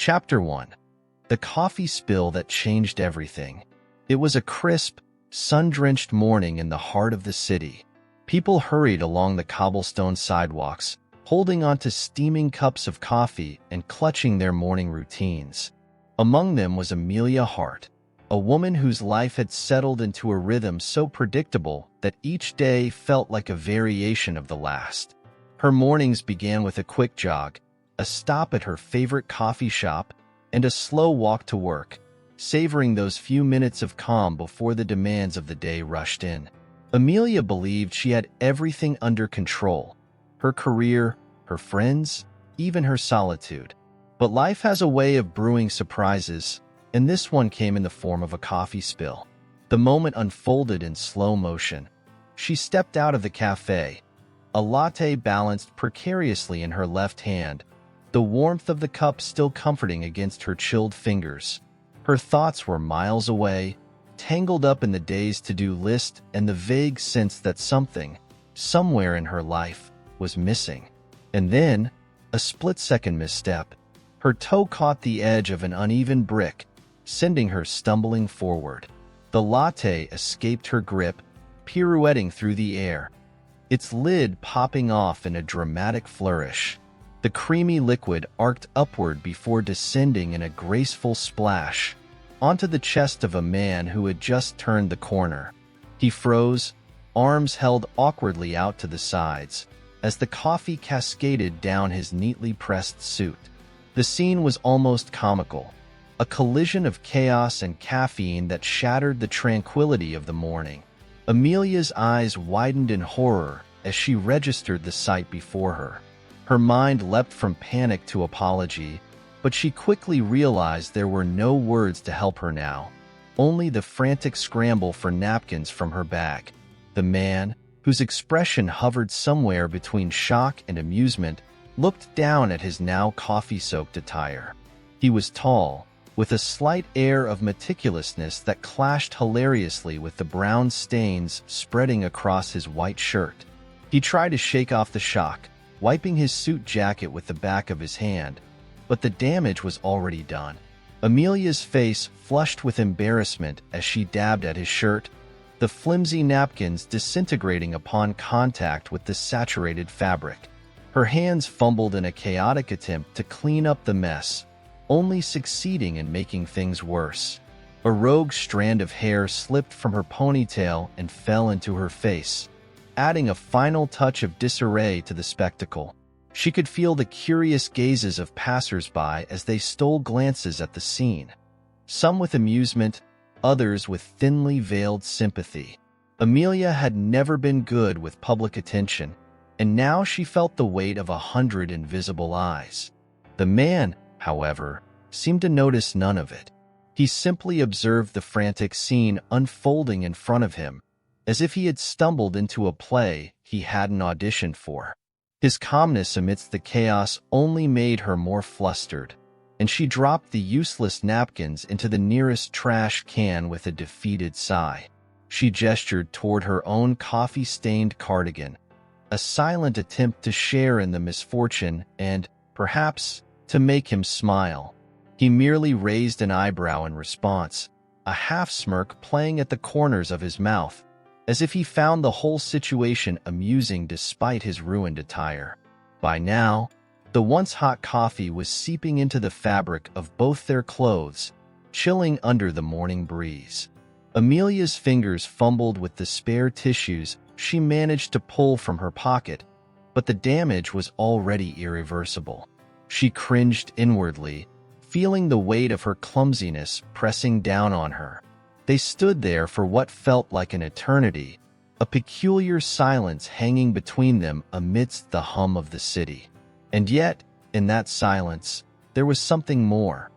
Chapter 1. The coffee spill that changed everything. It was a crisp, sun-drenched morning in the heart of the city. People hurried along the cobblestone sidewalks, holding onto steaming cups of coffee and clutching their morning routines. Among them was Amelia Hart, a woman whose life had settled into a rhythm so predictable that each day felt like a variation of the last. Her mornings began with a quick jog, a stop at her favorite coffee shop, and a slow walk to work, savoring those few minutes of calm before the demands of the day rushed in. Amelia believed she had everything under control: her career, her friends, even her solitude. But life has a way of brewing surprises, and this one came in the form of a coffee spill. The moment unfolded in slow motion. She stepped out of the cafe, a latte balanced precariously in her left hand, the warmth of the cup still comforting against her chilled fingers. Her thoughts were miles away, tangled up in the day's to-do list and the vague sense that something, somewhere in her life, was missing. And then, a split-second misstep. Her toe caught the edge of an uneven brick, sending her stumbling forward. The latte escaped her grip, pirouetting through the air, its lid popping off in a dramatic flourish. The creamy liquid arced upward before descending in a graceful splash onto the chest of a man who had just turned the corner. He froze, arms held awkwardly out to the sides, as the coffee cascaded down his neatly pressed suit. The scene was almost comical, a collision of chaos and caffeine that shattered the tranquility of the morning. Amelia's eyes widened in horror as she registered the sight before her. Her mind leapt from panic to apology, but she quickly realized there were no words to help her now, only the frantic scramble for napkins from her bag. The man, whose expression hovered somewhere between shock and amusement, looked down at his now coffee-soaked attire. He was tall, with a slight air of meticulousness that clashed hilariously with the brown stains spreading across his white shirt. He tried to shake off the shock, wiping his suit jacket with the back of his hand, but the damage was already done. Amelia's face flushed with embarrassment as she dabbed at his shirt, the flimsy napkins disintegrating upon contact with the saturated fabric. Her hands fumbled in a chaotic attempt to clean up the mess, only succeeding in making things worse. A rogue strand of hair slipped from her ponytail and fell into her face, adding a final touch of disarray to the spectacle. She could feel the curious gazes of passers-by as they stole glances at the scene, some with amusement, others with thinly veiled sympathy. Amelia had never been good with public attention, and now she felt the weight of 100 invisible eyes. The man, however, seemed to notice none of it. He simply observed the frantic scene unfolding in front of him, as if he had stumbled into a play he hadn't auditioned for. His calmness amidst the chaos only made her more flustered, and she dropped the useless napkins into the nearest trash can with a defeated sigh. She gestured toward her own coffee-stained cardigan, a silent attempt to share in the misfortune and, perhaps, to make him smile. He merely raised an eyebrow in response, a half-smirk playing at the corners of his mouth, as if he found the whole situation amusing despite his ruined attire. By now, the once hot coffee was seeping into the fabric of both their clothes, chilling under the morning breeze. Amelia's fingers fumbled with the spare tissues she managed to pull from her pocket, but the damage was already irreversible. She cringed inwardly, feeling the weight of her clumsiness pressing down on her. They stood there for what felt like an eternity, a peculiar silence hanging between them amidst the hum of the city. And yet, in that silence, there was something more,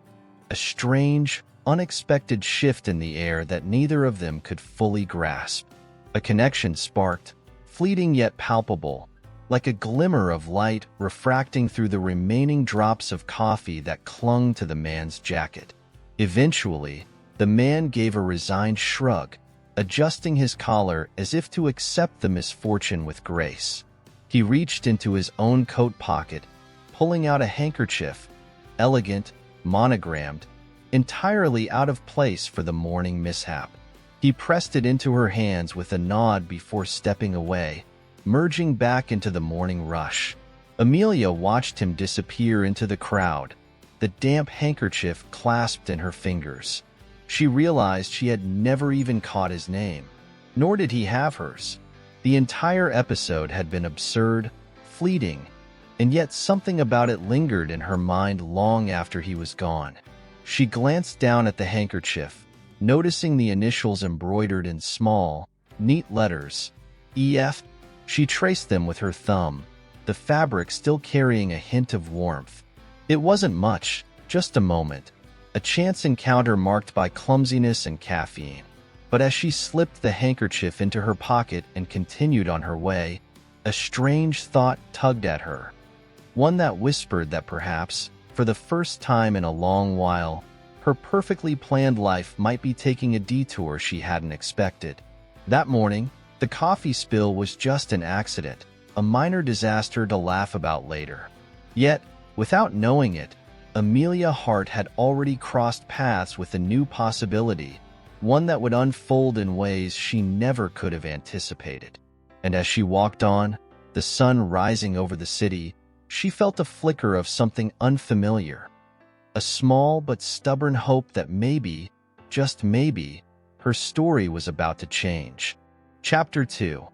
a strange, unexpected shift in the air that neither of them could fully grasp. A connection sparked, fleeting yet palpable, like a glimmer of light refracting through the remaining drops of coffee that clung to the man's jacket. Eventually, the man gave a resigned shrug, adjusting his collar as if to accept the misfortune with grace. He reached into his own coat pocket, pulling out a handkerchief, elegant, monogrammed, entirely out of place for the morning mishap. He pressed it into her hands with a nod before stepping away, merging back into the morning rush. Amelia watched him disappear into the crowd, the damp handkerchief clasped in her fingers. She realized she had never even caught his name, nor did he have hers. The entire episode had been absurd, fleeting, and yet something about it lingered in her mind long after he was gone. She glanced down at the handkerchief, noticing the initials embroidered in small, neat letters, E.F. She traced them with her thumb, the fabric still carrying a hint of warmth. It wasn't much, just a moment, a chance encounter marked by clumsiness and caffeine. But as she slipped the handkerchief into her pocket and continued on her way, a strange thought tugged at her. One that whispered that perhaps, for the first time in a long while, her perfectly planned life might be taking a detour she hadn't expected. That morning, the coffee spill was just an accident, a minor disaster to laugh about later. Yet, without knowing it, Amelia Hart had already crossed paths with a new possibility, one that would unfold in ways she never could have anticipated. And as she walked on, the sun rising over the city, she felt a flicker of something unfamiliar. A small but stubborn hope that maybe, just maybe, her story was about to change. Chapter 2.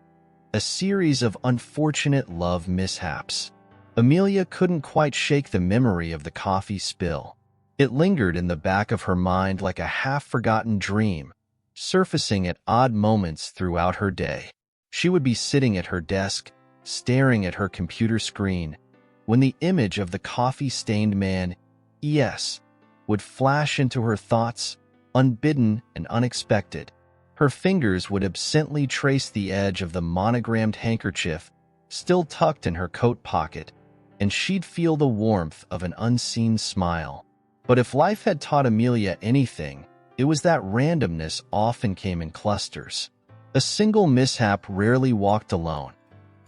A series of unfortunate love mishaps. Amelia couldn't quite shake the memory of the coffee spill. It lingered in the back of her mind like a half-forgotten dream, surfacing at odd moments throughout her day. She would be sitting at her desk, staring at her computer screen, when the image of the coffee-stained man, E.S., would flash into her thoughts, unbidden and unexpected. Her fingers would absently trace the edge of the monogrammed handkerchief, still tucked in her coat pocket, and she'd feel the warmth of an unseen smile. But if life had taught Amelia anything, it was that randomness often came in clusters. A single mishap rarely walked alone.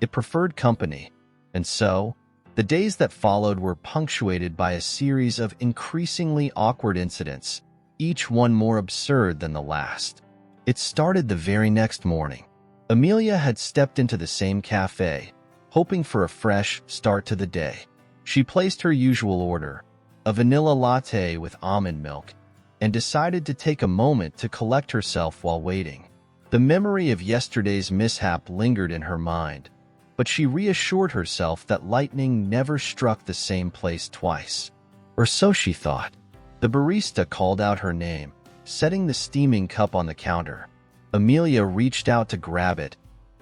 It preferred company. And so, the days that followed were punctuated by a series of increasingly awkward incidents, each one more absurd than the last. It started the very next morning. Amelia had stepped into the same cafe, hoping for a fresh start to the day. She placed her usual order, a vanilla latte with almond milk, and decided to take a moment to collect herself while waiting. The memory of yesterday's mishap lingered in her mind, but she reassured herself that lightning never struck the same place twice. Or so she thought. The barista called out her name, setting the steaming cup on the counter. Amelia reached out to grab it,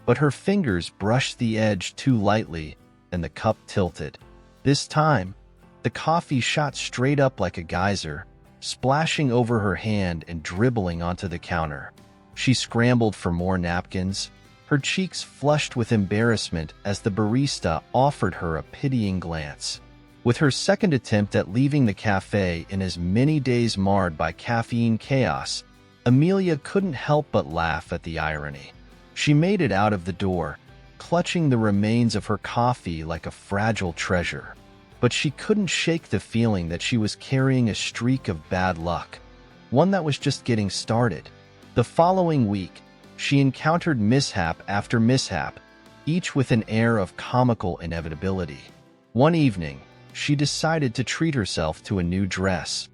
but her fingers brushed the edge too lightly, and the cup tilted. This time, the coffee shot straight up like a geyser, splashing over her hand and dribbling onto the counter. She scrambled for more napkins, her cheeks flushed with embarrassment as the barista offered her a pitying glance. With her second attempt at leaving the cafe in as many days marred by caffeine chaos, Amelia couldn't help but laugh at the irony. She made it out of the door, clutching the remains of her coffee like a fragile treasure. But she couldn't shake the feeling that she was carrying a streak of bad luck, one that was just getting started. The following week, she encountered mishap after mishap, each with an air of comical inevitability. One evening, she decided to treat herself to a new dress,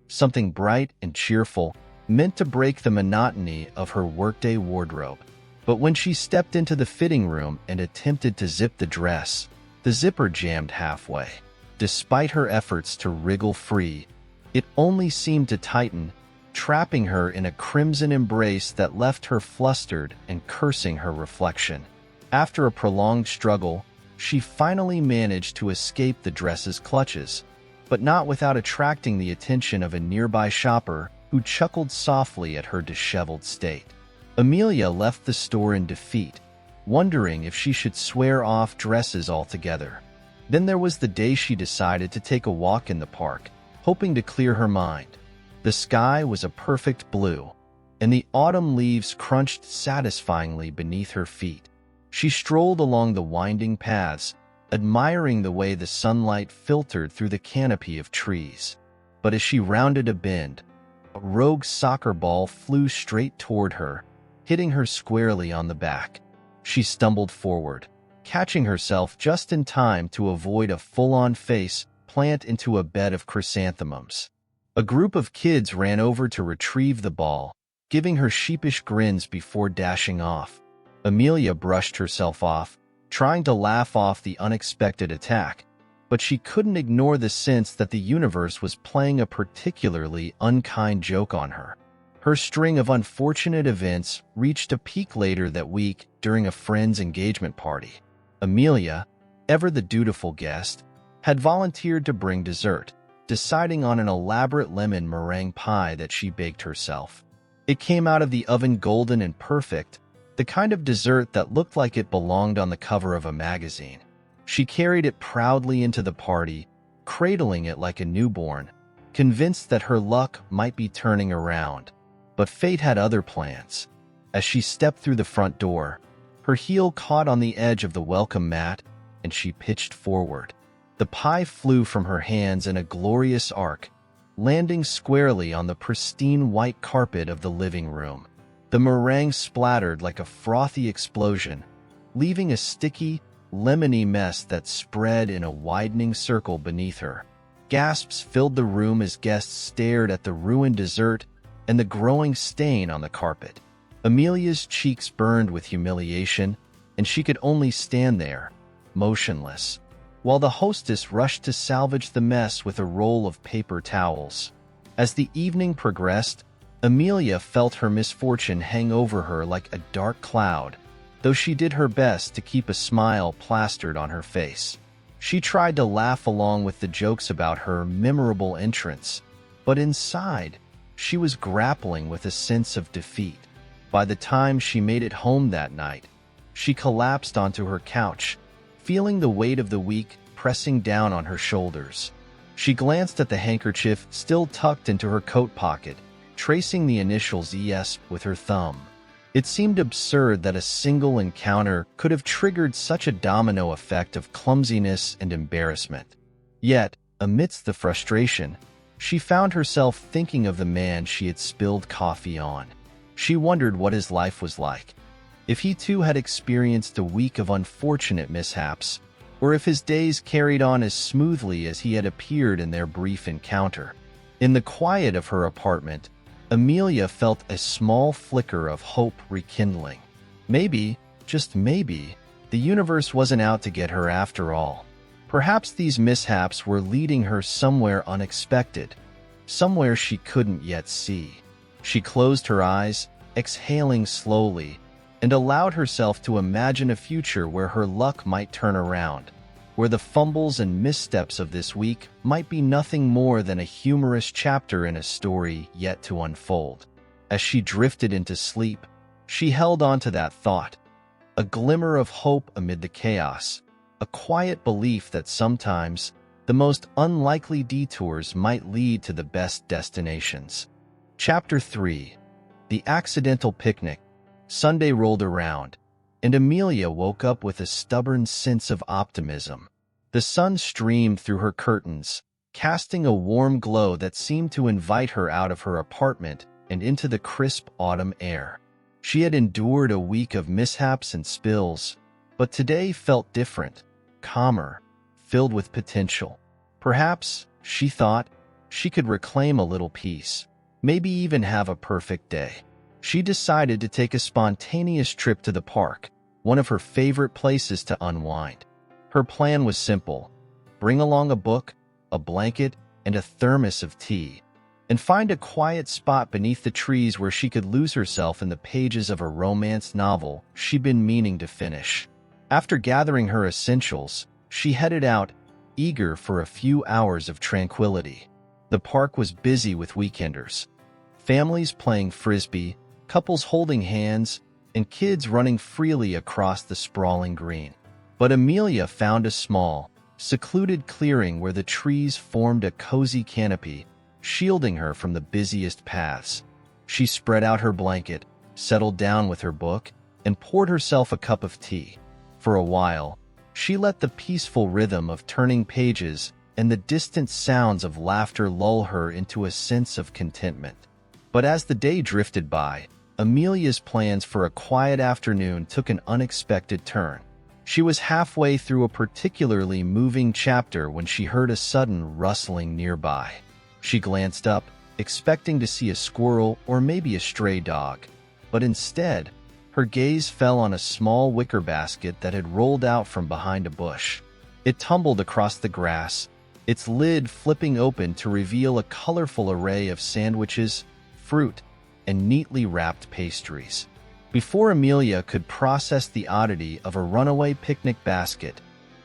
something bright and cheerful, meant to break the monotony of her workday wardrobe. But when she stepped into the fitting room and attempted to zip the dress, the zipper jammed halfway. Despite her efforts to wriggle free, it only seemed to tighten, trapping her in a crimson embrace that left her flustered and cursing her reflection. After a prolonged struggle, she finally managed to escape the dress's clutches, but not without attracting the attention of a nearby shopper who chuckled softly at her disheveled state. Amelia left the store in defeat, wondering if she should swear off dresses altogether. Then there was the day she decided to take a walk in the park, hoping to clear her mind. The sky was a perfect blue, and the autumn leaves crunched satisfyingly beneath her feet. She strolled along the winding paths, admiring the way the sunlight filtered through the canopy of trees. But as she rounded a bend, a rogue soccer ball flew straight toward her, hitting her squarely on the back. She stumbled forward, catching herself just in time to avoid a full-on face plant into a bed of chrysanthemums. A group of kids ran over to retrieve the ball, giving her sheepish grins before dashing off. Amelia brushed herself off, trying to laugh off the unexpected attack, but she couldn't ignore the sense that the universe was playing a particularly unkind joke on her. Her string of unfortunate events reached a peak later that week during a friend's engagement party. Amelia, ever the dutiful guest, had volunteered to bring dessert, deciding on an elaborate lemon meringue pie that she baked herself. It came out of the oven golden and perfect, the kind of dessert that looked like it belonged on the cover of a magazine. She carried it proudly into the party, cradling it like a newborn, convinced that her luck might be turning around. But fate had other plans. As she stepped through the front door, her heel caught on the edge of the welcome mat, and she pitched forward. The pie flew from her hands in a glorious arc, landing squarely on the pristine white carpet of the living room. The meringue splattered like a frothy explosion, leaving a sticky, lemony mess that spread in a widening circle beneath her. Gasps filled the room as guests stared at the ruined dessert and the growing stain on the carpet. Amelia's cheeks burned with humiliation, and she could only stand there, motionless, while the hostess rushed to salvage the mess with a roll of paper towels. As the evening progressed, Amelia felt her misfortune hang over her like a dark cloud, though she did her best to keep a smile plastered on her face. She tried to laugh along with the jokes about her memorable entrance, but inside, she was grappling with a sense of defeat. By the time she made it home that night, she collapsed onto her couch, feeling the weight of the week pressing down on her shoulders. She glanced at the handkerchief still tucked into her coat pocket, tracing the initials E.S. with her thumb. It seemed absurd that a single encounter could have triggered such a domino effect of clumsiness and embarrassment. Yet, amidst the frustration, she found herself thinking of the man she had spilled coffee on. She wondered what his life was like, if he too had experienced a week of unfortunate mishaps, or if his days carried on as smoothly as he had appeared in their brief encounter. In the quiet of her apartment, Amelia felt a small flicker of hope rekindling. Maybe, just maybe, the universe wasn't out to get her after all. Perhaps these mishaps were leading her somewhere unexpected, somewhere she couldn't yet see. She closed her eyes, exhaling slowly, and allowed herself to imagine a future where her luck might turn around, where the fumbles and missteps of this week might be nothing more than a humorous chapter in a story yet to unfold. As she drifted into sleep, she held on to that thought, a glimmer of hope amid the chaos, a quiet belief that sometimes the most unlikely detours might lead to the best destinations. Chapter 3. The Accidental Picnic. Sunday rolled around, and Amelia woke up with a stubborn sense of optimism. The sun streamed through her curtains, casting a warm glow that seemed to invite her out of her apartment and into the crisp autumn air. She had endured a week of mishaps and spills, but today felt different, calmer, filled with potential. Perhaps, she thought, she could reclaim a little peace, maybe even have a perfect day. She decided to take a spontaneous trip to the park, one of her favorite places to unwind. Her plan was simple: bring along a book, a blanket, and a thermos of tea, and find a quiet spot beneath the trees where she could lose herself in the pages of a romance novel she'd been meaning to finish. After gathering her essentials, she headed out, eager for a few hours of tranquility. The park was busy with weekenders, families playing frisbee, couples holding hands, and kids running freely across the sprawling green. But Amelia found a small, secluded clearing where the trees formed a cozy canopy, shielding her from the busiest paths. She spread out her blanket, settled down with her book, and poured herself a cup of tea. For a while, she let the peaceful rhythm of turning pages and the distant sounds of laughter lull her into a sense of contentment. But as the day drifted by, Amelia's plans for a quiet afternoon took an unexpected turn. She was halfway through a particularly moving chapter when she heard a sudden rustling nearby. She glanced up, expecting to see a squirrel or maybe a stray dog, but instead, her gaze fell on a small wicker basket that had rolled out from behind a bush. It tumbled across the grass, its lid flipping open to reveal a colorful array of sandwiches, fruit, and neatly wrapped pastries. Before Amelia could process the oddity of a runaway picnic basket,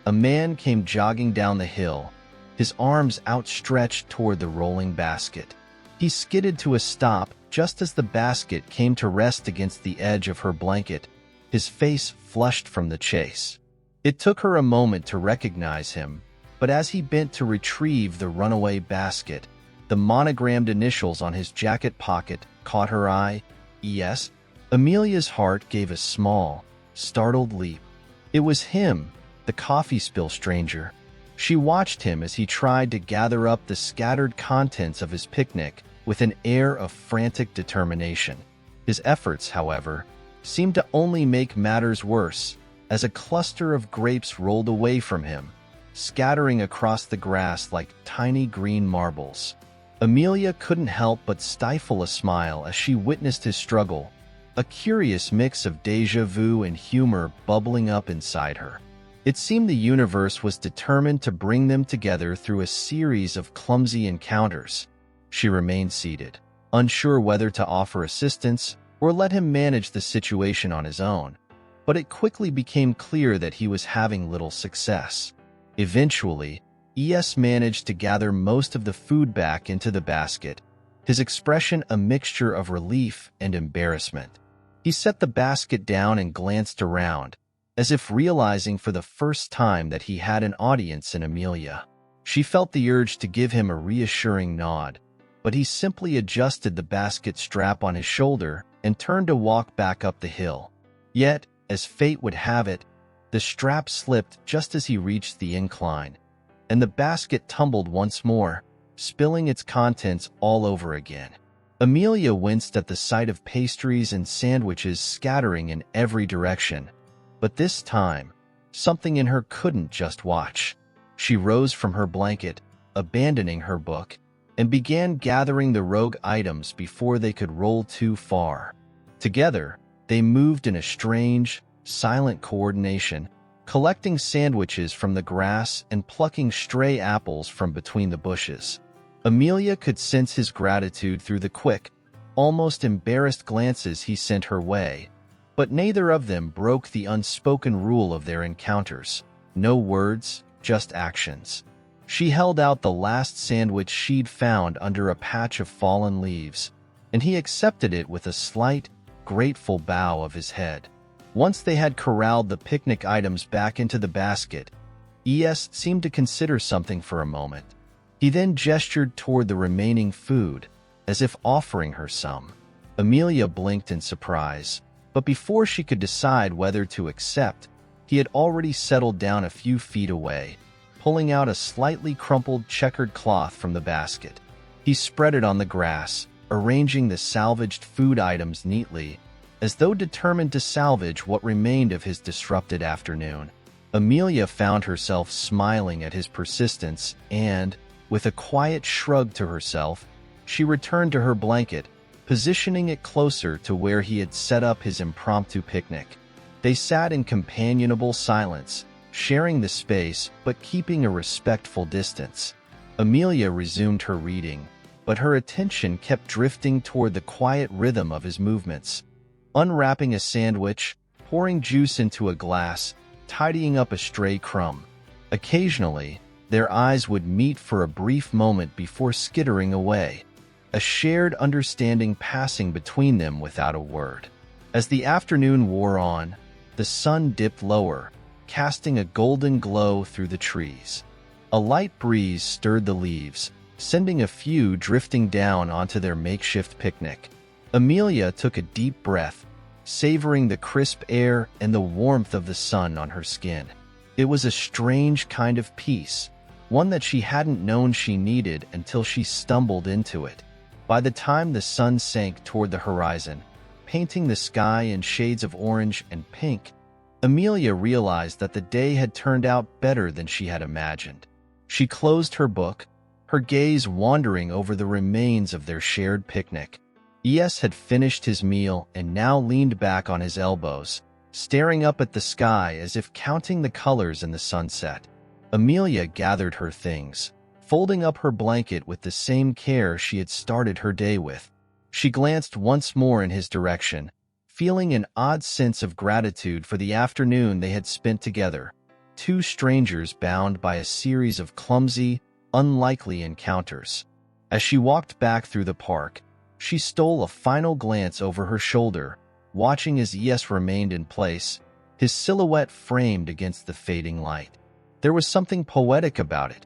a man came jogging down the hill, his arms outstretched toward the rolling basket. He skidded to a stop just as the basket came to rest against the edge of her blanket, his face flushed from the chase. It took her a moment to recognize him, but as he bent to retrieve the runaway basket, the monogrammed initials on his jacket pocket caught her eye. E.S. Amelia's heart gave a small, startled leap. It was him, the coffee spill stranger. She watched him as he tried to gather up the scattered contents of his picnic with an air of frantic determination. His efforts, however, seemed to only make matters worse as a cluster of grapes rolled away from him, scattering across the grass like tiny green marbles. Amelia couldn't help but stifle a smile as she witnessed his struggle, a curious mix of déjà vu and humor bubbling up inside her. It seemed the universe was determined to bring them together through a series of clumsy encounters. She remained seated, unsure whether to offer assistance or let him manage the situation on his own, but it quickly became clear that he was having little success. Eventually, E.S. managed to gather most of the food back into the basket, his expression a mixture of relief and embarrassment. He set the basket down and glanced around, as if realizing for the first time that he had an audience in Amelia. She felt the urge to give him a reassuring nod, but he simply adjusted the basket strap on his shoulder and turned to walk back up the hill. Yet, as fate would have it, the strap slipped just as he reached the incline, and the basket tumbled once more, spilling its contents all over again. Amelia winced at the sight of pastries and sandwiches scattering in every direction, but this time, something in her couldn't just watch. She rose from her blanket, abandoning her book, and began gathering the rogue items before they could roll too far. Together, they moved in a strange, silent coordination, collecting sandwiches from the grass and plucking stray apples from between the bushes. Amelia could sense his gratitude through the quick, almost embarrassed glances he sent her way, but neither of them broke the unspoken rule of their encounters. No words, just actions. She held out the last sandwich she'd found under a patch of fallen leaves, and he accepted it with a slight, grateful bow of his head. Once they had corralled the picnic items back into the basket, E.S. seemed to consider something for a moment. He then gestured toward the remaining food, as if offering her some. Amelia blinked in surprise, but before she could decide whether to accept, he had already settled down a few feet away, pulling out a slightly crumpled checkered cloth from the basket. He spread it on the grass, arranging the salvaged food items neatly, as though determined to salvage what remained of his disrupted afternoon. Amelia found herself smiling at his persistence and, with a quiet shrug to herself, she returned to her blanket, positioning it closer to where he had set up his impromptu picnic. They sat in companionable silence, sharing the space but keeping a respectful distance. Amelia resumed her reading, but her attention kept drifting toward the quiet rhythm of his movements. Unwrapping a sandwich, pouring juice into a glass, tidying up a stray crumb. Occasionally, their eyes would meet for a brief moment before skittering away, a shared understanding passing between them without a word. As the afternoon wore on, the sun dipped lower, casting a golden glow through the trees. A light breeze stirred the leaves, sending a few drifting down onto their makeshift picnic. Amelia took a deep breath, savoring the crisp air and the warmth of the sun on her skin. It was a strange kind of peace, one that she hadn't known she needed until she stumbled into it. By the time the sun sank toward the horizon, painting the sky in shades of orange and pink, Amelia realized that the day had turned out better than she had imagined. She closed her book, her gaze wandering over the remains of their shared picnic. E.S. had finished his meal and now leaned back on his elbows, staring up at the sky as if counting the colors in the sunset. Amelia gathered her things, folding up her blanket with the same care she had started her day with. She glanced once more in his direction, feeling an odd sense of gratitude for the afternoon they had spent together, two strangers bound by a series of clumsy, unlikely encounters. As she walked back through the park, she stole a final glance over her shoulder, watching as E.S. remained in place, his silhouette framed against the fading light. There was something poetic about it,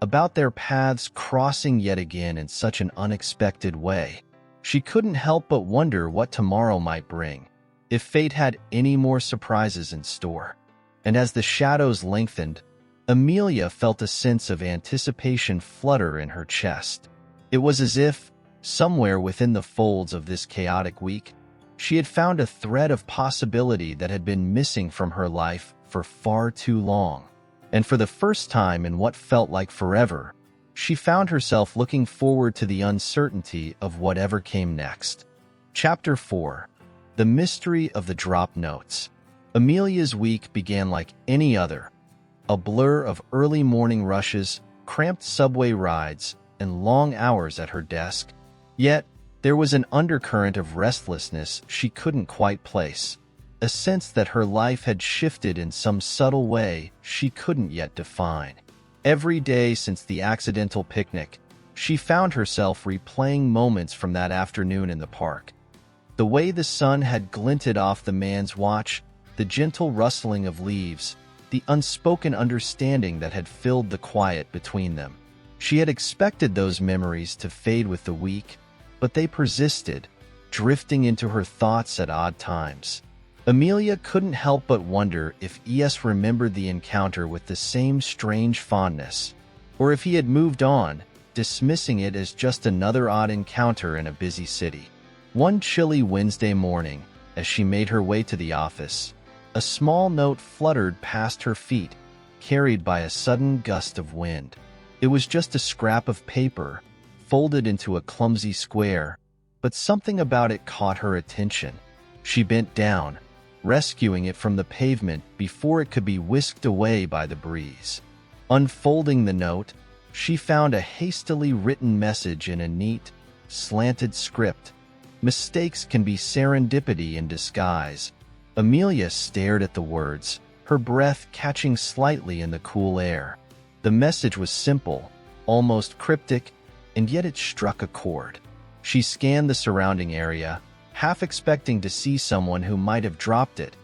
about their paths crossing yet again in such an unexpected way. She couldn't help but wonder what tomorrow might bring, if fate had any more surprises in store. And as the shadows lengthened, Amelia felt a sense of anticipation flutter in her chest. It was as if, somewhere within the folds of this chaotic week, she had found a thread of possibility that had been missing from her life for far too long. And for the first time in what felt like forever, she found herself looking forward to the uncertainty of whatever came next. Chapter 4. The Mystery of the Drop Notes. Amelia's week began like any other, a blur of early morning rushes, cramped subway rides, and long hours at her desk. Yet, there was an undercurrent of restlessness she couldn't quite place, a sense that her life had shifted in some subtle way she couldn't yet define. Every day since the accidental picnic, she found herself replaying moments from that afternoon in the park. The way the sun had glinted off the man's watch, the gentle rustling of leaves, the unspoken understanding that had filled the quiet between them. She had expected those memories to fade with the week, but they persisted, drifting into her thoughts at odd times. Amelia couldn't help but wonder if E.S. remembered the encounter with the same strange fondness, or if he had moved on, dismissing it as just another odd encounter in a busy city. One chilly Wednesday morning, as she made her way to the office, a small note fluttered past her feet, carried by a sudden gust of wind. It was just a scrap of paper, folded into a clumsy square, but something about it caught her attention. She bent down, rescuing it from the pavement before it could be whisked away by the breeze. Unfolding the note, she found a hastily written message in a neat, slanted script. Mistakes can be serendipity in disguise. Amelia stared at the words, her breath catching slightly in the cool air. The message was simple, almost cryptic, and yet it struck a chord. She scanned the surrounding area, half expecting to see someone who might have dropped it,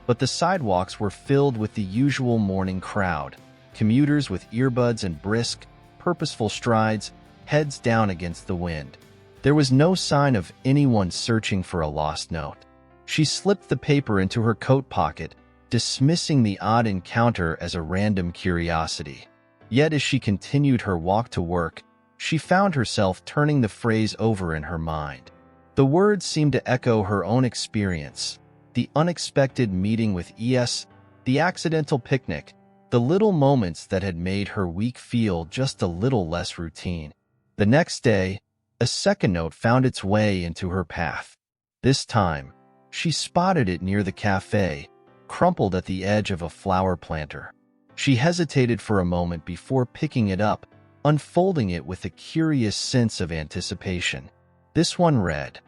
but the sidewalks were filled with the usual morning crowd, commuters with earbuds and brisk, purposeful strides, heads down against the wind. There was no sign of anyone searching for a lost note. She slipped the paper into her coat pocket, dismissing the odd encounter as a random curiosity. Yet as she continued her walk to work, she found herself turning the phrase over in her mind. The words seemed to echo her own experience, the unexpected meeting with E.S., the accidental picnic, the little moments that had made her week feel just a little less routine. The next day, a second note found its way into her path. This time, she spotted it near the cafe, crumpled at the edge of a flower planter. She hesitated for a moment before picking it up, unfolding it with a curious sense of anticipation. This one read,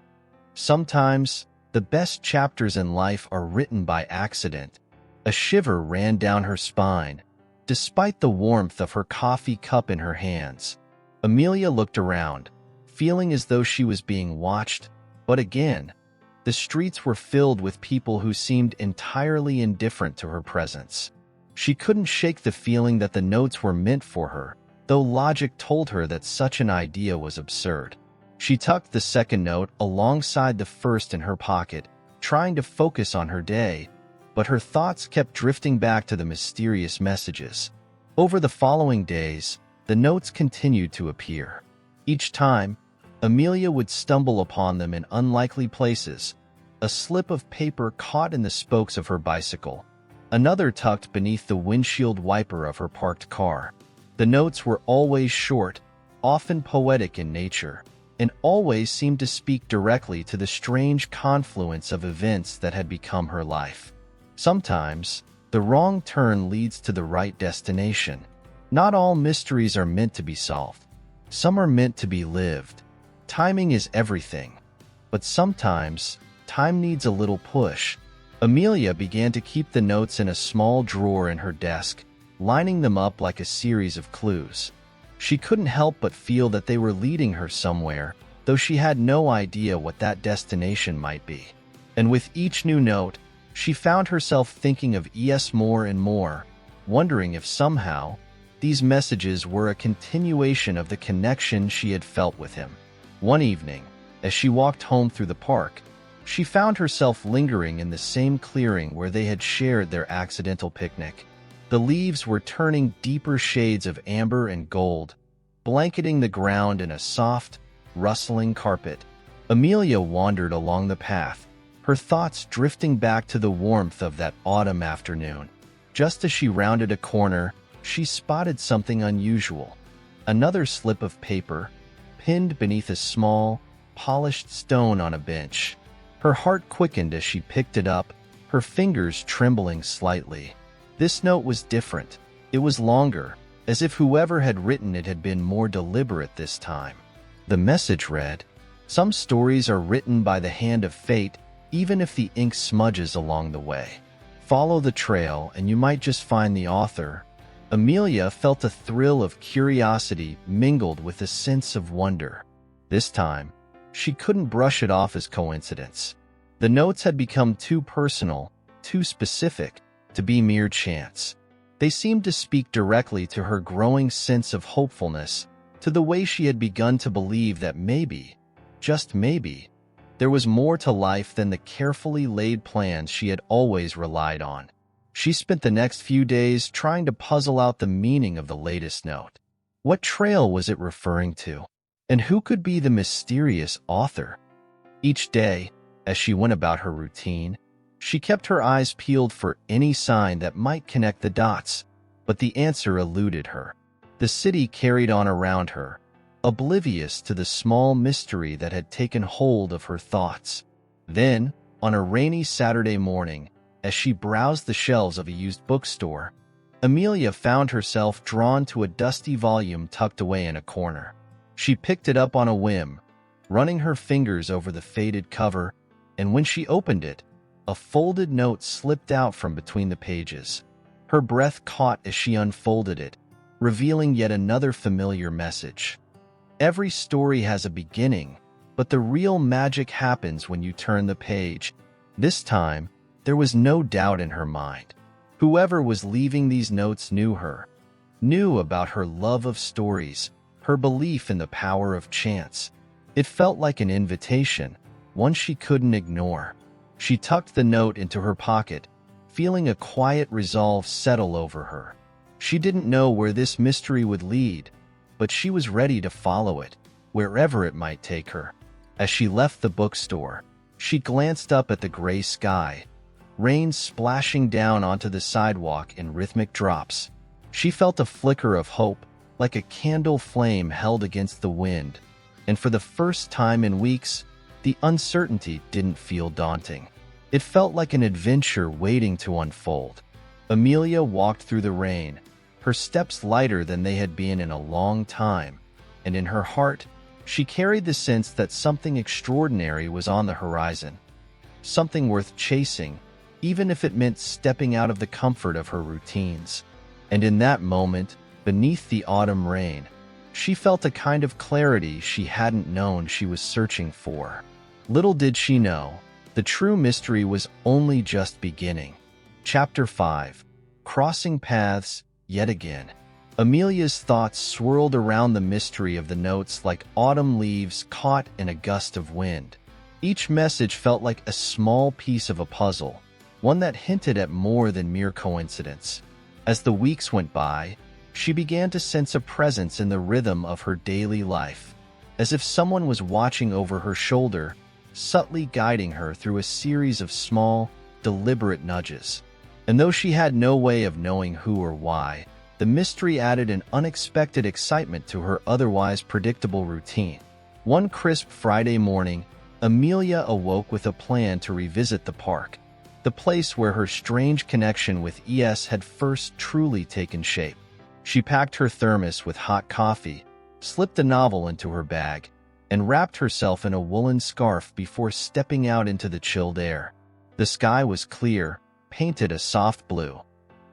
"Sometimes, the best chapters in life are written by accident." A shiver ran down her spine, despite the warmth of her coffee cup in her hands. Amelia looked around, feeling as though she was being watched, but again, the streets were filled with people who seemed entirely indifferent to her presence. She couldn't shake the feeling that the notes were meant for her, though logic told her that such an idea was absurd. She tucked the second note alongside the first in her pocket, trying to focus on her day, but her thoughts kept drifting back to the mysterious messages. Over the following days, the notes continued to appear. Each time, Amelia would stumble upon them in unlikely places, a slip of paper caught in the spokes of her bicycle, another tucked beneath the windshield wiper of her parked car. The notes were always short, often poetic in nature, and always seemed to speak directly to the strange confluence of events that had become her life. Sometimes, the wrong turn leads to the right destination. Not all mysteries are meant to be solved. Some are meant to be lived. Timing is everything. But sometimes, time needs a little push. Amelia began to keep the notes in a small drawer in her desk, lining them up like a series of clues. She couldn't help but feel that they were leading her somewhere, though she had no idea what that destination might be. And with each new note, she found herself thinking of E.S. more and more, wondering if somehow these messages were a continuation of the connection she had felt with him. One evening, as she walked home through the park, she found herself lingering in the same clearing where they had shared their accidental picnic. The leaves were turning deeper shades of amber and gold, blanketing the ground in a soft, rustling carpet. Amelia wandered along the path, her thoughts drifting back to the warmth of that autumn afternoon. Just as she rounded a corner, she spotted something unusual. Another slip of paper, pinned beneath a small, polished stone on a bench. Her heart quickened as she picked it up, her fingers trembling slightly. This note was different. It was longer, as if whoever had written it had been more deliberate this time. The message read, "Some stories are written by the hand of fate, even if the ink smudges along the way. Follow the trail and you might just find the author." Amelia felt a thrill of curiosity mingled with a sense of wonder. This time, she couldn't brush it off as coincidence. The notes had become too personal, too specific, to be mere chance. They seemed to speak directly to her growing sense of hopefulness, to the way she had begun to believe that maybe, just maybe, there was more to life than the carefully laid plans she had always relied on. She spent the next few days trying to puzzle out the meaning of the latest note. What trail was it referring to? And who could be the mysterious author? Each day, as she went about her routine, she kept her eyes peeled for any sign that might connect the dots, but the answer eluded her. The city carried on around her, oblivious to the small mystery that had taken hold of her thoughts. Then, on a rainy Saturday morning, as she browsed the shelves of a used bookstore, Amelia found herself drawn to a dusty volume tucked away in a corner. She picked it up on a whim, running her fingers over the faded cover, and when she opened it, a folded note slipped out from between the pages. Her breath caught as she unfolded it, revealing yet another familiar message. Every story has a beginning, but the real magic happens when you turn the page. This time, there was no doubt in her mind. Whoever was leaving these notes knew her, knew about her love of stories, her belief in the power of chance. It felt like an invitation, one she couldn't ignore. She tucked the note into her pocket, feeling a quiet resolve settle over her. She didn't know where this mystery would lead, but she was ready to follow it, wherever it might take her. As she left the bookstore, she glanced up at the gray sky, rain splashing down onto the sidewalk in rhythmic drops. She felt a flicker of hope, like a candle flame held against the wind, and for the first time in weeks, the uncertainty didn't feel daunting. It felt like an adventure waiting to unfold. Amelia walked through the rain, her steps lighter than they had been in a long time, and in her heart, she carried the sense that something extraordinary was on the horizon, something worth chasing, even if it meant stepping out of the comfort of her routines. And in that moment, beneath the autumn rain, she felt a kind of clarity she hadn't known she was searching for. Little did she know, the true mystery was only just beginning. Chapter 5. Crossing Paths, Yet Again. Amelia's thoughts swirled around the mystery of the notes like autumn leaves caught in a gust of wind. Each message felt like a small piece of a puzzle, one that hinted at more than mere coincidence. As the weeks went by, She began to sense a presence in the rhythm of her daily life, as if someone was watching over her shoulder, subtly guiding her through a series of small, deliberate nudges. And though she had no way of knowing who or why, the mystery added an unexpected excitement to her otherwise predictable routine. One crisp Friday morning, Amelia awoke with a plan to revisit the park, the place where her strange connection with E.S. had first truly taken shape. She packed her thermos with hot coffee, slipped a novel into her bag, and wrapped herself in a woolen scarf before stepping out into the chilled air. The sky was clear, painted a soft blue,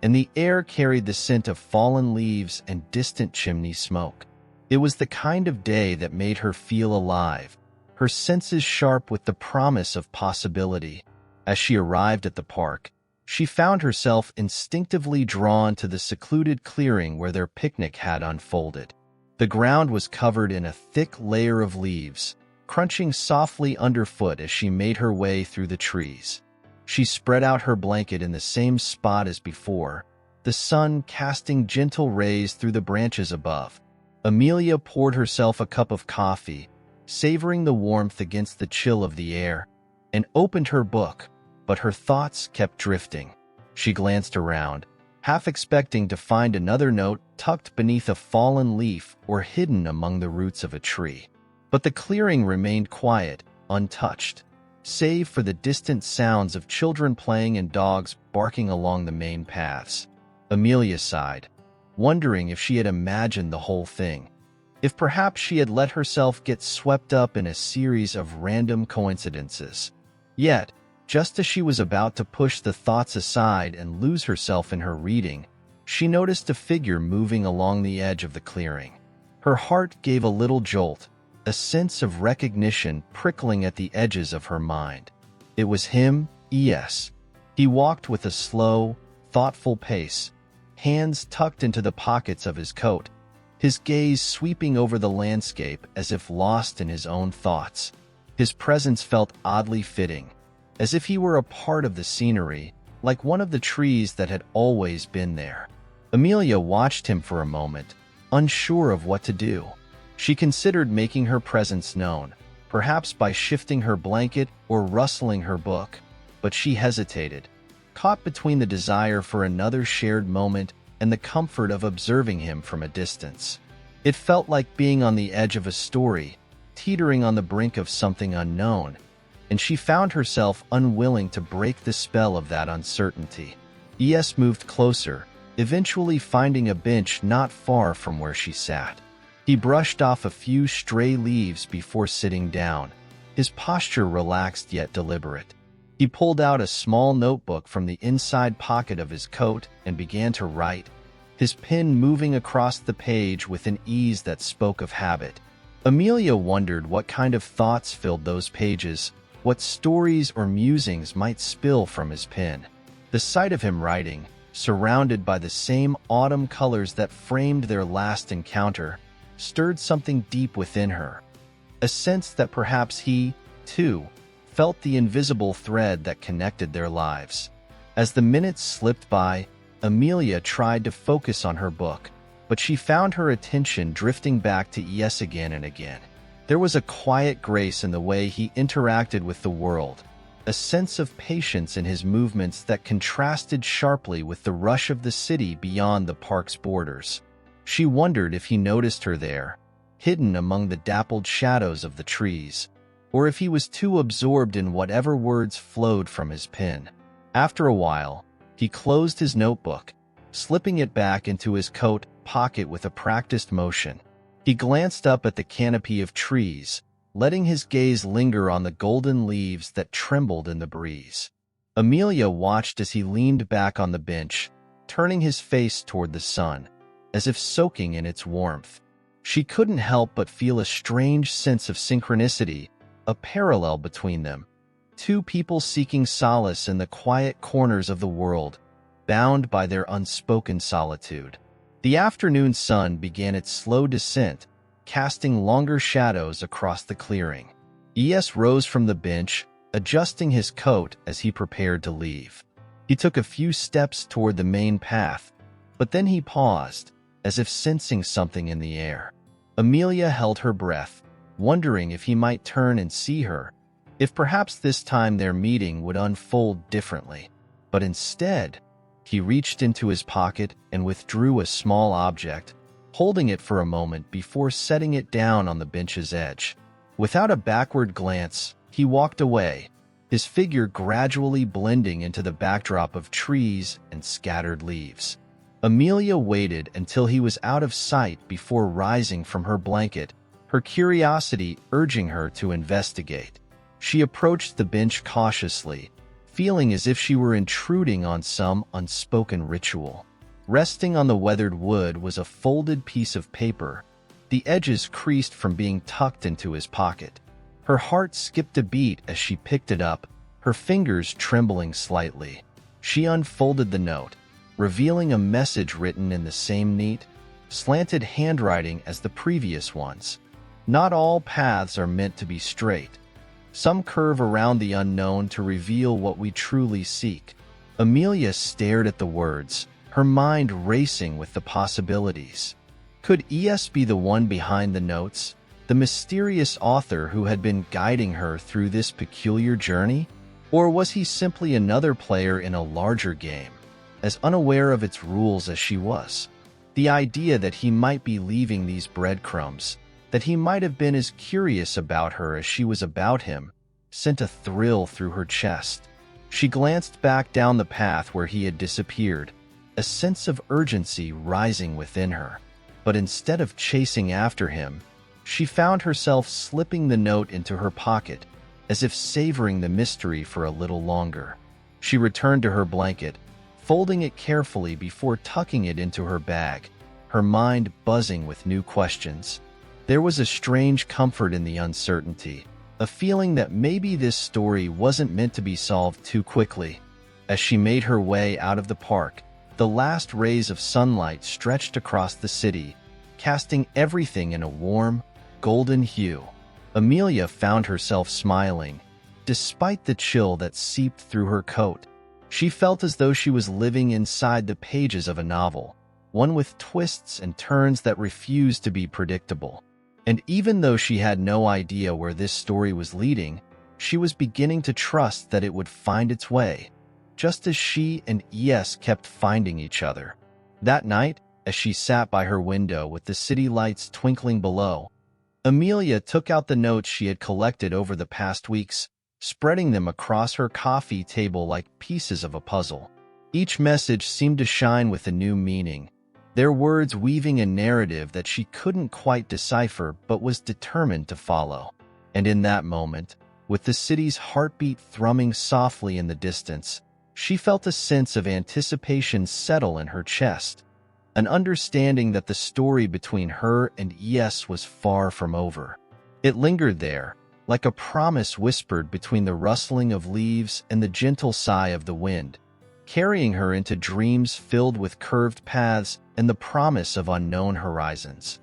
and the air carried the scent of fallen leaves and distant chimney smoke. It was the kind of day that made her feel alive, her senses sharp with the promise of possibility. As she arrived at the park, she found herself instinctively drawn to the secluded clearing where their picnic had unfolded. The ground was covered in a thick layer of leaves, crunching softly underfoot as she made her way through the trees. She spread out her blanket in the same spot as before, the sun casting gentle rays through the branches above. Amelia poured herself a cup of coffee, savoring the warmth against the chill of the air, and opened her book, but her thoughts kept drifting. She glanced around, half expecting to find another note tucked beneath a fallen leaf or hidden among the roots of a tree. But the clearing remained quiet, untouched, save for the distant sounds of children playing and dogs barking along the main paths. Amelia sighed, wondering if she had imagined the whole thing, if perhaps she had let herself get swept up in a series of random coincidences. Yet, just as she was about to push the thoughts aside and lose herself in her reading, she noticed a figure moving along the edge of the clearing. Her heart gave a little jolt, a sense of recognition prickling at the edges of her mind. It was him, E.S. He walked with a slow, thoughtful pace, hands tucked into the pockets of his coat, his gaze sweeping over the landscape as if lost in his own thoughts. His presence felt oddly fitting, as if he were a part of the scenery, like one of the trees that had always been there. Amelia watched him for a moment, unsure of what to do. She considered making her presence known, perhaps by shifting her blanket or rustling her book, but she hesitated, caught between the desire for another shared moment and the comfort of observing him from a distance. It felt like being on the edge of a story, teetering on the brink of something unknown, and she found herself unwilling to break the spell of that uncertainty. E.S. moved closer, eventually finding a bench not far from where she sat. He brushed off a few stray leaves before sitting down, his posture relaxed yet deliberate. He pulled out a small notebook from the inside pocket of his coat and began to write, his pen moving across the page with an ease that spoke of habit. Amelia wondered what kind of thoughts filled those pages, what stories or musings might spill from his pen. The sight of him writing, surrounded by the same autumn colors that framed their last encounter, stirred something deep within her, a sense that perhaps he, too, felt the invisible thread that connected their lives. As the minutes slipped by, Amelia tried to focus on her book, but she found her attention drifting back to E.S. again and again. There was a quiet grace in the way he interacted with the world, a sense of patience in his movements that contrasted sharply with the rush of the city beyond the park's borders. She wondered if he noticed her there, hidden among the dappled shadows of the trees, or if he was too absorbed in whatever words flowed from his pen. After a while, he closed his notebook, slipping it back into his coat pocket with a practiced motion. He glanced up at the canopy of trees, letting his gaze linger on the golden leaves that trembled in the breeze. Amelia watched as he leaned back on the bench, turning his face toward the sun, as if soaking in its warmth. She couldn't help but feel a strange sense of synchronicity, a parallel between them. Two people seeking solace in the quiet corners of the world, bound by their unspoken solitude. The afternoon sun began its slow descent, casting longer shadows across the clearing. E.S. rose from the bench, adjusting his coat as he prepared to leave. He took a few steps toward the main path, but then he paused, as if sensing something in the air. Amelia held her breath, wondering if he might turn and see her, if perhaps this time their meeting would unfold differently. But instead, he reached into his pocket and withdrew a small object, holding it for a moment before setting it down on the bench's edge. Without a backward glance, he walked away, his figure gradually blending into the backdrop of trees and scattered leaves. Amelia waited until he was out of sight before rising from her blanket, her curiosity urging her to investigate. She approached the bench cautiously, feeling as if she were intruding on some unspoken ritual. Resting on the weathered wood was a folded piece of paper, the edges creased from being tucked into his pocket. Her heart skipped a beat as she picked it up, her fingers trembling slightly. She unfolded the note, revealing a message written in the same neat, slanted handwriting as the previous ones. Not all paths are meant to be straight. Some curve around the unknown to reveal what we truly seek. Amelia stared at the words, her mind racing with the possibilities. Could E.S. be the one behind the notes, the mysterious author who had been guiding her through this peculiar journey? Or was he simply another player in a larger game, as unaware of its rules as she was? The idea that he might be leaving these breadcrumbs, that he might have been as curious about her as she was about him, sent a thrill through her chest. She glanced back down the path where he had disappeared, a sense of urgency rising within her. But instead of chasing after him, she found herself slipping the note into her pocket, as if savoring the mystery for a little longer. She returned to her blanket, folding it carefully before tucking it into her bag, her mind buzzing with new questions. There was a strange comfort in the uncertainty, a feeling that maybe this story wasn't meant to be solved too quickly. As she made her way out of the park, the last rays of sunlight stretched across the city, casting everything in a warm, golden hue. Amelia found herself smiling, despite the chill that seeped through her coat. She felt as though she was living inside the pages of a novel, one with twists and turns that refused to be predictable. And even though she had no idea where this story was leading, she was beginning to trust that it would find its way, just as she and E.S. kept finding each other. That night, as she sat by her window with the city lights twinkling below, Amelia took out the notes she had collected over the past weeks, spreading them across her coffee table like pieces of a puzzle. Each message seemed to shine with a new meaning, their words weaving a narrative that she couldn't quite decipher but was determined to follow. And in that moment, with the city's heartbeat thrumming softly in the distance, she felt a sense of anticipation settle in her chest, an understanding that the story between her and E.S. was far from over. It lingered there, like a promise whispered between the rustling of leaves and the gentle sigh of the wind, carrying her into dreams filled with curved paths and the promise of unknown horizons.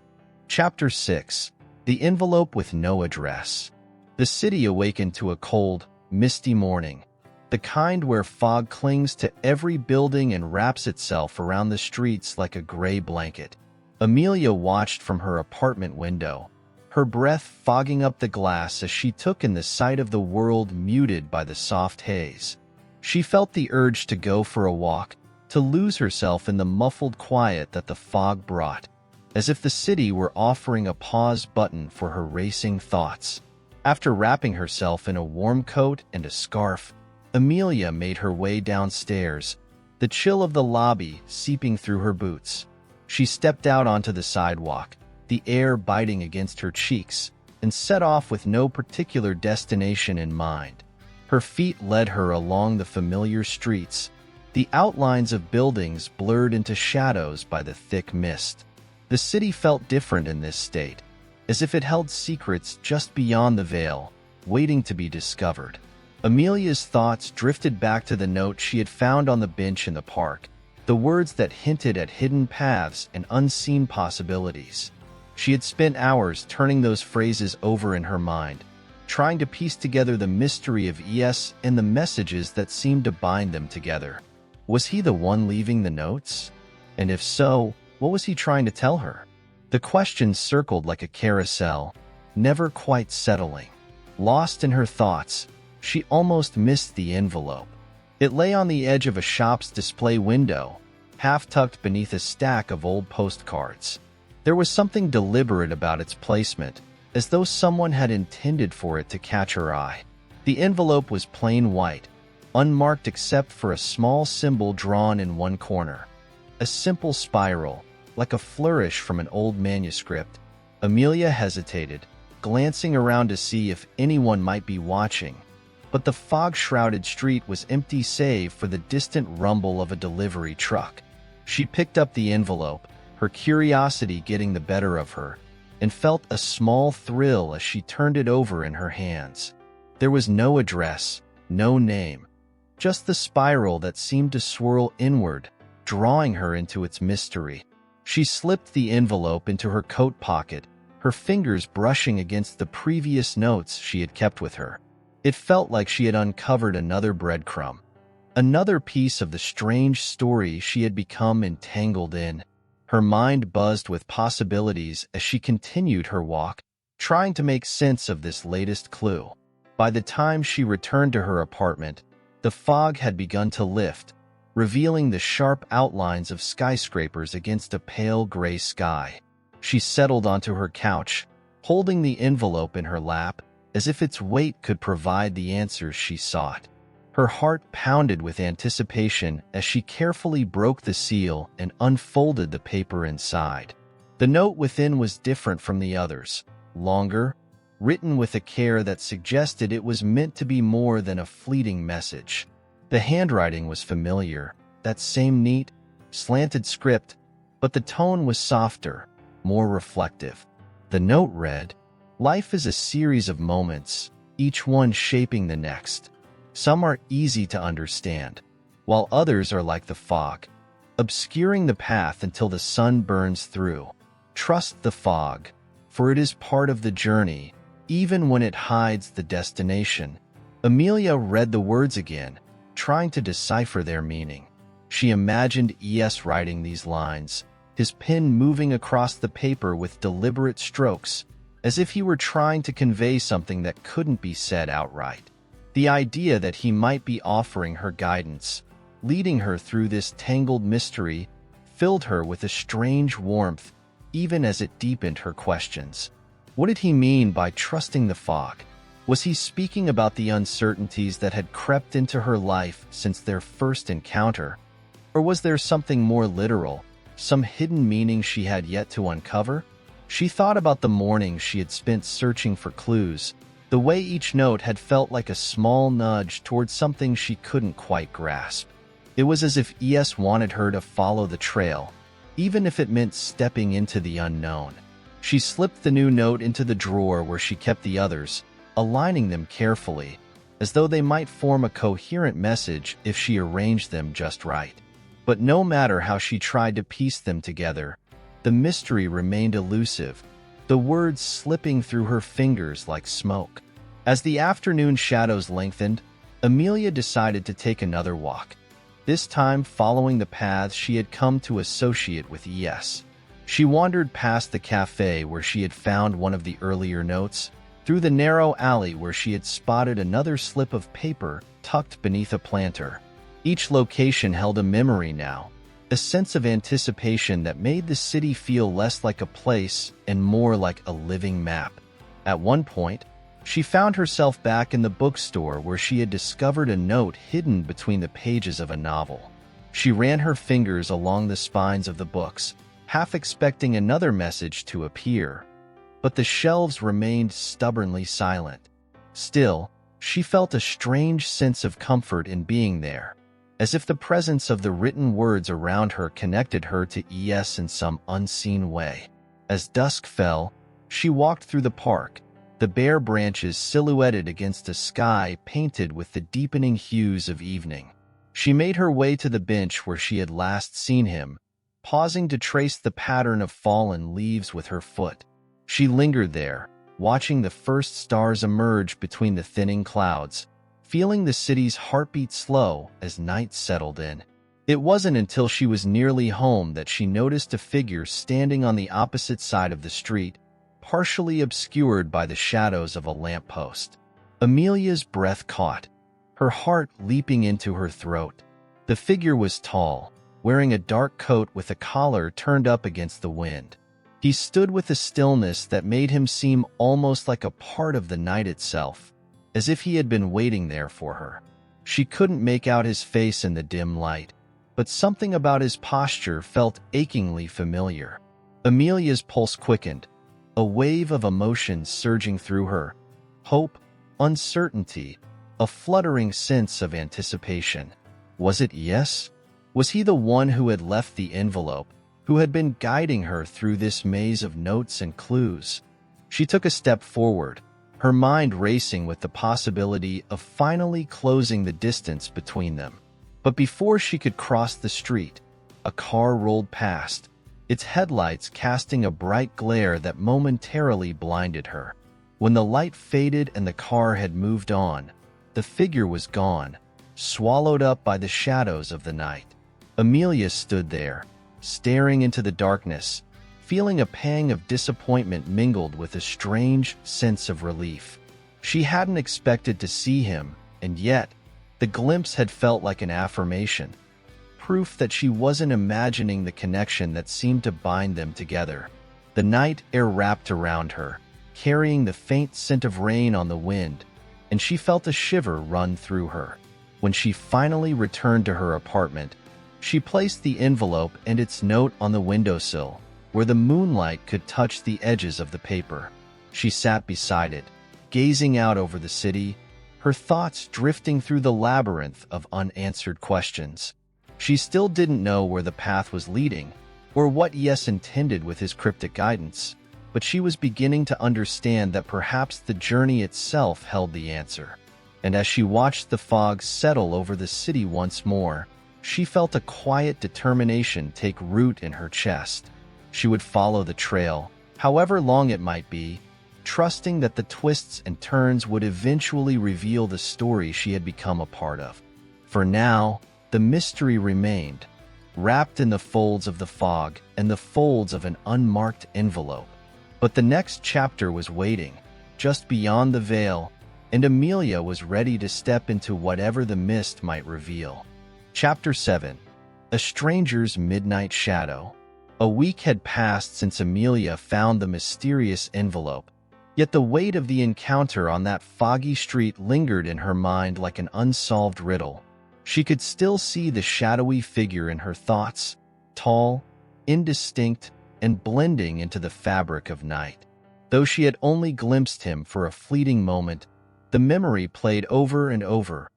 Chapter 6. The Envelope with No Address. The city awakened to a cold, misty morning, the kind where fog clings to every building and wraps itself around the streets like a gray blanket. Amelia watched from her apartment window, her breath fogging up the glass as she took in the sight of the world muted by the soft haze. She felt the urge to go for a walk, to lose herself in the muffled quiet that the fog brought, as if the city were offering a pause button for her racing thoughts. After wrapping herself in a warm coat and a scarf, Amelia made her way downstairs, the chill of the lobby seeping through her boots. She stepped out onto the sidewalk, the air biting against her cheeks, and set off with no particular destination in mind. Her feet led her along the familiar streets, the outlines of buildings blurred into shadows by the thick mist. The city felt different in this state, as if it held secrets just beyond the veil, waiting to be discovered. Amelia's thoughts drifted back to the note she had found on the bench in the park, the words that hinted at hidden paths and unseen possibilities. She had spent hours turning those phrases over in her mind, trying to piece together the mystery of E.S. and the messages that seemed to bind them together. Was he the one leaving the notes? And if so, What was he trying to tell her? The questions circled like a carousel, never quite settling. Lost in her thoughts, she almost missed the envelope. It lay on the edge of a shop's display window, half tucked beneath a stack of old postcards. There was something deliberate about its placement, as though someone had intended for it to catch her eye. The envelope was plain white, unmarked except for a small symbol drawn in one corner. A simple spiral, like a flourish from an old manuscript. Amelia hesitated, glancing around to see if anyone might be watching. But the fog-shrouded street was empty save for the distant rumble of a delivery truck. She picked up the envelope, her curiosity getting the better of her, and felt a small thrill as she turned it over in her hands. There was no address, no name, just the spiral that seemed to swirl inward, drawing her into its mystery. She slipped the envelope into her coat pocket, her fingers brushing against the previous notes she had kept with her. It felt like she had uncovered another breadcrumb, another piece of the strange story she had become entangled in. Her mind buzzed with possibilities as she continued her walk, trying to make sense of this latest clue. By the time she returned to her apartment, the fog had begun to lift, revealing the sharp outlines of skyscrapers against a pale gray sky. She settled onto her couch, holding the envelope in her lap, as if its weight could provide the answers she sought. Her heart pounded with anticipation as she carefully broke the seal and unfolded the paper inside. The note within was different from the others, longer, written with a care that suggested it was meant to be more than a fleeting message. The handwriting was familiar, that same neat, slanted script, but the tone was softer, more reflective. The note read, "Life is a series of moments, each one shaping the next. Some are easy to understand, while others are like the fog, obscuring the path until the sun burns through. Trust the fog, for it is part of the journey, even when it hides the destination." Amelia read the words again, trying to decipher their meaning. She imagined E.S. writing these lines, his pen moving across the paper with deliberate strokes, as if he were trying to convey something that couldn't be said outright. The idea that he might be offering her guidance, leading her through this tangled mystery, filled her with a strange warmth, even as it deepened her questions. What did he mean by trusting the fog? Was he speaking about the uncertainties that had crept into her life since their first encounter? Or was there something more literal, some hidden meaning she had yet to uncover? She thought about the mornings she had spent searching for clues, the way each note had felt like a small nudge towards something she couldn't quite grasp. It was as if E.S. wanted her to follow the trail, even if it meant stepping into the unknown. She slipped the new note into the drawer where she kept the others, aligning them carefully, as though they might form a coherent message if she arranged them just right. But no matter how she tried to piece them together, the mystery remained elusive, the words slipping through her fingers like smoke. As the afternoon shadows lengthened, Amelia decided to take another walk, this time following the paths she had come to associate with E.S. She wandered past the cafe where she had found one of the earlier notes, through the narrow alley where she had spotted another slip of paper tucked beneath a planter. Each location held a memory now, a sense of anticipation that made the city feel less like a place and more like a living map. At one point, she found herself back in the bookstore where she had discovered a note hidden between the pages of a novel. She ran her fingers along the spines of the books, half expecting another message to appear. But the shelves remained stubbornly silent. Still, she felt a strange sense of comfort in being there, as if the presence of the written words around her connected her to E.S. in some unseen way. As dusk fell, she walked through the park, the bare branches silhouetted against a sky painted with the deepening hues of evening. She made her way to the bench where she had last seen him, pausing to trace the pattern of fallen leaves with her foot. She lingered there, watching the first stars emerge between the thinning clouds, feeling the city's heartbeat slow as night settled in. It wasn't until she was nearly home that she noticed a figure standing on the opposite side of the street, partially obscured by the shadows of a lamppost. Amelia's breath caught, her heart leaping into her throat. The figure was tall, wearing a dark coat with a collar turned up against the wind. He stood with a stillness that made him seem almost like a part of the night itself, as if he had been waiting there for her. She couldn't make out his face in the dim light, but something about his posture felt achingly familiar. Amelia's pulse quickened, a wave of emotion surging through her. Hope, uncertainty, a fluttering sense of anticipation. Was it E.S.? Was he the one who had left the envelope, who had been guiding her through this maze of notes and clues? She took a step forward, her mind racing with the possibility of finally closing the distance between them. But before she could cross the street, a car rolled past, its headlights casting a bright glare that momentarily blinded her. When the light faded and the car had moved on, the figure was gone, swallowed up by the shadows of the night. Amelia stood there, staring into the darkness, feeling a pang of disappointment mingled with a strange sense of relief. She hadn't expected to see him, and yet, the glimpse had felt like an affirmation, proof that she wasn't imagining the connection that seemed to bind them together. The night air wrapped around her, carrying the faint scent of rain on the wind, and she felt a shiver run through her. When she finally returned to her apartment, she placed the envelope and its note on the windowsill, where the moonlight could touch the edges of the paper. She sat beside it, gazing out over the city, her thoughts drifting through the labyrinth of unanswered questions. She still didn't know where the path was leading, or what E.S. intended with his cryptic guidance, but she was beginning to understand that perhaps the journey itself held the answer. And as she watched the fog settle over the city once more, she felt a quiet determination take root in her chest. She would follow the trail, however long it might be, trusting that the twists and turns would eventually reveal the story she had become a part of. For now, the mystery remained, wrapped in the folds of the fog and the folds of an unmarked envelope. But the next chapter was waiting, just beyond the veil, and Amelia was ready to step into whatever the mist might reveal. Chapter 7. A Stranger's Midnight Shadow. A week had passed since Amelia found the mysterious envelope, yet the weight of the encounter on that foggy street lingered in her mind like an unsolved riddle. She could still see the shadowy figure in her thoughts, tall, indistinct, and blending into the fabric of night. Though she had only glimpsed him for a fleeting moment, the memory played over and over,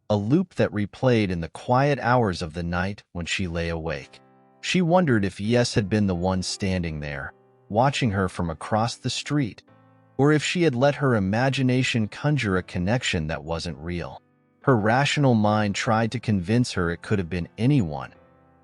a loop that replayed in the quiet hours of the night when she lay awake. She wondered if E.S. had been the one standing there, watching her from across the street, or if she had let her imagination conjure a connection that wasn't real. Her rational mind tried to convince her it could have been anyone,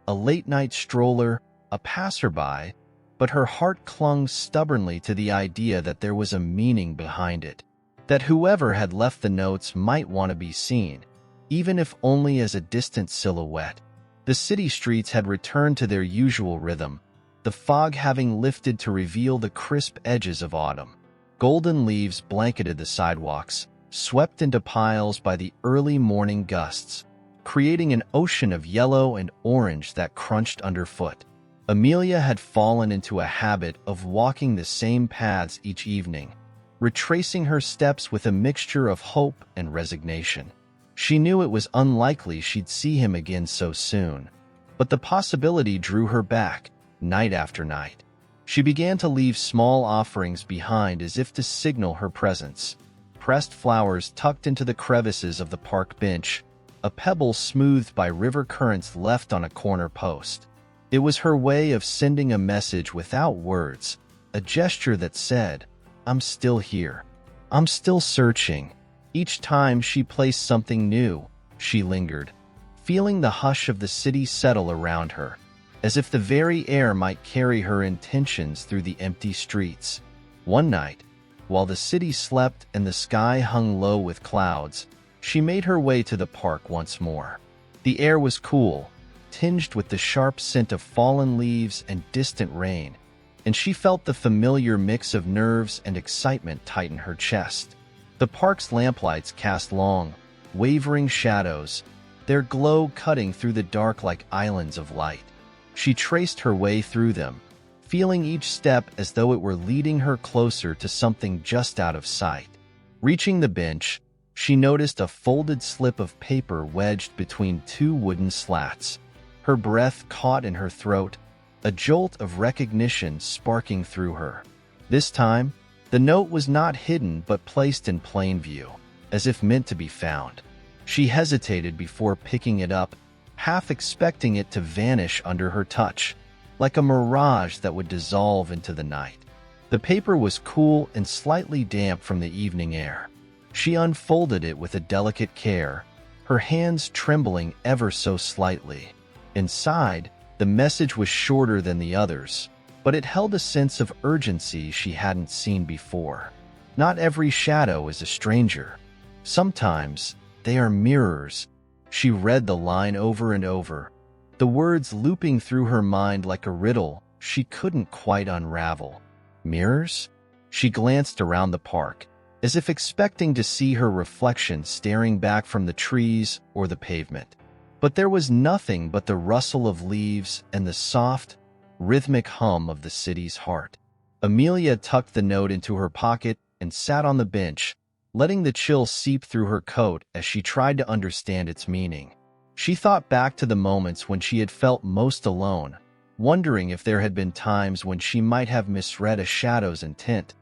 a late-night stroller, a passerby, but her heart clung stubbornly to the idea that there was a meaning behind it, that whoever had left the notes might want to be seen, even if only as a distant silhouette. The city streets had returned to their usual rhythm, the fog having lifted to reveal the crisp edges of autumn. Golden leaves blanketed the sidewalks, swept into piles by the early morning gusts, creating an ocean of yellow and orange that crunched underfoot. Amelia had fallen into a habit of walking the same paths each evening, retracing her steps with a mixture of hope and resignation. She knew it was unlikely she'd see him again so soon, but the possibility drew her back, night after night. She began to leave small offerings behind as if to signal her presence. Pressed flowers tucked into the crevices of the park bench, a pebble smoothed by river currents left on a corner post. It was her way of sending a message without words, a gesture that said, "I'm still here. I'm still searching." Each time she placed something new, she lingered, feeling the hush of the city settle around her, as if the very air might carry her intentions through the empty streets. One night, while the city slept and the sky hung low with clouds, she made her way to the park once more. The air was cool, tinged with the sharp scent of fallen leaves and distant rain, and she felt the familiar mix of nerves and excitement tighten her chest. The park's lamplights cast long, wavering shadows, their glow cutting through the dark like islands of light. She traced her way through them, feeling each step as though it were leading her closer to something just out of sight. Reaching the bench, she noticed a folded slip of paper wedged between two wooden slats. Her breath caught in her throat, a jolt of recognition sparking through her. This time, the note was not hidden but placed in plain view, as if meant to be found. She hesitated before picking it up, half expecting it to vanish under her touch, like a mirage that would dissolve into the night. The paper was cool and slightly damp from the evening air. She unfolded it with a delicate care, her hands trembling ever so slightly. Inside, the message was shorter than the others, but it held a sense of urgency she hadn't seen before. Not every shadow is a stranger. Sometimes they are mirrors. She read the line over and over, the words looping through her mind like a riddle she couldn't quite unravel. Mirrors? She glanced around the park, as if expecting to see her reflection staring back from the trees or the pavement. But there was nothing but the rustle of leaves and the soft, rhythmic hum of the city's heart. Amelia tucked the note into her pocket and sat on the bench, letting the chill seep through her coat as she tried to understand its meaning. She thought back to the moments when she had felt most alone, wondering if there had been times when she might have misread a shadow's intent,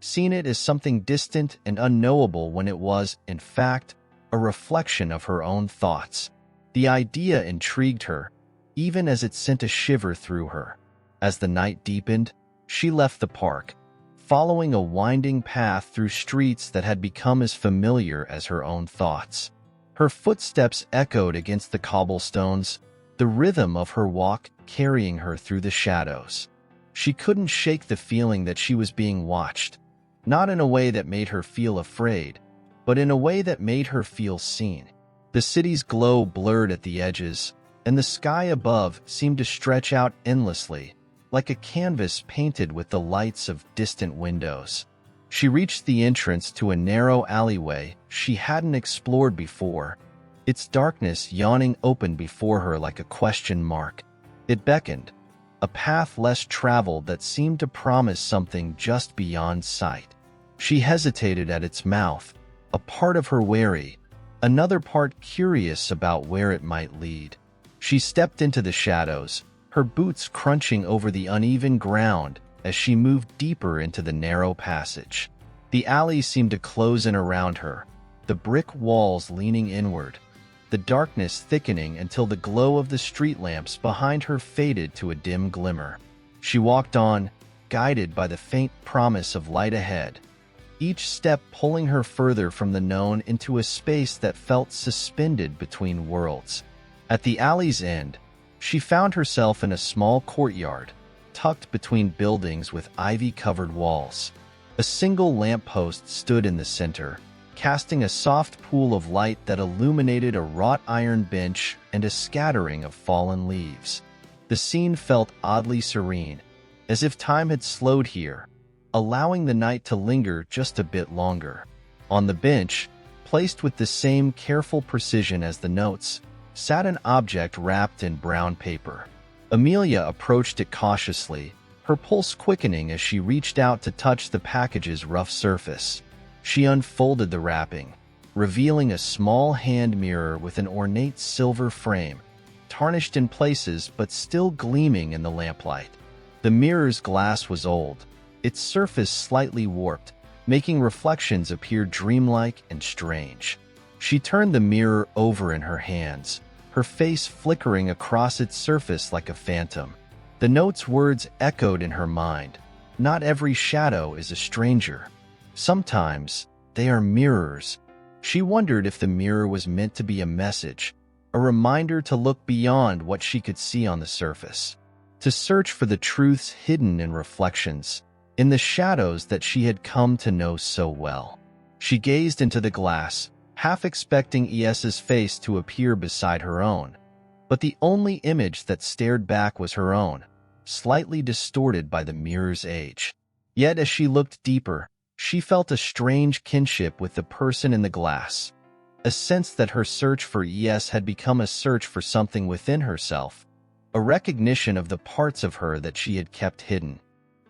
seen it as something distant and unknowable when it was, in fact, a reflection of her own thoughts. The idea intrigued her, even as it sent a shiver through her. As the night deepened, she left the park, following a winding path through streets that had become as familiar as her own thoughts. Her footsteps echoed against the cobblestones, the rhythm of her walk carrying her through the shadows. She couldn't shake the feeling that she was being watched, not in a way that made her feel afraid, but in a way that made her feel seen. The city's glow blurred at the edges, and the sky above seemed to stretch out endlessly, like a canvas painted with the lights of distant windows. She reached the entrance to a narrow alleyway she hadn't explored before, its darkness yawning open before her like a question mark. It beckoned, a path less traveled that seemed to promise something just beyond sight. She hesitated at its mouth, a part of her wary, another part curious about where it might lead. She stepped into the shadows, her boots crunching over the uneven ground as she moved deeper into the narrow passage. The alley seemed to close in around her, the brick walls leaning inward, the darkness thickening until the glow of the street lamps behind her faded to a dim glimmer. She walked on, guided by the faint promise of light ahead, each step pulling her further from the known into a space that felt suspended between worlds. At the alley's end, she found herself in a small courtyard, tucked between buildings with ivy-covered walls. A single lamppost stood in the center, casting a soft pool of light that illuminated a wrought iron bench and a scattering of fallen leaves. The scene felt oddly serene, as if time had slowed here, allowing the night to linger just a bit longer. On the bench, placed with the same careful precision as the notes, sat an object wrapped in brown paper. Amelia approached it cautiously, her pulse quickening as she reached out to touch the package's rough surface. She unfolded the wrapping, revealing a small hand mirror with an ornate silver frame, tarnished in places but still gleaming in the lamplight. The mirror's glass was old, its surface slightly warped, making reflections appear dreamlike and strange. She turned the mirror over in her hands, her face flickering across its surface like a phantom. The note's words echoed in her mind. Not every shadow is a stranger. Sometimes they are mirrors. She wondered if the mirror was meant to be a message, a reminder to look beyond what she could see on the surface, to search for the truths hidden in reflections, in the shadows that she had come to know so well. She gazed into the glass, half expecting E.S.'s face to appear beside her own, but the only image that stared back was her own, slightly distorted by the mirror's age. Yet as she looked deeper, she felt a strange kinship with the person in the glass, a sense that her search for E.S. had become a search for something within herself, a recognition of the parts of her that she had kept hidden.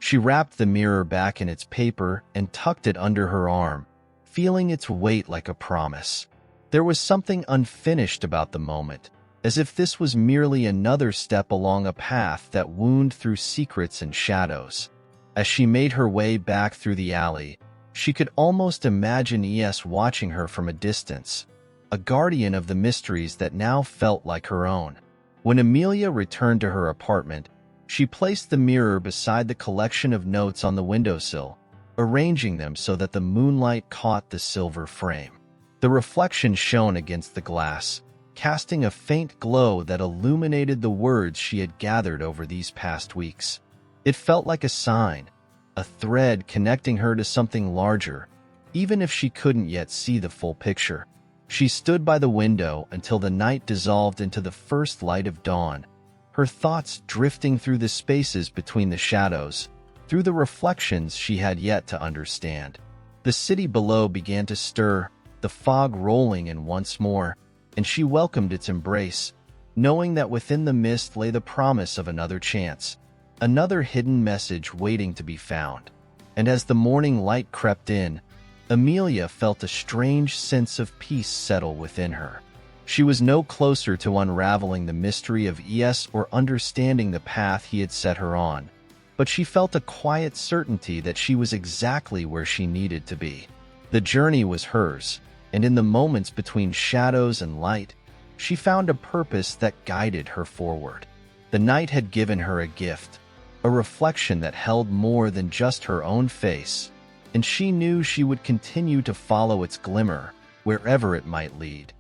She wrapped the mirror back in its paper and tucked it under her arm, feeling its weight like a promise. There was something unfinished about the moment, as if this was merely another step along a path that wound through secrets and shadows. As she made her way back through the alley, she could almost imagine E.S. watching her from a distance, a guardian of the mysteries that now felt like her own. When Amelia returned to her apartment, she placed the mirror beside the collection of notes on the windowsill, arranging them so that the moonlight caught the silver frame. The reflection shone against the glass, casting a faint glow that illuminated the words she had gathered over these past weeks. It felt like a sign, a thread connecting her to something larger, even if she couldn't yet see the full picture. She stood by the window until the night dissolved into the first light of dawn, her thoughts drifting through the spaces between the shadows, through the reflections she had yet to understand. The city below began to stir, the fog rolling in once more, and she welcomed its embrace, knowing that within the mist lay the promise of another chance, another hidden message waiting to be found. And as the morning light crept in, Amelia felt a strange sense of peace settle within her. She was no closer to unraveling the mystery of E.S. or understanding the path he had set her on, but she felt a quiet certainty that she was exactly where she needed to be. The journey was hers, and in the moments between shadows and light, she found a purpose that guided her forward. The night had given her a gift, a reflection that held more than just her own face, and she knew she would continue to follow its glimmer, wherever it might lead.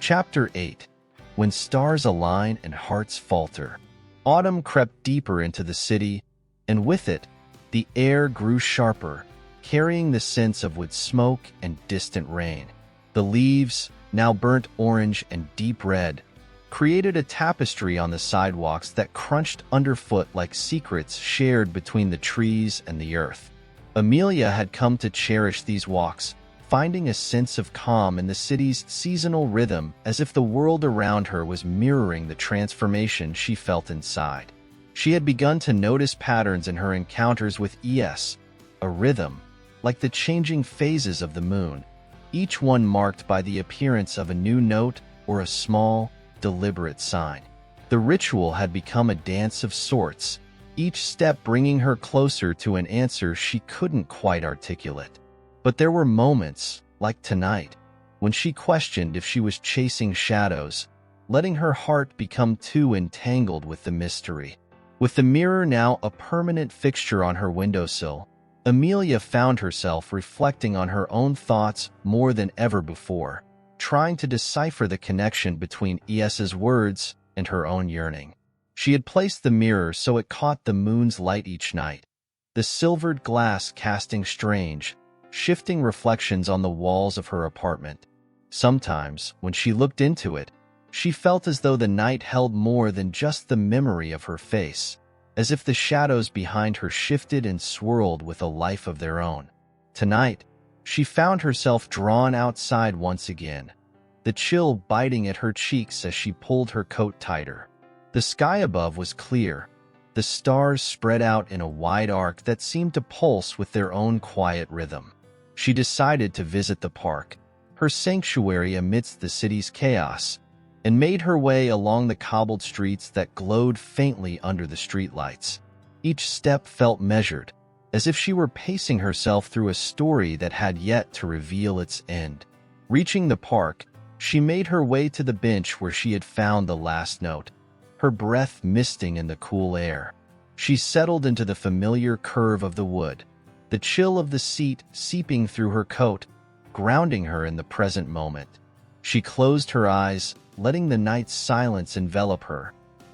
Chapter 8. When Stars Align and Hearts Falter. Autumn crept deeper into the city, and with it, the air grew sharper, carrying the scents of wood smoke and distant rain. The leaves, now burnt orange and deep red, created a tapestry on the sidewalks that crunched underfoot like secrets shared between the trees and the earth. Amelia had come to cherish these walks, finding a sense of calm in the city's seasonal rhythm, as if the world around her was mirroring the transformation she felt inside. She had begun to notice patterns in her encounters with E.S., a rhythm, like the changing phases of the moon, each one marked by the appearance of a new note or a small, deliberate sign. The ritual had become a dance of sorts, each step bringing her closer to an answer she couldn't quite articulate. But there were moments, like tonight, when she questioned if she was chasing shadows, letting her heart become too entangled with the mystery. With the mirror now a permanent fixture on her windowsill, Amelia found herself reflecting on her own thoughts more than ever before, trying to decipher the connection between E.S.'s words and her own yearning. She had placed the mirror so it caught the moon's light each night, the silvered glass casting strange, shifting reflections on the walls of her apartment. Sometimes, when she looked into it, she felt as though the night held more than just the memory of her face, as if the shadows behind her shifted and swirled with a life of their own. Tonight, she found herself drawn outside once again, the chill biting at her cheeks as she pulled her coat tighter. The sky above was clear, the stars spread out in a wide arc that seemed to pulse with their own quiet rhythm. She decided to visit the park, her sanctuary amidst the city's chaos, and made her way along the cobbled streets that glowed faintly under the streetlights. Each step felt measured, as if she were pacing herself through a story that had yet to reveal its end. Reaching the park, she made her way to the bench where she had found the last note, her breath misting in the cool air. She settled into the familiar curve of the wood, the chill of the seat seeping through her coat, grounding her in the present moment. She closed her eyes, letting the night's silence envelop her,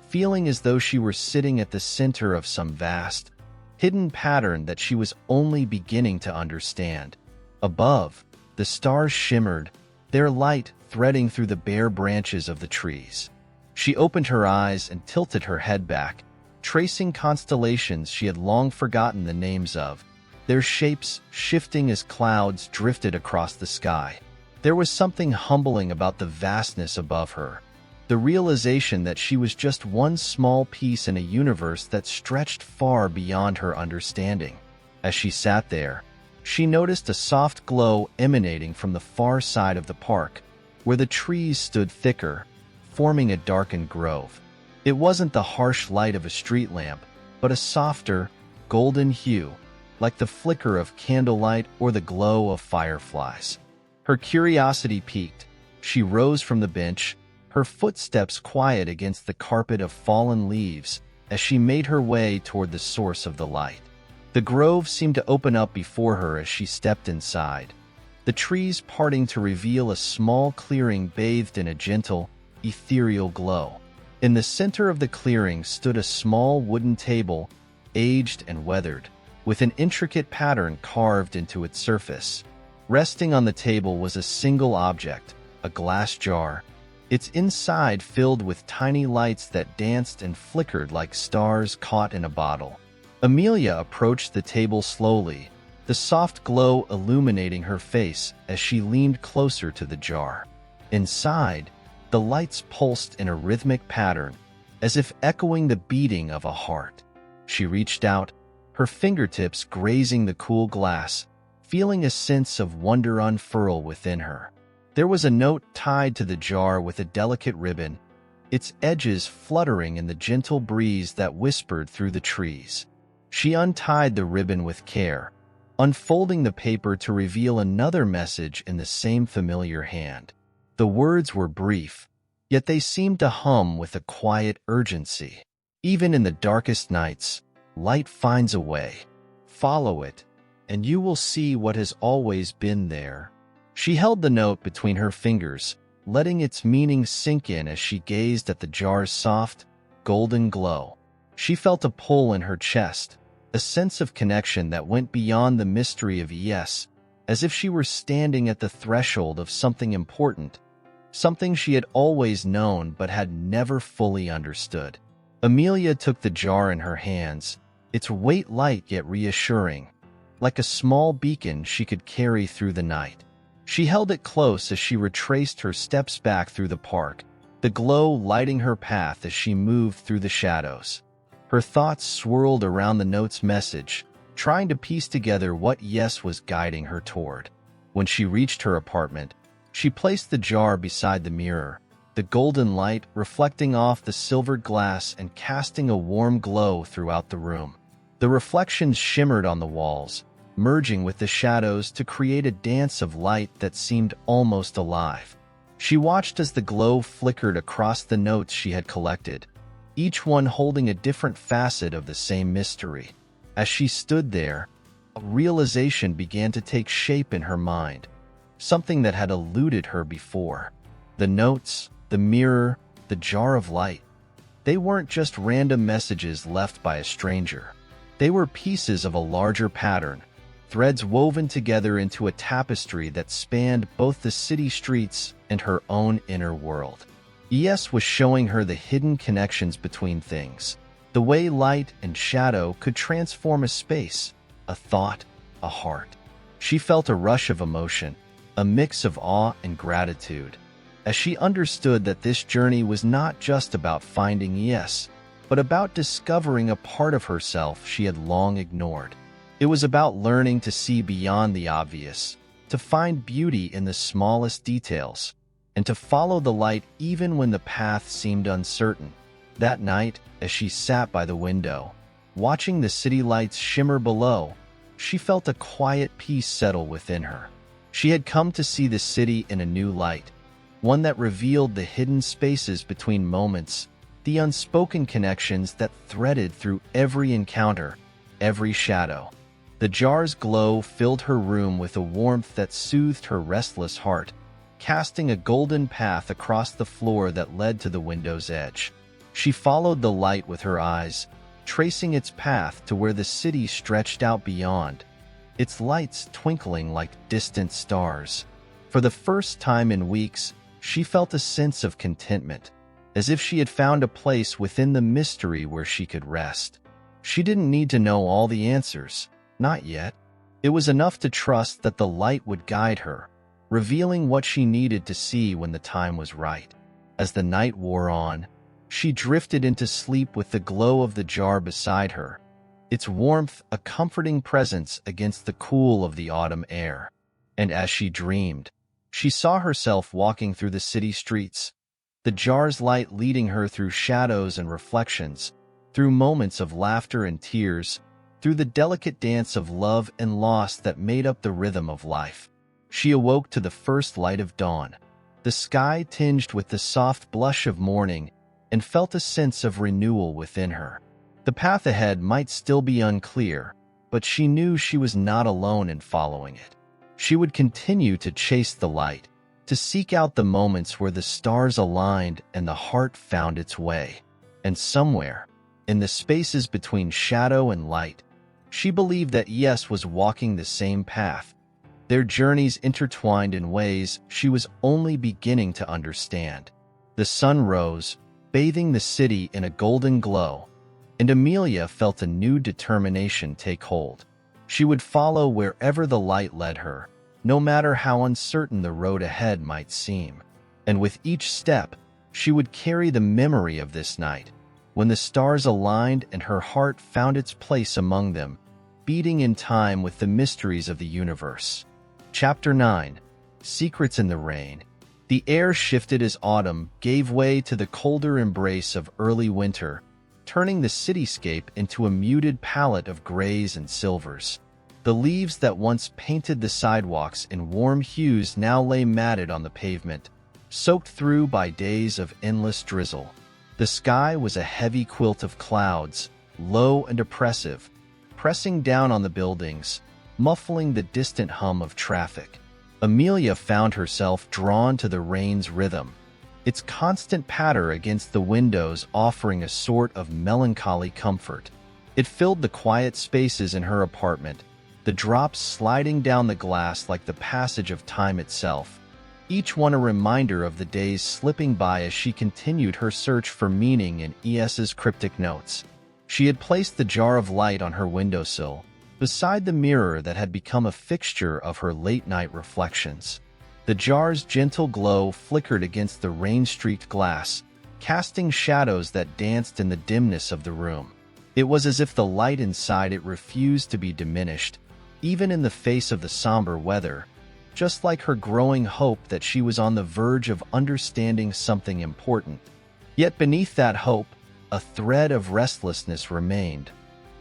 feeling as though she were sitting at the center of some vast, hidden pattern that she was only beginning to understand. Above, the stars shimmered, their light threading through the bare branches of the trees. She opened her eyes and tilted her head back, tracing constellations she had long forgotten the names of, their shapes shifting as clouds drifted across the sky. There was something humbling about the vastness above her, the realization that she was just one small piece in a universe that stretched far beyond her understanding. As she sat there, she noticed a soft glow emanating from the far side of the park, where the trees stood thicker, forming a darkened grove. It wasn't the harsh light of a street lamp, but a softer, golden hue, like the flicker of candlelight or the glow of fireflies. Her curiosity piqued. She rose from the bench, her footsteps quiet against the carpet of fallen leaves as she made her way toward the source of the light. The grove seemed to open up before her as she stepped inside, the trees parting to reveal a small clearing bathed in a gentle, ethereal glow. In the center of the clearing stood a small wooden table, aged and weathered, with an intricate pattern carved into its surface. Resting on the table was a single object, a glass jar, its inside filled with tiny lights that danced and flickered like stars caught in a bottle. Amelia approached the table slowly, the soft glow illuminating her face as she leaned closer to the jar. Inside, the lights pulsed in a rhythmic pattern, as if echoing the beating of a heart. She reached out, her fingertips grazing the cool glass, feeling a sense of wonder unfurl within her. There was a note tied to the jar with a delicate ribbon, its edges fluttering in the gentle breeze that whispered through the trees. She untied the ribbon with care, unfolding the paper to reveal another message in the same familiar hand. The words were brief, yet they seemed to hum with a quiet urgency. Even in the darkest nights, light finds a way. Follow it, and you will see what has always been there. She held the note between her fingers, letting its meaning sink in as she gazed at the jar's soft, golden glow. She felt a pull in her chest, a sense of connection that went beyond the mystery of E.S., as if she were standing at the threshold of something important, something she had always known but had never fully understood. Amelia took the jar in her hands, its weight light yet reassuring, like a small beacon she could carry through the night. She held it close as she retraced her steps back through the park, the glow lighting her path as she moved through the shadows. Her thoughts swirled around the note's message, trying to piece together what E.S. was guiding her toward. When she reached her apartment, she placed the jar beside the mirror, the golden light reflecting off the silvered glass and casting a warm glow throughout the room. The reflections shimmered on the walls, merging with the shadows to create a dance of light that seemed almost alive. She watched as the glow flickered across the notes she had collected, each one holding a different facet of the same mystery. As she stood there, a realization began to take shape in her mind, something that had eluded her before. The notes, the mirror, the jar of light. They weren't just random messages left by a stranger. They were pieces of a larger pattern, threads woven together into a tapestry that spanned both the city streets and her own inner world. E.S. was showing her the hidden connections between things, the way light and shadow could transform a space, a thought, a heart. She felt a rush of emotion, a mix of awe and gratitude, as she understood that this journey was not just about finding E.S., but about discovering a part of herself she had long ignored. It was about learning to see beyond the obvious, to find beauty in the smallest details, and to follow the light even when the path seemed uncertain. That night, as she sat by the window, watching the city lights shimmer below, she felt a quiet peace settle within her. She had come to see the city in a new light, one that revealed the hidden spaces between moments, the unspoken connections that threaded through every encounter, every shadow. The jar's glow filled her room with a warmth that soothed her restless heart, casting a golden path across the floor that led to the window's edge. She followed the light with her eyes, tracing its path to where the city stretched out beyond, its lights twinkling like distant stars. For the first time in weeks, she felt a sense of contentment, as if she had found a place within the mystery where she could rest. She didn't need to know all the answers, not yet. It was enough to trust that the light would guide her, revealing what she needed to see when the time was right. As the night wore on, she drifted into sleep with the glow of the jar beside her, its warmth a comforting presence against the cool of the autumn air. And as she dreamed, she saw herself walking through the city streets, the jar's light leading her through shadows and reflections, through moments of laughter and tears, through the delicate dance of love and loss that made up the rhythm of life. She awoke to the first light of dawn, the sky tinged with the soft blush of morning, and felt a sense of renewal within her. The path ahead might still be unclear, but she knew she was not alone in following it. She would continue to chase the light, to seek out the moments where the stars aligned and the heart found its way. And somewhere, in the spaces between shadow and light, she believed that E.S. was walking the same path, their journeys intertwined in ways she was only beginning to understand. The sun rose, bathing the city in a golden glow, and Amelia felt a new determination take hold. She would follow wherever the light led her, no matter how uncertain the road ahead might seem. And with each step, she would carry the memory of this night, when the stars aligned and her heart found its place among them, beating in time with the mysteries of the universe. Chapter 9. Secrets in the Rain. The air shifted as autumn gave way to the colder embrace of early winter, turning the cityscape into a muted palette of grays and silvers. The leaves that once painted the sidewalks in warm hues now lay matted on the pavement, soaked through by days of endless drizzle. The sky was a heavy quilt of clouds, low and oppressive, pressing down on the buildings, muffling the distant hum of traffic. Amelia found herself drawn to the rain's rhythm, its constant patter against the windows offering a sort of melancholy comfort. It filled the quiet spaces in her apartment, the drops sliding down the glass like the passage of time itself, each one a reminder of the days slipping by as she continued her search for meaning in E.S.'s cryptic notes. She had placed the jar of light on her windowsill, beside the mirror that had become a fixture of her late-night reflections. The jar's gentle glow flickered against the rain-streaked glass, casting shadows that danced in the dimness of the room. It was as if the light inside it refused to be diminished, even in the face of the somber weather, just like her growing hope that she was on the verge of understanding something important. Yet beneath that hope, a thread of restlessness remained,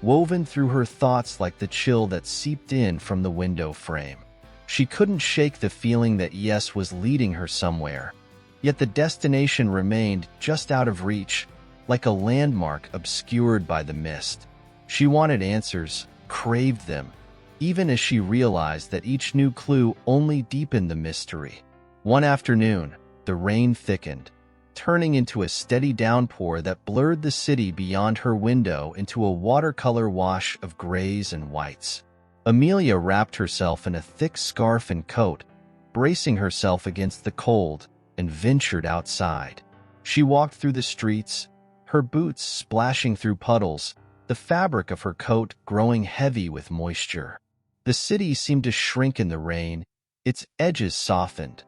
woven through her thoughts like the chill that seeped in from the window frame. She couldn't shake the feeling that E.S. was leading her somewhere, yet the destination remained just out of reach, like a landmark obscured by the mist. She wanted answers, craved them, even as she realized that each new clue only deepened the mystery. One afternoon, the rain thickened, turning into a steady downpour that blurred the city beyond her window into a watercolor wash of grays and whites. Amelia wrapped herself in a thick scarf and coat, bracing herself against the cold, and ventured outside. She walked through the streets, her boots splashing through puddles, the fabric of her coat growing heavy with moisture. The city seemed to shrink in the rain, its edges softened,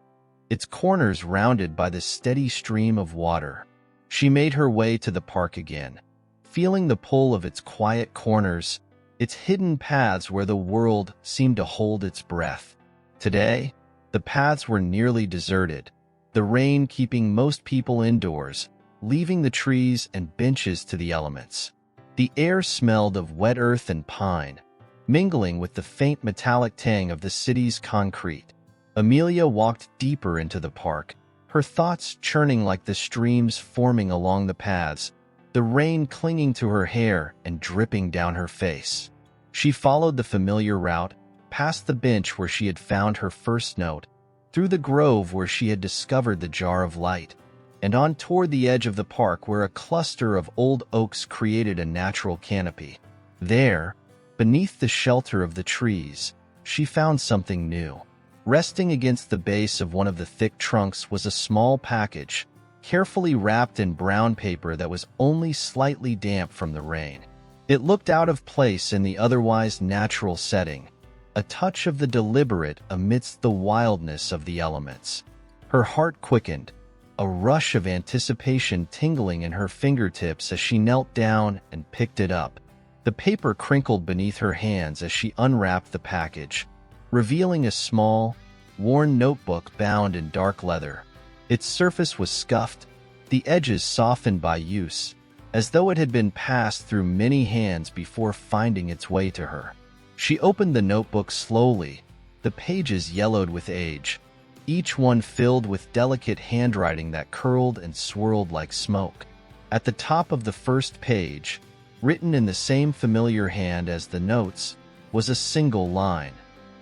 its corners rounded by the steady stream of water. She made her way to the park again, feeling the pull of its quiet corners, its hidden paths where the world seemed to hold its breath. Today, the paths were nearly deserted, the rain keeping most people indoors, leaving the trees and benches to the elements. The air smelled of wet earth and pine, mingling with the faint metallic tang of the city's concrete. Amelia walked deeper into the park, her thoughts churning like the streams forming along the paths, the rain clinging to her hair and dripping down her face. She followed the familiar route, past the bench where she had found her first note, through the grove where she had discovered the jar of light, and on toward the edge of the park where a cluster of old oaks created a natural canopy. There, beneath the shelter of the trees, she found something new. Resting against the base of one of the thick trunks was a small package, carefully wrapped in brown paper that was only slightly damp from the rain. It looked out of place in the otherwise natural setting, a touch of the deliberate amidst the wildness of the elements. Her heart quickened, a rush of anticipation tingling in her fingertips as she knelt down and picked it up. The paper crinkled beneath her hands as she unwrapped the package, revealing a small, worn notebook bound in dark leather. Its surface was scuffed, the edges softened by use, as though it had been passed through many hands before finding its way to her. She opened the notebook slowly, the pages yellowed with age, each one filled with delicate handwriting that curled and swirled like smoke. At the top of the first page, written in the same familiar hand as the notes, was a single line,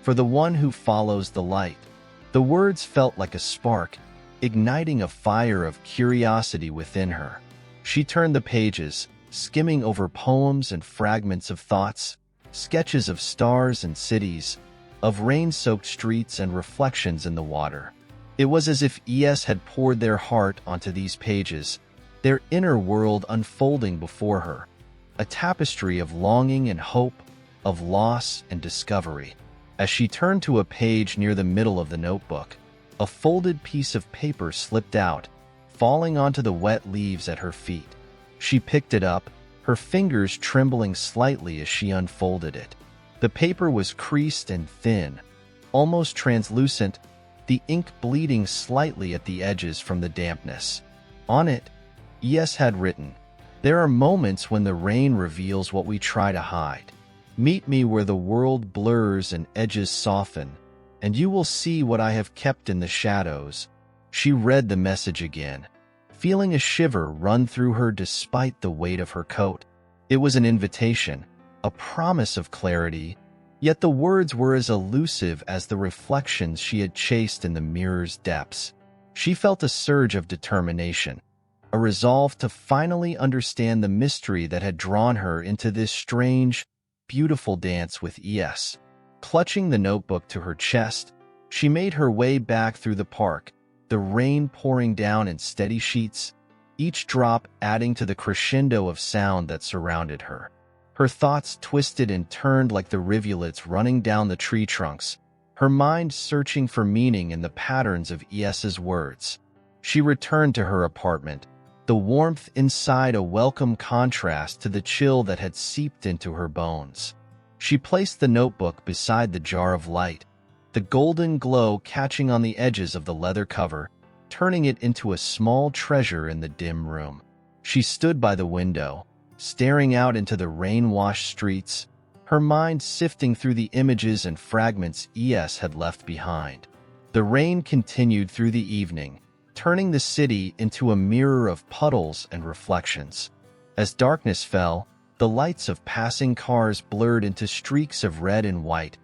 "For the one who follows the light." The words felt like a spark, igniting a fire of curiosity within her. She turned the pages, skimming over poems and fragments of thoughts, sketches of stars and cities, of rain-soaked streets and reflections in the water. It was as if E.S. had poured their heart onto these pages, their inner world unfolding before her, a tapestry of longing and hope, of loss and discovery. As she turned to a page near the middle of the notebook, a folded piece of paper slipped out, falling onto the wet leaves at her feet. She picked it up, her fingers trembling slightly as she unfolded it. The paper was creased and thin, almost translucent, the ink bleeding slightly at the edges from the dampness. On it, E.S. had written, "There are moments when the rain reveals what we try to hide. Meet me where the world blurs and edges soften, and you will see what I have kept in the shadows." She read the message again, feeling a shiver run through her despite the weight of her coat. It was an invitation, a promise of clarity, yet the words were as elusive as the reflections she had chased in the mirror's depths. She felt a surge of determination, a resolve to finally understand the mystery that had drawn her into this strange, beautiful dance with E.S. Clutching the notebook to her chest, she made her way back through the park, the rain pouring down in steady sheets, each drop adding to the crescendo of sound that surrounded her. Her thoughts twisted and turned like the rivulets running down the tree trunks, her mind searching for meaning in the patterns of E.S.'s words. She returned to her apartment, the warmth inside a welcome contrast to the chill that had seeped into her bones. She placed the notebook beside the jar of light, the golden glow catching on the edges of the leather cover, turning it into a small treasure in the dim room. She stood by the window, staring out into the rain-washed streets, her mind sifting through the images and fragments E.S. had left behind. The rain continued through the evening, turning the city into a mirror of puddles and reflections. As darkness fell, the lights of passing cars blurred into streaks of red and white,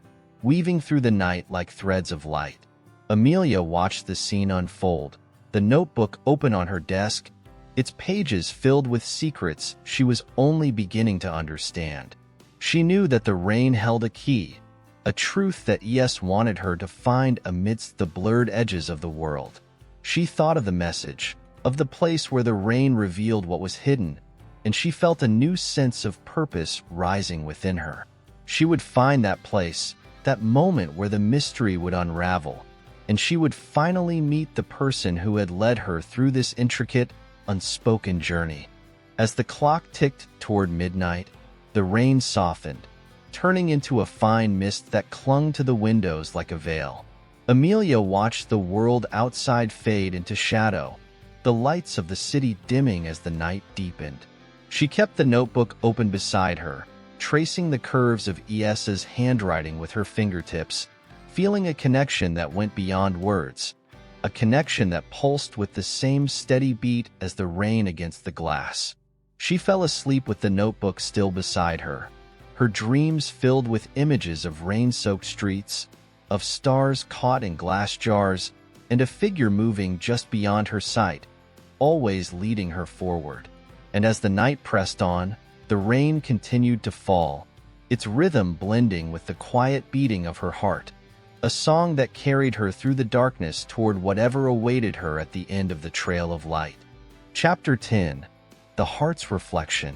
weaving through the night like threads of light. Amelia watched the scene unfold, the notebook open on her desk, its pages filled with secrets she was only beginning to understand. She knew that the rain held a key, a truth that E.S. wanted her to find amidst the blurred edges of the world. She thought of the message, of the place where the rain revealed what was hidden, and she felt a new sense of purpose rising within her. She would find that place, that moment where the mystery would unravel, and she would finally meet the person who had led her through this intricate, unspoken journey. As the clock ticked toward midnight, the rain softened, turning into a fine mist that clung to the windows like a veil. Amelia watched the world outside fade into shadow, the lights of the city dimming as the night deepened. She kept the notebook open beside her, tracing the curves of E.S.'s handwriting with her fingertips, feeling a connection that went beyond words, a connection that pulsed with the same steady beat as the rain against the glass. She fell asleep with the notebook still beside her, her dreams filled with images of rain-soaked streets, of stars caught in glass jars, and a figure moving just beyond her sight, always leading her forward. And as the night pressed on, the rain continued to fall, its rhythm blending with the quiet beating of her heart, a song that carried her through the darkness toward whatever awaited her at the end of the trail of light. Chapter 10. The Heart's Reflection.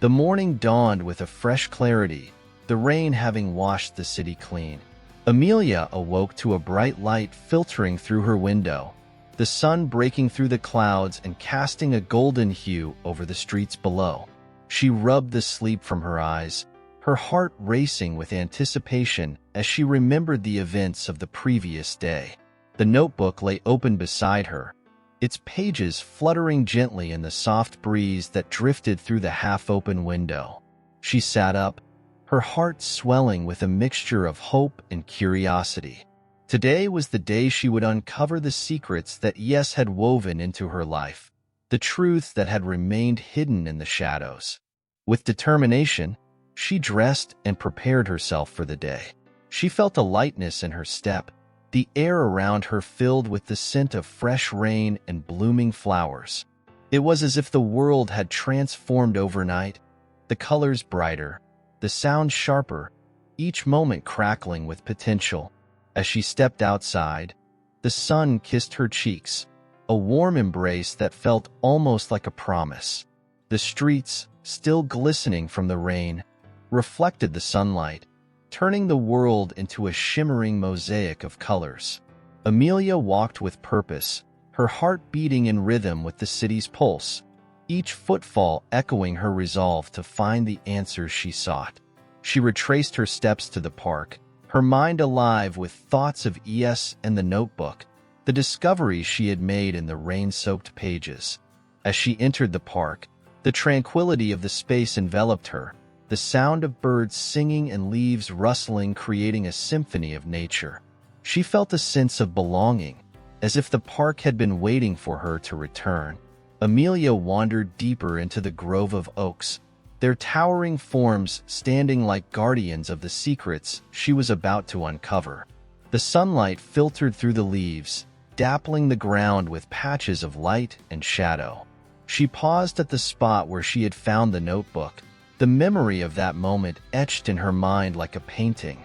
The morning dawned with a fresh clarity, the rain having washed the city clean. Amelia awoke to a bright light filtering through her window, the sun breaking through the clouds and casting a golden hue over the streets below. She rubbed the sleep from her eyes, her heart racing with anticipation as she remembered the events of the previous day. The notebook lay open beside her, its pages fluttering gently in the soft breeze that drifted through the half-open window. She sat up, her heart swelling with a mixture of hope and curiosity. Today was the day she would uncover the secrets that E.S. had woven into her life, the truths that had remained hidden in the shadows. With determination, she dressed and prepared herself for the day. She felt a lightness in her step, the air around her filled with the scent of fresh rain and blooming flowers. It was as if the world had transformed overnight, the colors brighter, the sound sharper, each moment crackling with potential. As she stepped outside, the sun kissed her cheeks, a warm embrace that felt almost like a promise. The streets, still glistening from the rain, reflected the sunlight, turning the world into a shimmering mosaic of colors. Amelia walked with purpose, her heart beating in rhythm with the city's pulse, each footfall echoing her resolve to find the answers she sought. She retraced her steps to the park, her mind alive with thoughts of E.S. and the notebook, the discoveries she had made in the rain-soaked pages. As she entered the park, the tranquility of the space enveloped her, the sound of birds singing and leaves rustling creating a symphony of nature. She felt a sense of belonging, as if the park had been waiting for her to return. Amelia wandered deeper into the grove of oaks, their towering forms standing like guardians of the secrets she was about to uncover. The sunlight filtered through the leaves, dappling the ground with patches of light and shadow. She paused at the spot where she had found the notebook, the memory of that moment etched in her mind like a painting.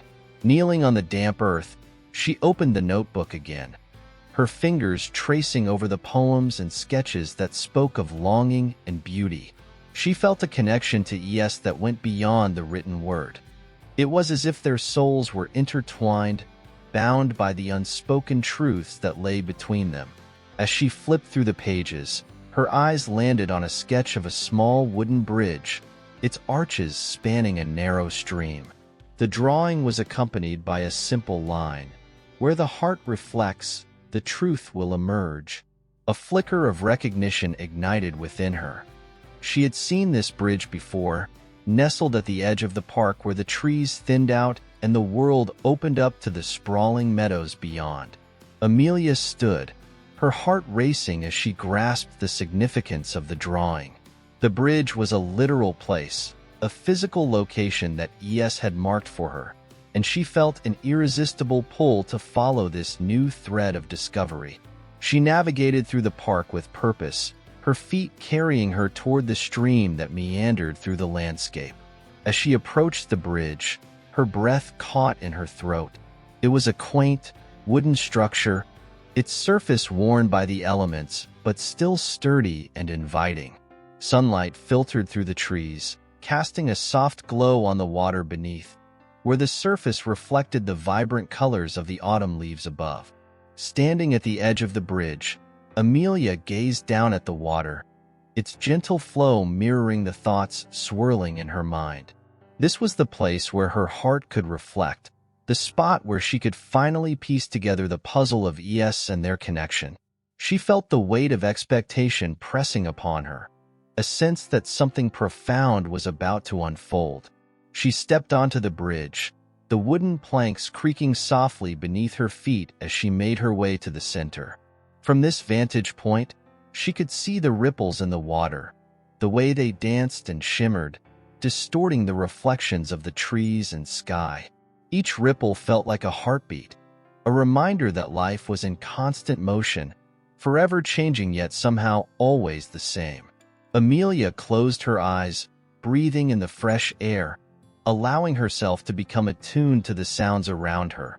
Kneeling on the damp earth, she opened the notebook again, her fingers tracing over the poems and sketches that spoke of longing and beauty. She felt a connection to E.S. that went beyond the written word. It was as if their souls were intertwined, bound by the unspoken truths that lay between them. As she flipped through the pages, her eyes landed on a sketch of a small wooden bridge, its arches spanning a narrow stream. The drawing was accompanied by a simple line, "Where the heart reflects, the truth will emerge." A flicker of recognition ignited within her. She had seen this bridge before, nestled at the edge of the park where the trees thinned out and the world opened up to the sprawling meadows beyond. Amelia stood, her heart racing as she grasped the significance of the drawing. The bridge was a literal place, a physical location that E.S. had marked for her, and she felt an irresistible pull to follow this new thread of discovery. She navigated through the park with purpose, her feet carrying her toward the stream that meandered through the landscape. As she approached the bridge, her breath caught in her throat. It was a quaint, wooden structure, its surface worn by the elements, but still sturdy and inviting. Sunlight filtered through the trees, casting a soft glow on the water beneath, where the surface reflected the vibrant colors of the autumn leaves above. Standing at the edge of the bridge, Amelia gazed down at the water, its gentle flow mirroring the thoughts swirling in her mind. This was the place where her heart could reflect, the spot where she could finally piece together the puzzle of E.S. and their connection. She felt the weight of expectation pressing upon her, a sense that something profound was about to unfold. She stepped onto the bridge, the wooden planks creaking softly beneath her feet as she made her way to the center. From this vantage point, she could see the ripples in the water, the way they danced and shimmered, distorting the reflections of the trees and sky. Each ripple felt like a heartbeat, a reminder that life was in constant motion, forever changing yet somehow always the same. Amelia closed her eyes, breathing in the fresh air, allowing herself to become attuned to the sounds around her.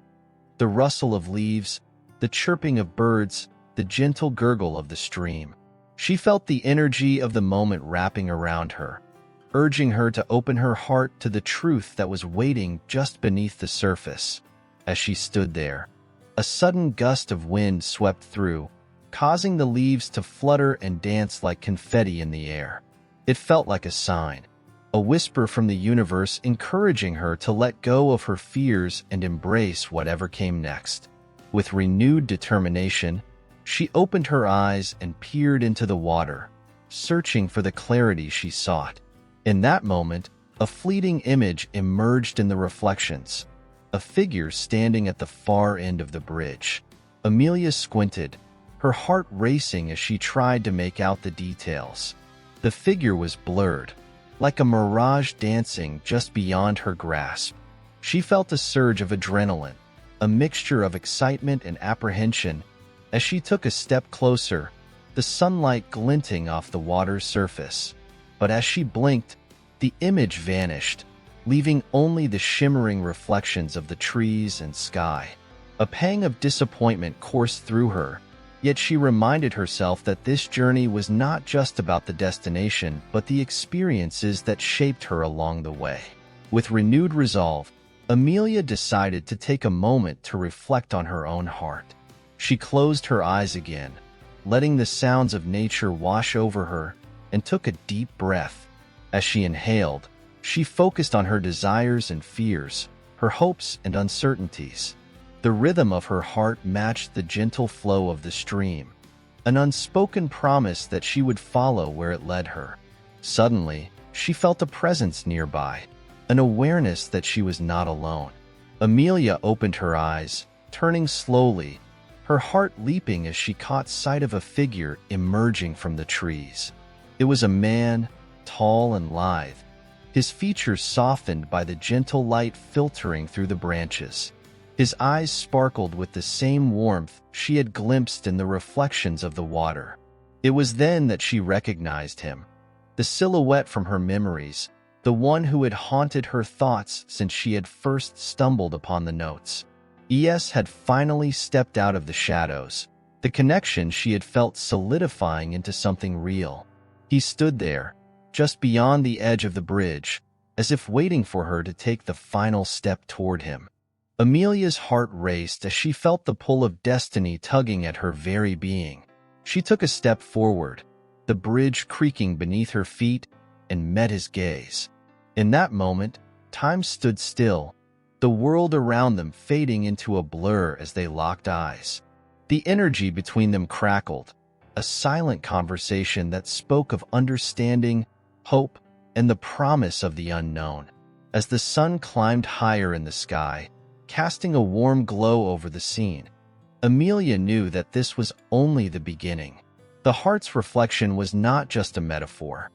The rustle of leaves, the chirping of birds, the gentle gurgle of the stream. She felt the energy of the moment wrapping around her, urging her to open her heart to the truth that was waiting just beneath the surface. As she stood there, a sudden gust of wind swept through, causing the leaves to flutter and dance like confetti in the air. It felt like a sign, a whisper from the universe encouraging her to let go of her fears and embrace whatever came next. With renewed determination, she opened her eyes and peered into the water, searching for the clarity she sought. In that moment, a fleeting image emerged in the reflections, a figure standing at the far end of the bridge. Amelia squinted, her heart racing as she tried to make out the details. The figure was blurred, like a mirage dancing just beyond her grasp. She felt a surge of adrenaline, a mixture of excitement and apprehension, as she took a step closer, the sunlight glinting off the water's surface. But as she blinked, the image vanished, leaving only the shimmering reflections of the trees and sky. A pang of disappointment coursed through her, yet she reminded herself that this journey was not just about the destination, but the experiences that shaped her along the way. With renewed resolve, Amelia decided to take a moment to reflect on her own heart. She closed her eyes again, letting the sounds of nature wash over her, and took a deep breath. As she inhaled, she focused on her desires and fears, her hopes and uncertainties. The rhythm of her heart matched the gentle flow of the stream, an unspoken promise that she would follow where it led her. Suddenly, she felt a presence nearby, an awareness that she was not alone. Amelia opened her eyes, turning slowly, her heart leaping as she caught sight of a figure emerging from the trees. It was a man, tall and lithe, his features softened by the gentle light filtering through the branches. His eyes sparkled with the same warmth she had glimpsed in the reflections of the water. It was then that she recognized him, the silhouette from her memories, the one who had haunted her thoughts since she had first stumbled upon the notes. E.S. had finally stepped out of the shadows, the connection she had felt solidifying into something real. He stood there, just beyond the edge of the bridge, as if waiting for her to take the final step toward him. Amelia's heart raced as she felt the pull of destiny tugging at her very being. She took a step forward, the bridge creaking beneath her feet, and met his gaze. In that moment, time stood still, the world around them fading into a blur as they locked eyes. The energy between them crackled, a silent conversation that spoke of understanding, hope, and the promise of the unknown. As the sun climbed higher in the sky, casting a warm glow over the scene, Amelia knew that this was only the beginning. The heart's reflection was not just a metaphor.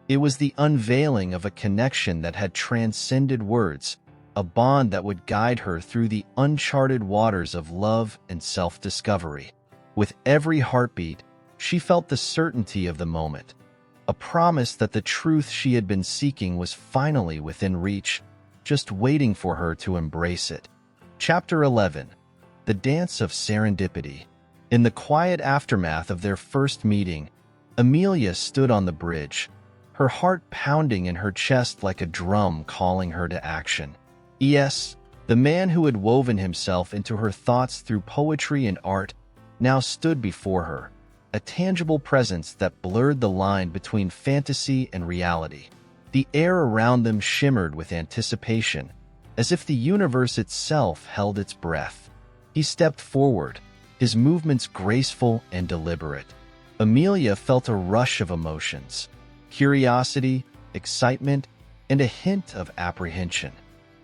It was the unveiling of a connection that had transcended words, a bond that would guide her through the uncharted waters of love and self-discovery. With every heartbeat, she felt the certainty of the moment, a promise that the truth she had been seeking was finally within reach, just waiting for her to embrace it. Chapter 11. The Dance of Serendipity. In the quiet aftermath of their first meeting, Amelia stood on the bridge, her heart pounding in her chest like a drum calling her to action. E.S., the man who had woven himself into her thoughts through poetry and art, now stood before her, a tangible presence that blurred the line between fantasy and reality. The air around them shimmered with anticipation, as if the universe itself held its breath. He stepped forward, his movements graceful and deliberate. Amelia felt a rush of emotions, curiosity, excitement, and a hint of apprehension.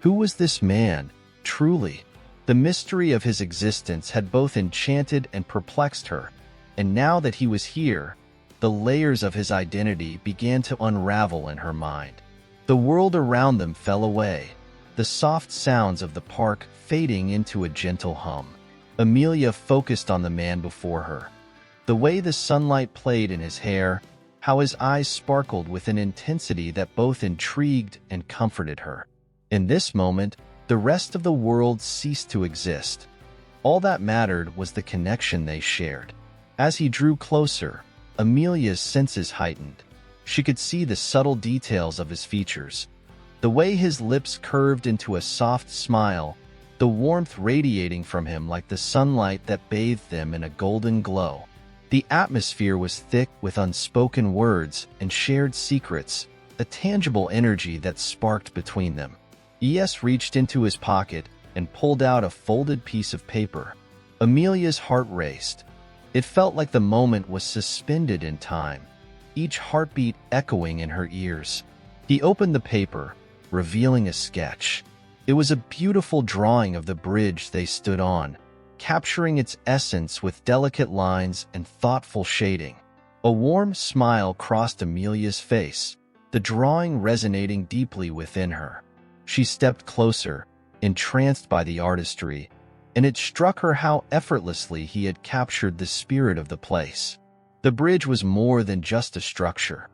Who was this man, truly? The mystery of his existence had both enchanted and perplexed her, and now that he was here, the layers of his identity began to unravel in her mind. The world around them fell away, the soft sounds of the park fading into a gentle hum. Amelia focused on the man before her. The way the sunlight played in his hair, how his eyes sparkled with an intensity that both intrigued and comforted her. In this moment, the rest of the world ceased to exist. All that mattered was the connection they shared. As he drew closer, Amelia's senses heightened. She could see the subtle details of his features, the way his lips curved into a soft smile, the warmth radiating from him like the sunlight that bathed them in a golden glow. The atmosphere was thick with unspoken words and shared secrets, a tangible energy that sparked between them. E.S. reached into his pocket and pulled out a folded piece of paper. Amelia's heart raced. It felt like the moment was suspended in time, each heartbeat echoing in her ears. He opened the paper, revealing a sketch. It was a beautiful drawing of the bridge they stood on, capturing its essence with delicate lines and thoughtful shading. A warm smile crossed Amelia's face, the drawing resonating deeply within her. She stepped closer, entranced by the artistry, and it struck her how effortlessly he had captured the spirit of the place. The bridge was more than just a structure.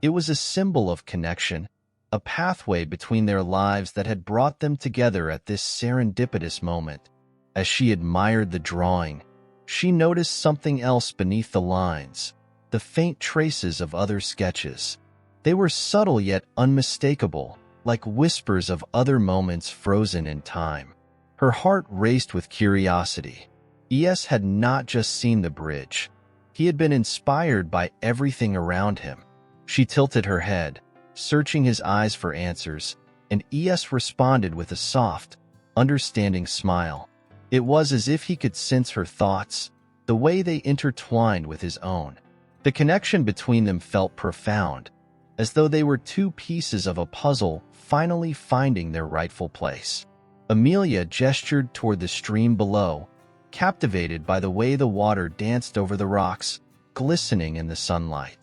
It was a symbol of connection, a pathway between their lives that had brought them together at this serendipitous moment. As she admired the drawing, she noticed something else beneath the lines, the faint traces of other sketches. They were subtle yet unmistakable, like whispers of other moments frozen in time. Her heart raced with curiosity. E.S. had not just seen the bridge. He had been inspired by everything around him. She tilted her head, searching his eyes for answers, and E.S. responded with a soft, understanding smile. It was as if he could sense her thoughts, the way they intertwined with his own. The connection between them felt profound, as though they were two pieces of a puzzle finally finding their rightful place. Amelia gestured toward the stream below, captivated by the way the water danced over the rocks, glistening in the sunlight.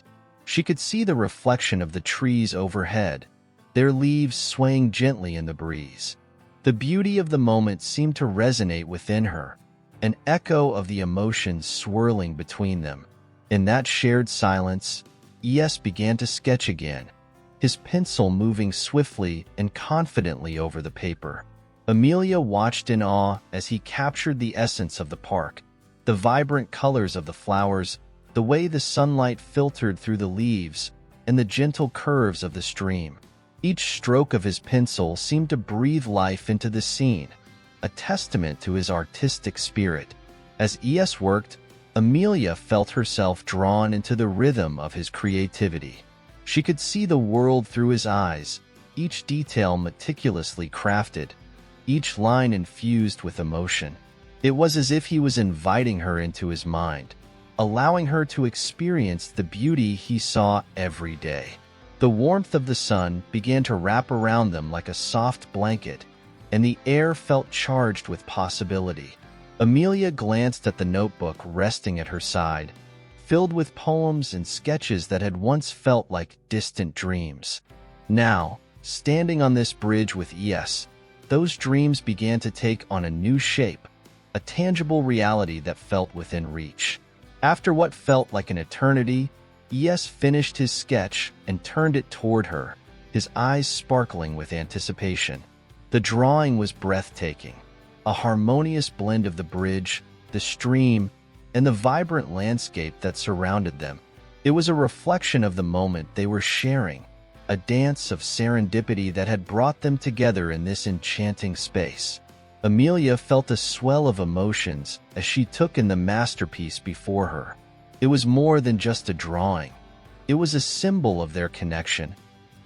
She could see the reflection of the trees overhead, their leaves swaying gently in the breeze. The beauty of the moment seemed to resonate within her, an echo of the emotions swirling between them. In that shared silence, E.S. began to sketch again, his pencil moving swiftly and confidently over the paper. Amelia watched in awe as he captured the essence of the park, the vibrant colors of the flowers, the way the sunlight filtered through the leaves, and the gentle curves of the stream. Each stroke of his pencil seemed to breathe life into the scene, a testament to his artistic spirit. As E.S. worked, Amelia felt herself drawn into the rhythm of his creativity. She could see the world through his eyes, each detail meticulously crafted, each line infused with emotion. It was as if he was inviting her into his mind, allowing her to experience the beauty he saw every day. The warmth of the sun began to wrap around them like a soft blanket, and the air felt charged with possibility. Amelia glanced at the notebook resting at her side, filled with poems and sketches that had once felt like distant dreams. Now, standing on this bridge with E.S., those dreams began to take on a new shape, a tangible reality that felt within reach. After what felt like an eternity, E.S. finished his sketch and turned it toward her, his eyes sparkling with anticipation. The drawing was breathtaking, a harmonious blend of the bridge, the stream, and the vibrant landscape that surrounded them. It was a reflection of the moment they were sharing, a dance of serendipity that had brought them together in this enchanting space. Amelia felt a swell of emotions as she took in the masterpiece before her. It was more than just a drawing. It was a symbol of their connection,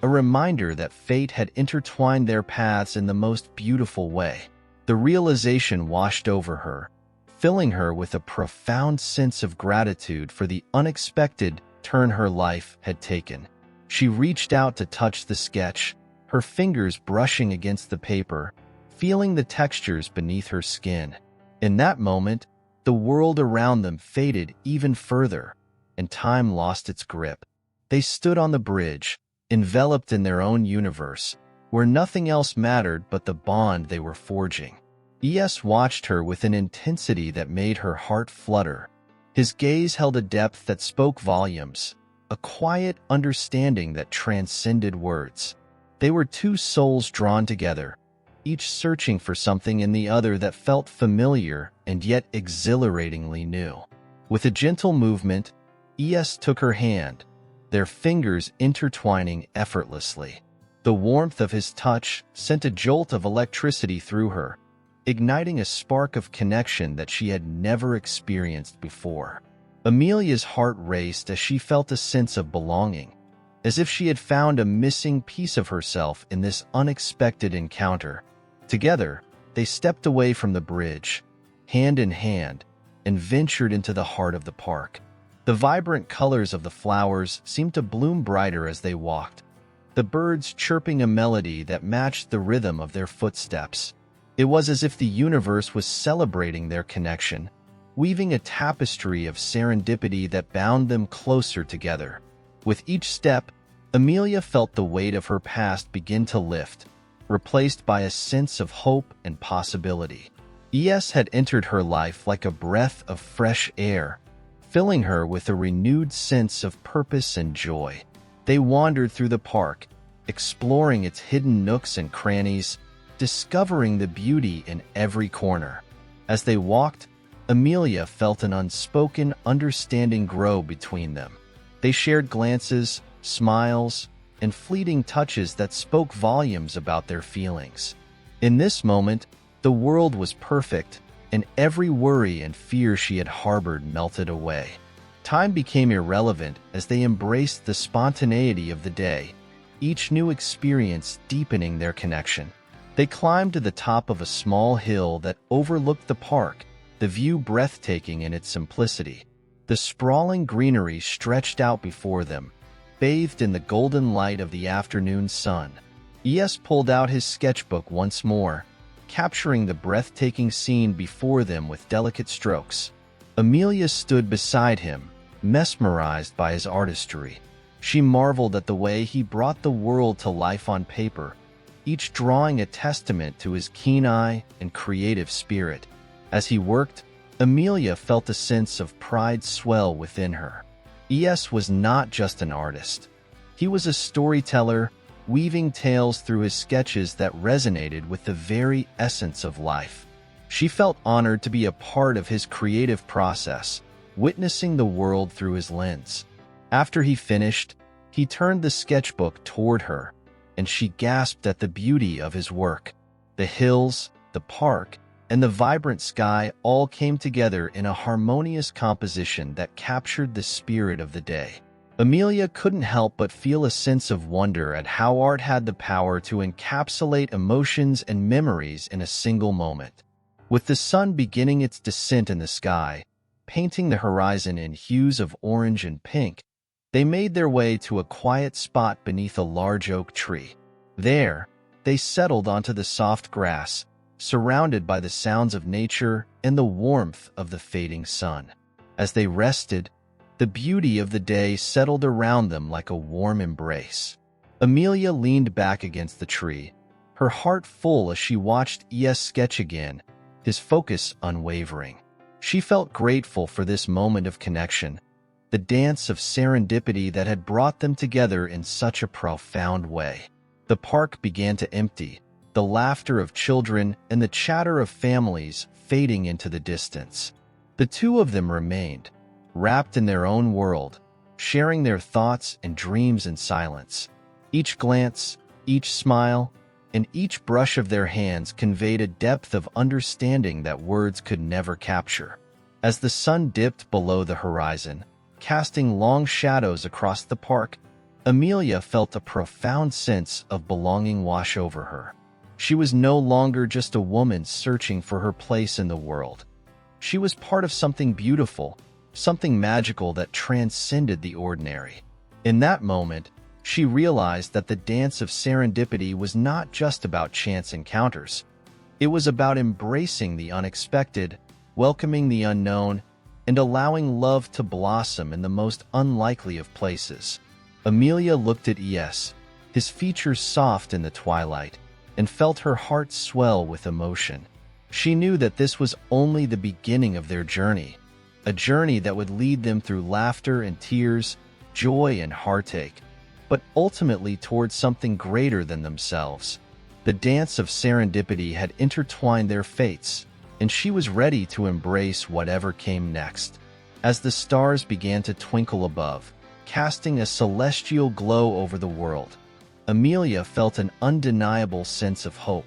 a reminder that fate had intertwined their paths in the most beautiful way. The realization washed over her, filling her with a profound sense of gratitude for the unexpected turn her life had taken. She reached out to touch the sketch, her fingers brushing against the paper, feeling the textures beneath her skin. In that moment, the world around them faded even further, and time lost its grip. They stood on the bridge, enveloped in their own universe, where nothing else mattered but the bond they were forging. E.S. watched her with an intensity that made her heart flutter. His gaze held a depth that spoke volumes, a quiet understanding that transcended words. They were two souls drawn together, each searching for something in the other that felt familiar and yet exhilaratingly new. With a gentle movement, E.S. took her hand, their fingers intertwining effortlessly. The warmth of his touch sent a jolt of electricity through her, igniting a spark of connection that she had never experienced before. Amelia's heart raced as she felt a sense of belonging, as if she had found a missing piece of herself in this unexpected encounter. Together, they stepped away from the bridge, hand in hand, and ventured into the heart of the park. The vibrant colors of the flowers seemed to bloom brighter as they walked, the birds chirping a melody that matched the rhythm of their footsteps. It was as if the universe was celebrating their connection, weaving a tapestry of serendipity that bound them closer together. With each step, Amelia felt the weight of her past begin to lift, replaced by a sense of hope and possibility. E.S. had entered her life like a breath of fresh air, filling her with a renewed sense of purpose and joy. They wandered through the park, exploring its hidden nooks and crannies, discovering the beauty in every corner. As they walked, Amelia felt an unspoken understanding grow between them. They shared glances, smiles, and fleeting touches that spoke volumes about their feelings. In this moment, the world was perfect, and every worry and fear she had harbored melted away. Time became irrelevant as they embraced the spontaneity of the day, each new experience deepening their connection. They climbed to the top of a small hill that overlooked the park, the view breathtaking in its simplicity. The sprawling greenery stretched out before them, bathed in the golden light of the afternoon sun. E.S. pulled out his sketchbook once more, capturing the breathtaking scene before them with delicate strokes. Amelia stood beside him, mesmerized by his artistry. She marveled at the way he brought the world to life on paper, each drawing a testament to his keen eye and creative spirit. As he worked, Amelia felt a sense of pride swell within her. E.S. was not just an artist. He was a storyteller, weaving tales through his sketches that resonated with the very essence of life. She felt honored to be a part of his creative process, witnessing the world through his lens. After he finished, he turned the sketchbook toward her, and she gasped at the beauty of his work. The hills, the park, and the vibrant sky all came together in a harmonious composition that captured the spirit of the day. Amelia couldn't help but feel a sense of wonder at how art had the power to encapsulate emotions and memories in a single moment. With the sun beginning its descent in the sky, painting the horizon in hues of orange and pink, they made their way to a quiet spot beneath a large oak tree. There, they settled onto the soft grass, surrounded by the sounds of nature and the warmth of the fading sun. As they rested, the beauty of the day settled around them like a warm embrace. Amelia leaned back against the tree, her heart full as she watched E.S. sketch again, his focus unwavering. She felt grateful for this moment of connection, the dance of serendipity that had brought them together in such a profound way. The park began to empty, the laughter of children and the chatter of families fading into the distance. The two of them remained, wrapped in their own world, sharing their thoughts and dreams in silence. Each glance, each smile, and each brush of their hands conveyed a depth of understanding that words could never capture. As the sun dipped below the horizon, casting long shadows across the park, Amelia felt a profound sense of belonging wash over her. She was no longer just a woman searching for her place in the world. She was part of something beautiful, something magical that transcended the ordinary. In that moment, she realized that the dance of serendipity was not just about chance encounters. It was about embracing the unexpected, welcoming the unknown, and allowing love to blossom in the most unlikely of places. Amelia looked at E.S., his features soft in the twilight, and felt her heart swell with emotion. She knew that this was only the beginning of their journey, a journey that would lead them through laughter and tears, joy and heartache, but ultimately towards something greater than themselves. The dance of serendipity had intertwined their fates, and she was ready to embrace whatever came next. as the stars began to twinkle above, casting a celestial glow over the world. Amelia felt an undeniable sense of hope.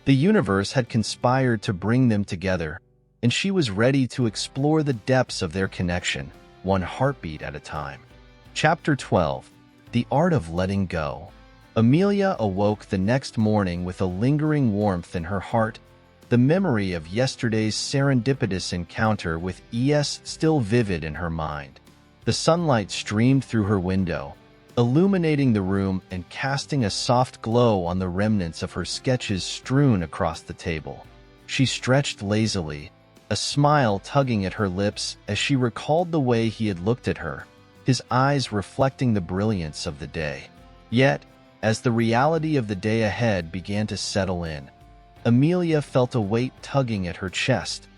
The universe had conspired to bring them together, and she was ready to explore the depths of their connection, one heartbeat at a time. Chapter 12. The Art of Letting Go. Amelia awoke the next morning with a lingering warmth in her heart, the memory of yesterday's serendipitous encounter with E.S. still vivid in her mind. The sunlight streamed through her window, illuminating the room and casting a soft glow on the remnants of her sketches strewn across the table. She stretched lazily, a smile tugging at her lips as she recalled the way he had looked at her, his eyes reflecting the brilliance of the day. Yet, as the reality of the day ahead began to settle in, Amelia felt a weight tugging at her chest,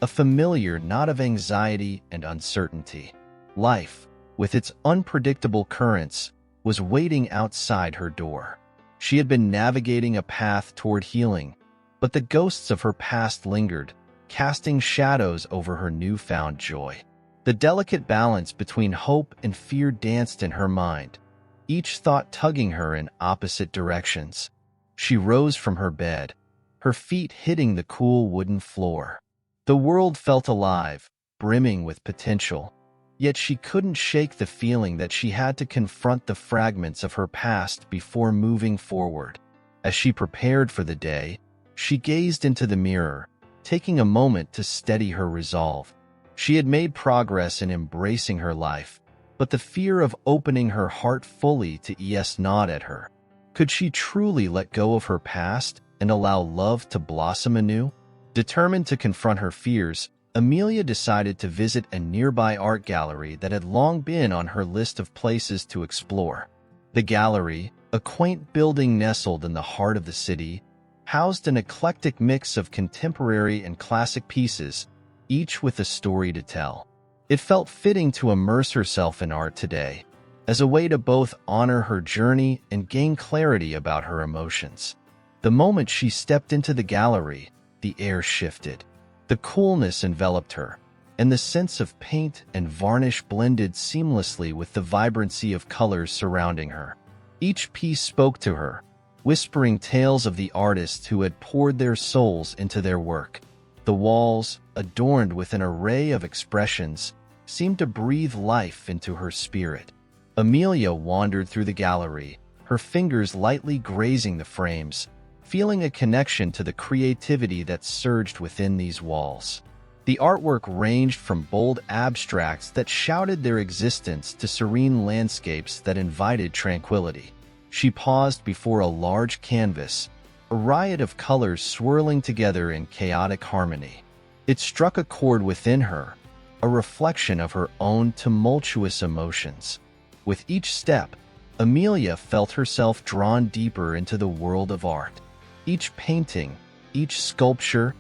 a familiar knot of anxiety and uncertainty. Life, with its unpredictable currents, was waiting outside her door. She had been navigating a path toward healing, but the ghosts of her past lingered, casting shadows over her newfound joy. The delicate balance between hope and fear danced in her mind, each thought tugging her in opposite directions. She rose from her bed, her feet hitting the cool wooden floor. The world felt alive, brimming with potential, yet she couldn't shake the feeling that she had to confront the fragments of her past before moving forward. As she prepared for the day, she gazed into the mirror, taking a moment to steady her resolve. She had made progress in embracing her life, but the fear of opening her heart fully to E.S. gnawed at her. Could she truly let go of her past and allow love to blossom anew? Determined to confront her fears, Amelia decided to visit a nearby art gallery that had long been on her list of places to explore. The gallery, a quaint building nestled in the heart of the city, housed an eclectic mix of contemporary and classic pieces, each with a story to tell. It felt fitting to immerse herself in art today, as a way to both honor her journey and gain clarity about her emotions. The moment she stepped into the gallery, the air shifted. The coolness enveloped her, and the sense of paint and varnish blended seamlessly with the vibrancy of colors surrounding her. Each piece spoke to her, whispering tales of the artists who had poured their souls into their work. The walls, adorned with an array of expressions, seemed to breathe life into her spirit. Amelia wandered through the gallery, her fingers lightly grazing the frames, feeling a connection to the creativity that surged within these walls. The artwork ranged from bold abstracts that shouted their existence to serene landscapes that invited tranquility. She paused before a large canvas, a riot of colors swirling together in chaotic harmony. It struck a chord within her, a reflection of her own tumultuous emotions. With each step, Amelia felt herself drawn deeper into the world of art. Each painting, each sculpture,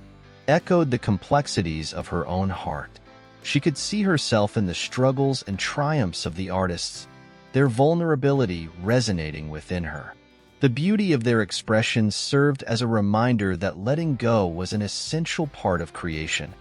echoed the complexities of her own heart. She could see herself in the struggles and triumphs of the artists, their vulnerability resonating within her. The beauty of their expressions served as a reminder that letting go was an essential part of creation,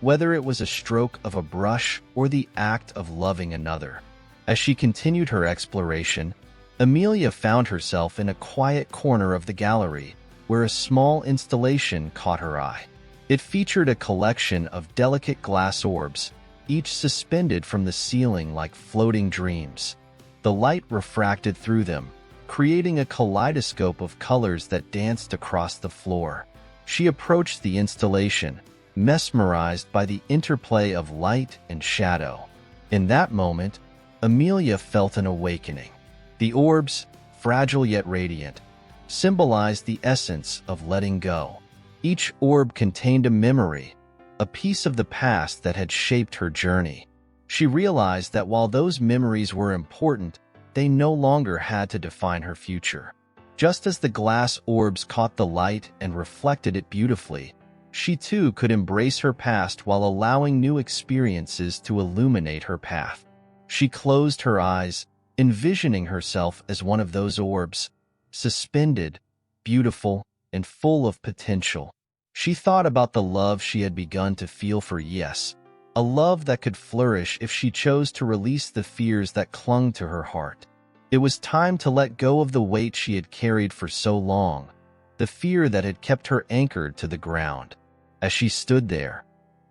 whether it was a stroke of a brush or the act of loving another. As she continued her exploration, Amelia found herself in a quiet corner of the gallery, where a small installation caught her eye. It featured a collection of delicate glass orbs, each suspended from the ceiling like floating dreams. The light refracted through them, creating a kaleidoscope of colors that danced across the floor. She approached the installation, mesmerized by the interplay of light and shadow. In that moment, Amelia felt an awakening. The orbs, fragile yet radiant, symbolized the essence of letting go. Each orb contained a memory, a piece of the past that had shaped her journey. She realized that while those memories were important, they no longer had to define her future. Just as the glass orbs caught the light and reflected it beautifully, she too could embrace her past while allowing new experiences to illuminate her path. She closed her eyes, envisioning herself as one of those orbs, suspended, beautiful, and full of potential. She thought about the love she had begun to feel for E.S., a love that could flourish if she chose to release the fears that clung to her heart. It was time to let go of the weight she had carried for so long, the fear that had kept her anchored to the ground. As she stood there,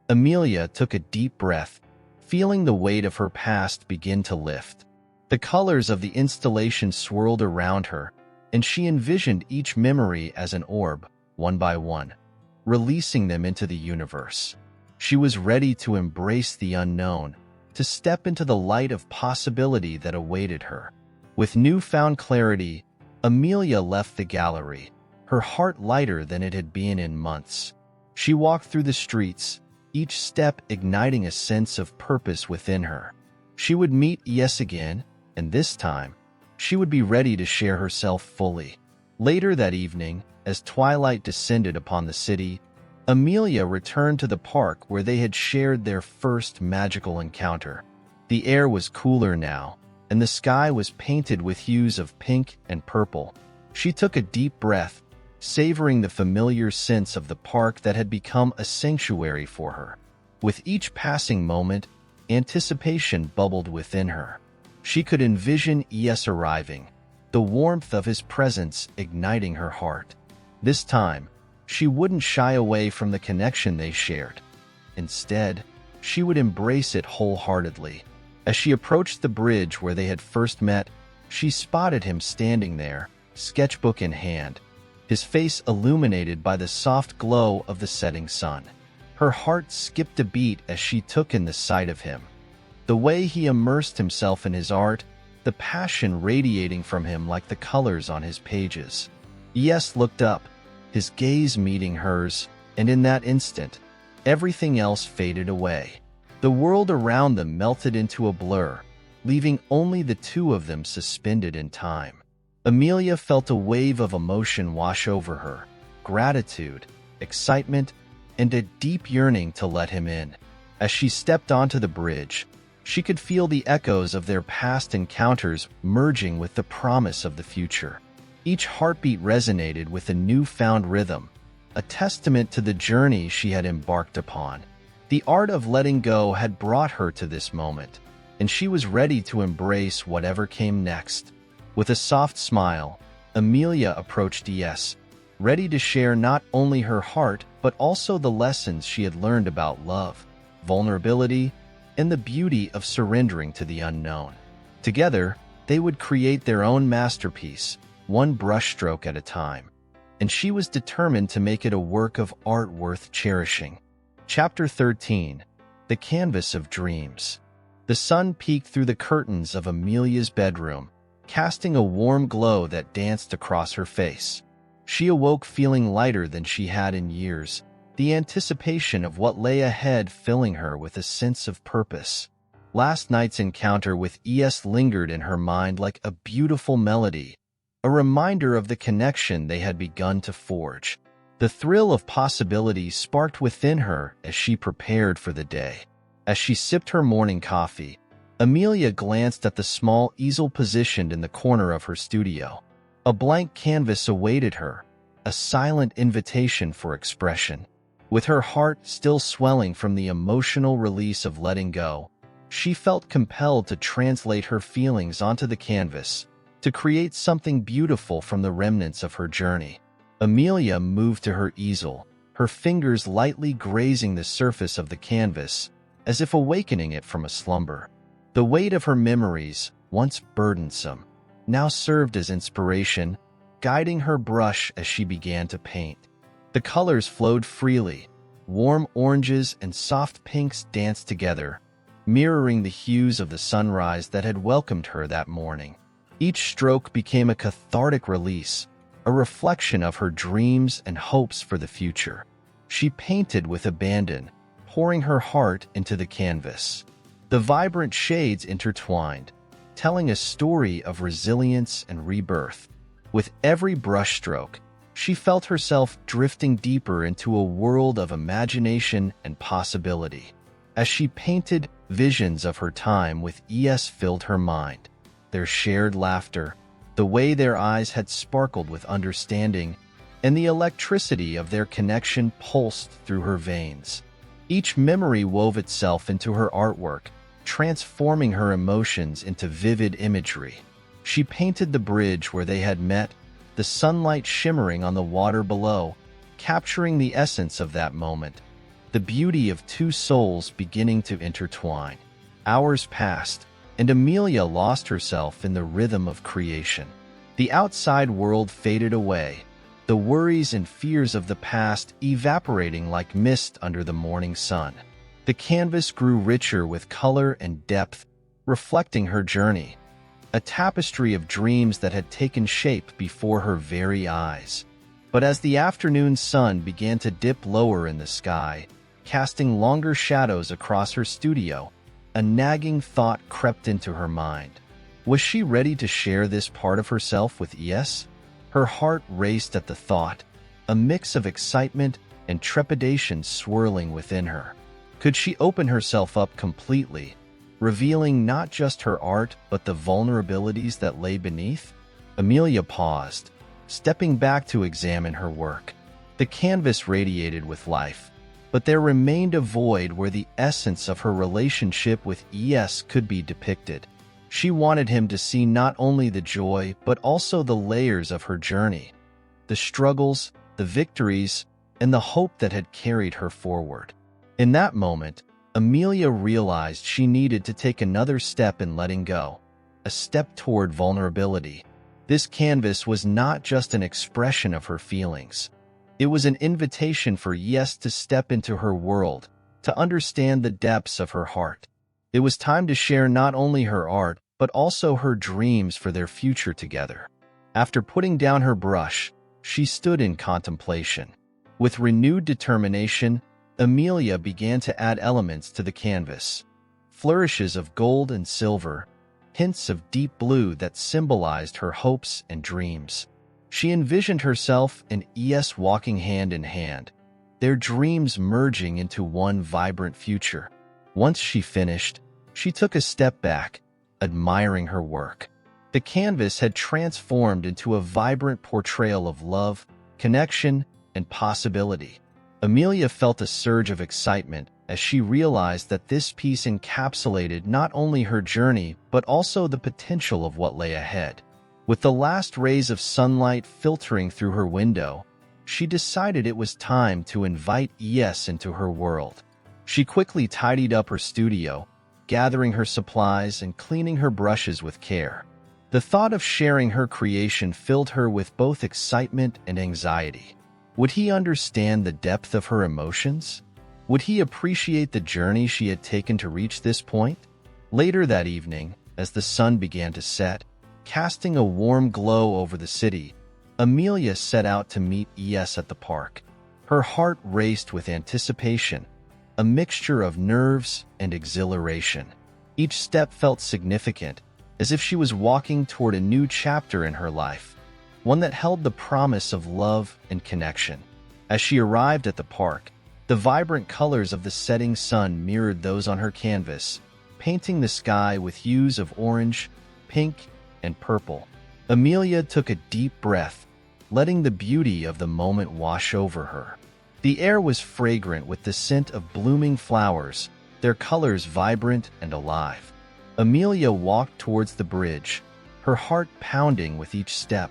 Amelia took a deep breath, feeling the weight of her past begin to lift. The colors of the installation swirled around her, and she envisioned each memory as an orb, one by one, releasing them into the universe. She was ready to embrace the unknown, to step into the light of possibility that awaited her. With newfound clarity, Amelia left the gallery, her heart lighter than it had been in months. She walked through the streets, each step igniting a sense of purpose within her. She would meet E.S. again, and this time, she would be ready to share herself fully. Later that evening, as twilight descended upon the city, Amelia returned to the park where they had shared their first magical encounter. The air was cooler now, and the sky was painted with hues of pink and purple. She took a deep breath, savoring the familiar sense of the park that had become a sanctuary for her. With each passing moment, anticipation bubbled within her. She could envision E.S. arriving, the warmth of his presence igniting her heart. This time, she wouldn't shy away from the connection they shared. Instead, she would embrace it wholeheartedly. As she approached the bridge where they had first met, she spotted him standing there, sketchbook in hand, his face illuminated by the soft glow of the setting sun. Her heart skipped a beat as she took in the sight of him. The way he immersed himself in his art, the passion radiating from him like the colors on his pages. E.S. looked up, his gaze meeting hers, and in that instant, everything else faded away. The world around them melted into a blur, leaving only the two of them suspended in time. Amelia felt a wave of emotion wash over her, gratitude, excitement, and a deep yearning to let him in. As she stepped onto the bridge, she could feel the echoes of their past encounters merging with the promise of the future. Each heartbeat resonated with a newfound rhythm, a testament to the journey she had embarked upon. The art of letting go had brought her to this moment, and she was ready to embrace whatever came next. With a soft smile, Amelia approached E.S., ready to share not only her heart but also the lessons she had learned about love, vulnerability, and the beauty of surrendering to the unknown. Together, they would create their own masterpiece, one brushstroke at a time, and she was determined to make it a work of art worth cherishing. Chapter 13. The Canvas of Dreams. The sun peeked through the curtains of Amelia's bedroom, casting a warm glow that danced across her face. She awoke feeling lighter than she had in years, the anticipation of what lay ahead filling her with a sense of purpose. Last night's encounter with E.S. lingered in her mind like a beautiful melody, a reminder of the connection they had begun to forge. The thrill of possibility sparked within her as she prepared for the day. As she sipped her morning coffee, Amelia glanced at the small easel positioned in the corner of her studio. A blank canvas awaited her, a silent invitation for expression. With her heart still swelling from the emotional release of letting go, she felt compelled to translate her feelings onto the canvas, to create something beautiful from the remnants of her journey. Amelia moved to her easel, her fingers lightly grazing the surface of the canvas, as if awakening it from a slumber. The weight of her memories, once burdensome, now served as inspiration, guiding her brush as she began to paint. The colors flowed freely. Warm oranges and soft pinks danced together, mirroring the hues of the sunrise that had welcomed her that morning. Each stroke became a cathartic release, a reflection of her dreams and hopes for the future. She painted with abandon, pouring her heart into the canvas. The vibrant shades intertwined, telling a story of resilience and rebirth. With every brushstroke, she felt herself drifting deeper into a world of imagination and possibility. As she painted, visions of her time with E.S. filled her mind. Their shared laughter, the way their eyes had sparkled with understanding, and the electricity of their connection pulsed through her veins. Each memory wove itself into her artwork, transforming her emotions into vivid imagery. She painted the bridge where they had met, the sunlight shimmering on the water below, capturing the essence of that moment, the beauty of two souls beginning to intertwine. Hours passed, and Amelia lost herself in the rhythm of creation. The outside world faded away, the worries and fears of the past evaporating like mist under the morning sun. The canvas grew richer with color and depth, reflecting her journey, a tapestry of dreams that had taken shape before her very eyes. But as the afternoon sun began to dip lower in the sky, casting longer shadows across her studio, a nagging thought crept into her mind. Was she ready to share this part of herself with E.S.? Her heart raced at the thought, a mix of excitement and trepidation swirling within her. Could she open herself up completely, revealing not just her art but the vulnerabilities that lay beneath? Amelia paused, stepping back to examine her work. The canvas radiated with life, but there remained a void where the essence of her relationship with E.S. could be depicted. She wanted him to see not only the joy but also the layers of her journey, the struggles, the victories, and the hope that had carried her forward. In that moment, Amelia realized she needed to take another step in letting go, a step toward vulnerability. This canvas was not just an expression of her feelings. It was an invitation for E.S. to step into her world, to understand the depths of her heart. It was time to share not only her art, but also her dreams for their future together. After putting down her brush, she stood in contemplation. With renewed determination, Amelia began to add elements to the canvas. Flourishes of gold and silver, hints of deep blue that symbolized her hopes and dreams. She envisioned herself and E.S. walking hand in hand, their dreams merging into one vibrant future. Once she finished, she took a step back, admiring her work. The canvas had transformed into a vibrant portrayal of love, connection, and possibility. Amelia felt a surge of excitement as she realized that this piece encapsulated not only her journey but also the potential of what lay ahead. With the last rays of sunlight filtering through her window, she decided it was time to invite E.S. into her world. She quickly tidied up her studio, gathering her supplies and cleaning her brushes with care. The thought of sharing her creation filled her with both excitement and anxiety. Would he understand the depth of her emotions? Would he appreciate the journey she had taken to reach this point? Later that evening, as the sun began to set, casting a warm glow over the city, Amelia set out to meet E.S. at the park. Her heart raced with anticipation, a mixture of nerves and exhilaration. Each step felt significant, as if she was walking toward a new chapter in her life, one that held the promise of love and connection. As she arrived at the park, the vibrant colors of the setting sun mirrored those on her canvas, painting the sky with hues of orange, pink, and purple. Amelia took a deep breath, letting the beauty of the moment wash over her. The air was fragrant with the scent of blooming flowers, their colors vibrant and alive. Amelia walked towards the bridge, her heart pounding with each step.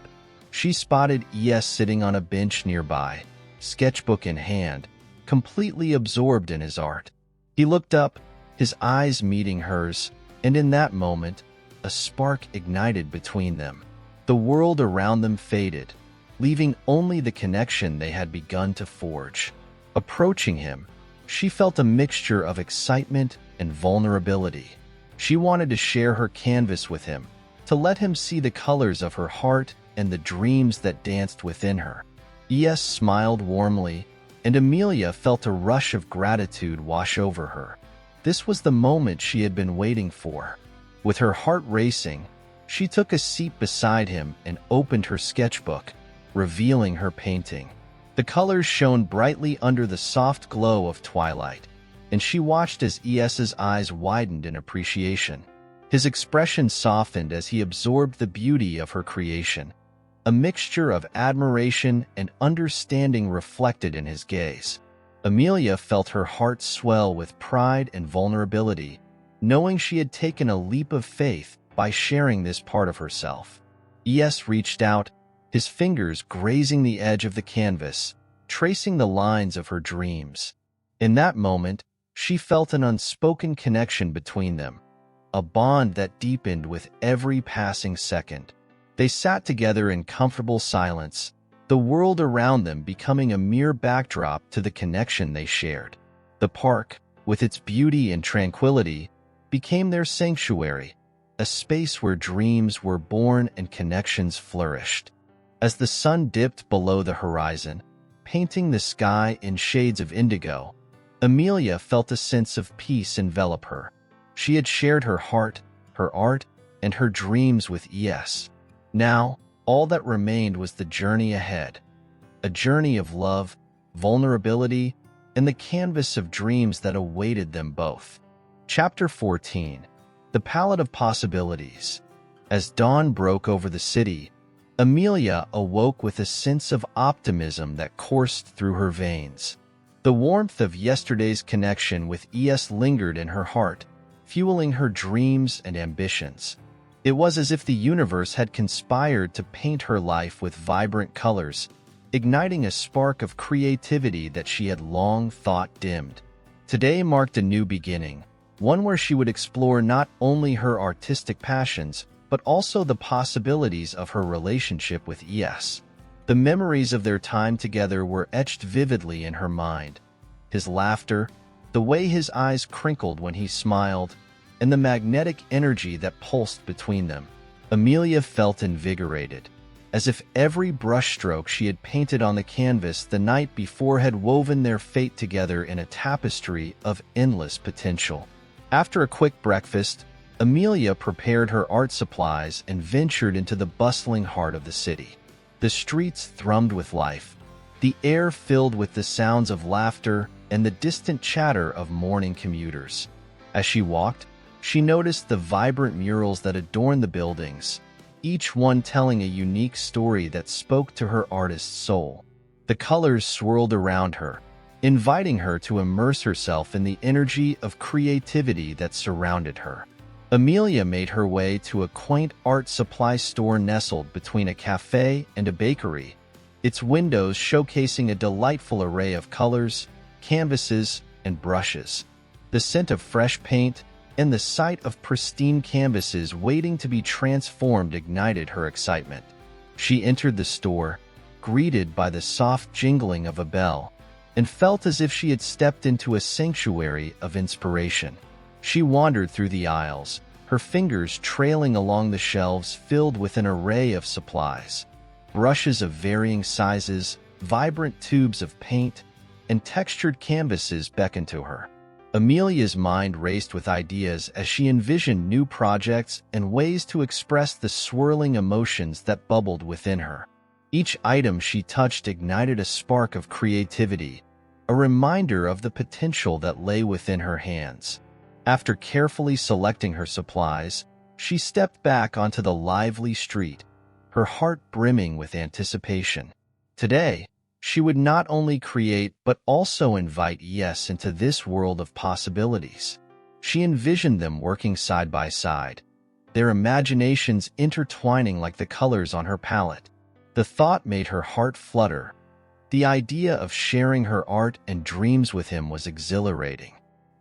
She spotted E.S. sitting on a bench nearby, sketchbook in hand, completely absorbed in his art. He looked up, his eyes meeting hers, and in that moment, a spark ignited between them. The world around them faded, leaving only the connection they had begun to forge. Approaching him, she felt a mixture of excitement and vulnerability. She wanted to share her canvas with him, to let him see the colors of her heart and the dreams that danced within her. E.S. smiled warmly, and Amelia felt a rush of gratitude wash over her. This was the moment she had been waiting for. With her heart racing, she took a seat beside him and opened her sketchbook, revealing her painting. The colors shone brightly under the soft glow of twilight, and she watched as E.S.'s eyes widened in appreciation. His expression softened as he absorbed the beauty of her creation, a mixture of admiration and understanding reflected in his gaze. Amelia felt her heart swell with pride and vulnerability, knowing she had taken a leap of faith by sharing this part of herself. E.S. reached out, his fingers grazing the edge of the canvas, tracing the lines of her dreams. In that moment, she felt an unspoken connection between them, a bond that deepened with every passing second. They sat together in comfortable silence, the world around them becoming a mere backdrop to the connection they shared. The park, with its beauty and tranquility, became their sanctuary, a space where dreams were born and connections flourished. As the sun dipped below the horizon, painting the sky in shades of indigo, Amelia felt a sense of peace envelop her. She had shared her heart, her art, and her dreams with E.S. Now, all that remained was the journey ahead, a journey of love, vulnerability, and the canvas of dreams that awaited them both. Chapter 14. The Palette of Possibilities. As dawn broke over the city, Amelia awoke with a sense of optimism that coursed through her veins. The warmth of yesterday's connection with E.S. lingered in her heart, fueling her dreams and ambitions. It was as if the universe had conspired to paint her life with vibrant colors, igniting a spark of creativity that she had long thought dimmed. Today marked a new beginning, one where she would explore not only her artistic passions, but also the possibilities of her relationship with E.S. The memories of their time together were etched vividly in her mind. His laughter, the way his eyes crinkled when he smiled, and the magnetic energy that pulsed between them. Amelia felt invigorated, as if every brushstroke she had painted on the canvas the night before had woven their fate together in a tapestry of endless potential. After a quick breakfast, Amelia prepared her art supplies and ventured into the bustling heart of the city. The streets thrummed with life, the air filled with the sounds of laughter and the distant chatter of morning commuters. As she walked, she noticed the vibrant murals that adorned the buildings, each one telling a unique story that spoke to her artist's soul. The colors swirled around her, inviting her to immerse herself in the energy of creativity that surrounded her. Amelia made her way to a quaint art supply store nestled between a cafe and a bakery, its windows showcasing a delightful array of colors, canvases, and brushes. The scent of fresh paint and the sight of pristine canvases waiting to be transformed ignited her excitement. She entered the store, greeted by the soft jingling of a bell, and felt as if she had stepped into a sanctuary of inspiration. She wandered through the aisles, her fingers trailing along the shelves filled with an array of supplies. Brushes of varying sizes, vibrant tubes of paint, and textured canvases beckoned to her. Amelia's mind raced with ideas as she envisioned new projects and ways to express the swirling emotions that bubbled within her. Each item she touched ignited a spark of creativity, a reminder of the potential that lay within her hands. After carefully selecting her supplies, she stepped back onto the lively street, her heart brimming with anticipation. Today, she would not only create but also invite E.S. into this world of possibilities. She envisioned them working side by side, their imaginations intertwining like the colors on her palette. The thought made her heart flutter. The idea of sharing her art and dreams with him was exhilarating.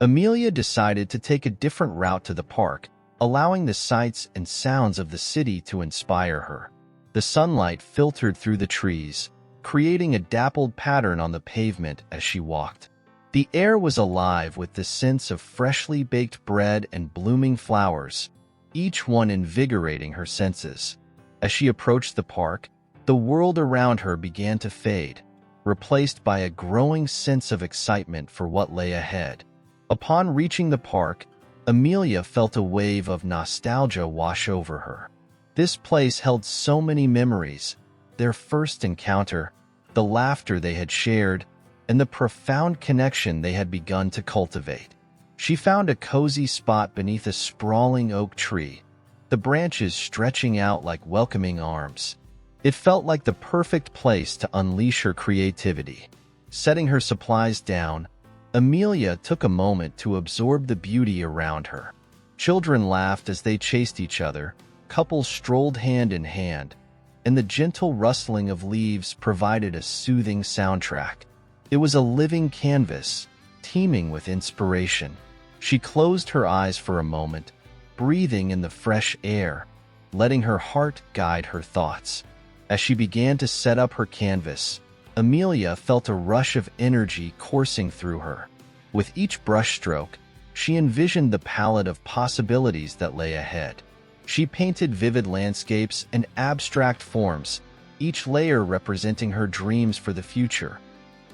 Amelia decided to take a different route to the park, allowing the sights and sounds of the city to inspire her. The sunlight filtered through the trees, creating a dappled pattern on the pavement as she walked. The air was alive with the sense of freshly baked bread and blooming flowers, each one invigorating her senses. As she approached the park, the world around her began to fade, replaced by a growing sense of excitement for what lay ahead. Upon reaching the park, Amelia felt a wave of nostalgia wash over her. This place held so many memories, their first encounter, the laughter they had shared, and the profound connection they had begun to cultivate. She found a cozy spot beneath a sprawling oak tree, the branches stretching out like welcoming arms. It felt like the perfect place to unleash her creativity. Setting her supplies down, Amelia took a moment to absorb the beauty around her. Children laughed as they chased each other, couples strolled hand in hand, and the gentle rustling of leaves provided a soothing soundtrack. It was a living canvas, teeming with inspiration. She closed her eyes for a moment, breathing in the fresh air, letting her heart guide her thoughts. As she began to set up her canvas, Amelia felt a rush of energy coursing through her. With each brushstroke, she envisioned the palette of possibilities that lay ahead. She painted vivid landscapes and abstract forms, each layer representing her dreams for the future.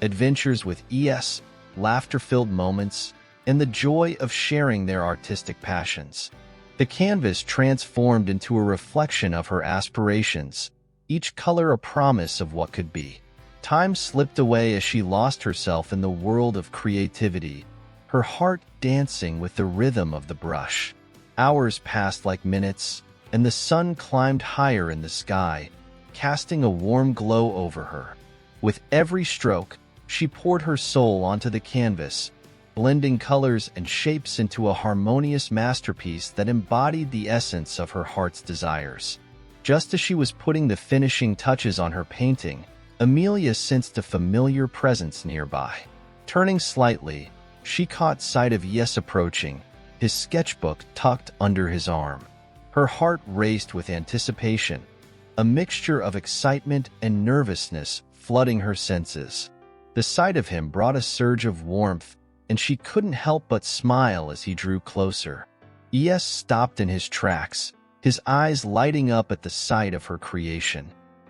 Adventures with E.S., laughter-filled moments, and the joy of sharing their artistic passions. The canvas transformed into a reflection of her aspirations, each color a promise of what could be. Time slipped away as she lost herself in the world of creativity, her heart dancing with the rhythm of the brush. Hours passed like minutes, and the sun climbed higher in the sky, casting a warm glow over her. With every stroke, she poured her soul onto the canvas, blending colors and shapes into a harmonious masterpiece that embodied the essence of her heart's desires. Just as she was putting the finishing touches on her painting, Amelia sensed a familiar presence nearby. Turning slightly, she caught sight of E.S. approaching, his sketchbook tucked under his arm. Her heart raced with anticipation, a mixture of excitement and nervousness flooding her senses. The sight of him brought a surge of warmth, and she couldn't help but smile as he drew closer. E.S. stopped in his tracks, his eyes lighting up at the sight of her creation.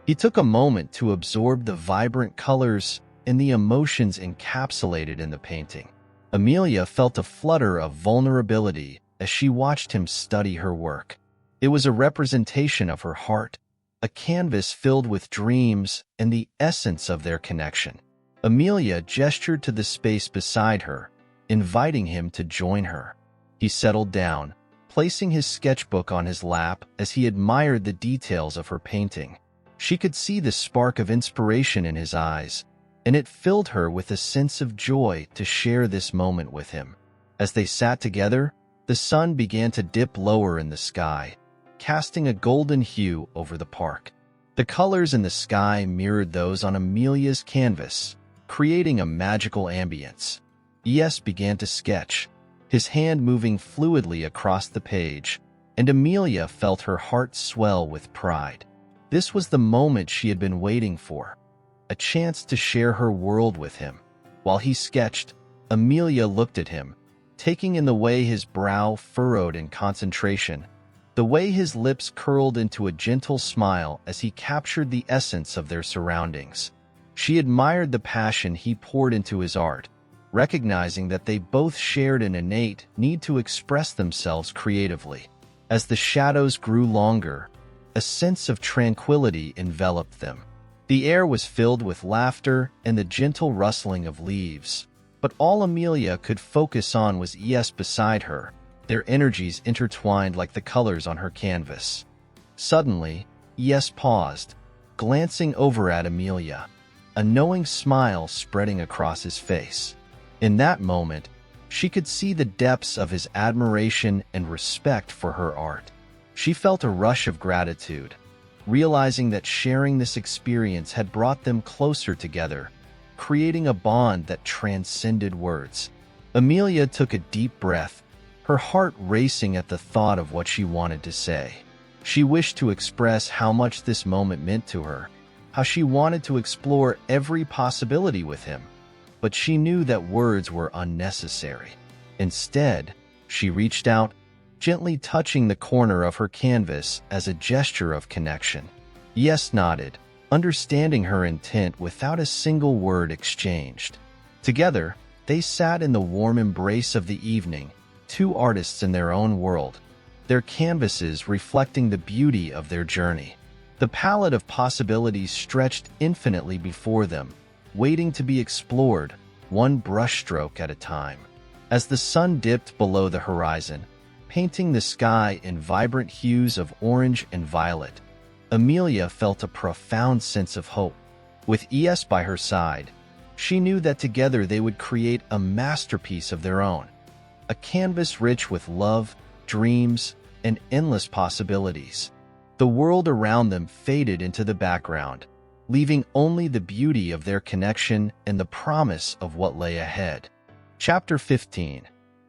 He took a moment to absorb the vibrant colors and the emotions encapsulated in the painting. Amelia felt a flutter of vulnerability as she watched him study her work. It was a representation of her heart, a canvas filled with dreams and the essence of their connection. Amelia gestured to the space beside her, inviting him to join her. He settled down, placing his sketchbook on his lap as he admired the details of her painting. She could see the spark of inspiration in his eyes, and it filled her with a sense of joy to share this moment with him. As they sat together, the sun began to dip lower in the sky, casting a golden hue over the park. The colors in the sky mirrored those on Amelia's canvas, creating a magical ambience. E.S. began to sketch, his hand moving fluidly across the page, and Amelia felt her heart swell with pride. This was the moment she had been waiting for, a chance to share her world with him. While he sketched, Amelia looked at him, taking in the way his brow furrowed in concentration, the way his lips curled into a gentle smile as he captured the essence of their surroundings. She admired the passion he poured into his art, recognizing that they both shared an innate need to express themselves creatively. As the shadows grew longer, a sense of tranquility enveloped them. The air was filled with laughter and the gentle rustling of leaves, but all Amelia could focus on was E.S. beside her, their energies intertwined like the colors on her canvas. Suddenly, E.S. paused, glancing over at Amelia, a knowing smile spreading across his face. In that moment, she could see the depths of his admiration and respect for her art. She felt a rush of gratitude, realizing that sharing this experience had brought them closer together, creating a bond that transcended words. Amelia took a deep breath, her heart racing at the thought of what she wanted to say. She wished to express how much this moment meant to her, how she wanted to explore every possibility with him, but she knew that words were unnecessary. Instead, she reached out, gently touching the corner of her canvas as a gesture of connection. E.S. nodded, understanding her intent without a single word exchanged. Together, they sat in the warm embrace of the evening, two artists in their own world, their canvases reflecting the beauty of their journey. The palette of possibilities stretched infinitely before them, waiting to be explored, one brushstroke at a time. As the sun dipped below the horizon, painting the sky in vibrant hues of orange and violet, Amelia felt a profound sense of hope. With E.S. by her side, She knew that together they would create a masterpiece of their own, a canvas rich with love, dreams, and endless possibilities. The world around them faded into the background, leaving only the beauty of their connection and the promise of what lay ahead. Chapter 15.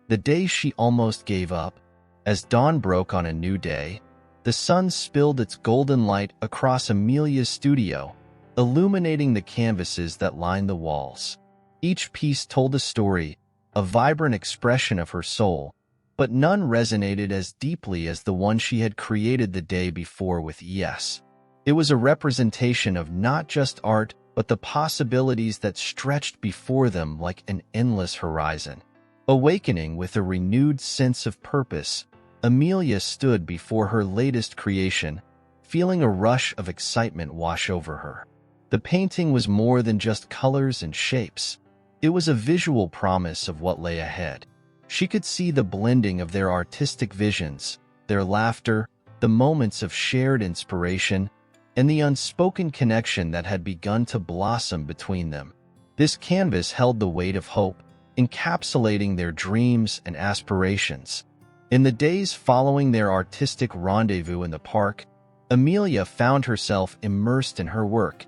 The day she almost gave up. As dawn broke on a new day, the sun spilled its golden light across Amelia's studio, illuminating the canvases that lined the walls. Each piece told a story, a vibrant expression of her soul, but none resonated as deeply as the one she had created the day before with E.S. It was a representation of not just art, but the possibilities that stretched before them like an endless horizon. Awakening with a renewed sense of purpose, Amelia stood before her latest creation, feeling a rush of excitement wash over her. The painting was more than just colors and shapes. It was a visual promise of what lay ahead. She could see the blending of their artistic visions, their laughter, the moments of shared inspiration, and the unspoken connection that had begun to blossom between them. This canvas held the weight of hope, encapsulating their dreams and aspirations. In the days following their artistic rendezvous in the park, Amelia found herself immersed in her work,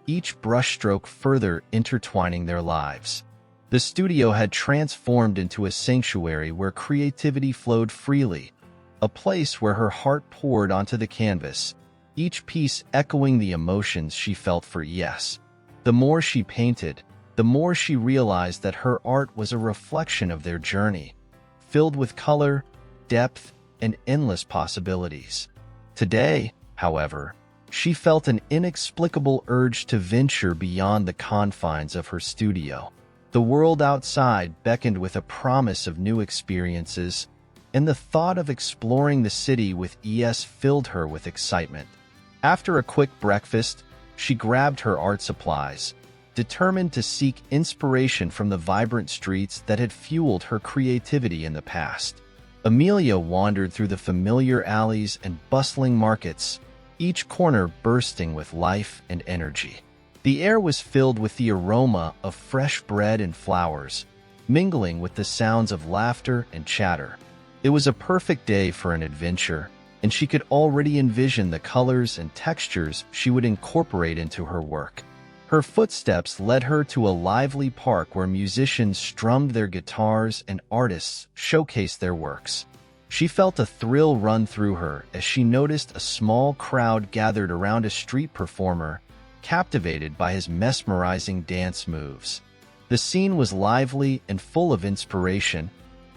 each brushstroke further intertwining their lives. The studio had transformed into a sanctuary where creativity flowed freely, a place where her heart poured onto the canvas, each piece echoing the emotions she felt for E.S. The more she painted, the more she realized that her art was a reflection of their journey, filled with color, depth, and endless possibilities. Today, however, she felt an inexplicable urge to venture beyond the confines of her studio. The world outside beckoned with a promise of new experiences, and the thought of exploring the city with E.S. filled her with excitement. After a quick breakfast, she grabbed her art supplies, determined to seek inspiration from the vibrant streets that had fueled her creativity in the past. Amelia wandered through the familiar alleys and bustling markets, each corner bursting with life and energy. The air was filled with the aroma of fresh bread and flowers, mingling with the sounds of laughter and chatter. It was a perfect day for an adventure, and she could already envision the colors and textures she would incorporate into her work. Her footsteps led her to a lively park where musicians strummed their guitars and artists showcased their works. She felt a thrill run through her as she noticed a small crowd gathered around a street performer, captivated by his mesmerizing dance moves. The scene was lively and full of inspiration,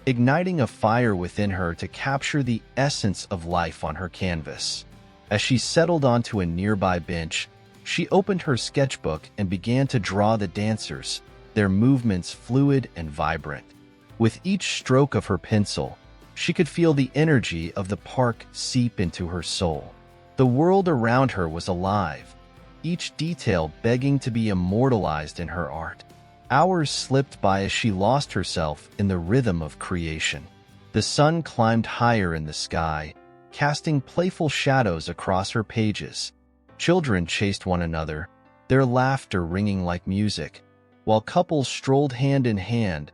igniting a fire within her to capture the essence of life on her canvas. As she settled onto a nearby bench, she opened her sketchbook and began to draw the dancers, their movements fluid and vibrant. With each stroke of her pencil, she could feel the energy of the park seep into her soul. The world around her was alive, each detail begging to be immortalized in her art. Hours slipped by as she lost herself in the rhythm of creation. The sun climbed higher in the sky, casting playful shadows across her pages. Children chased one another, their laughter ringing like music, while couples strolled hand in hand,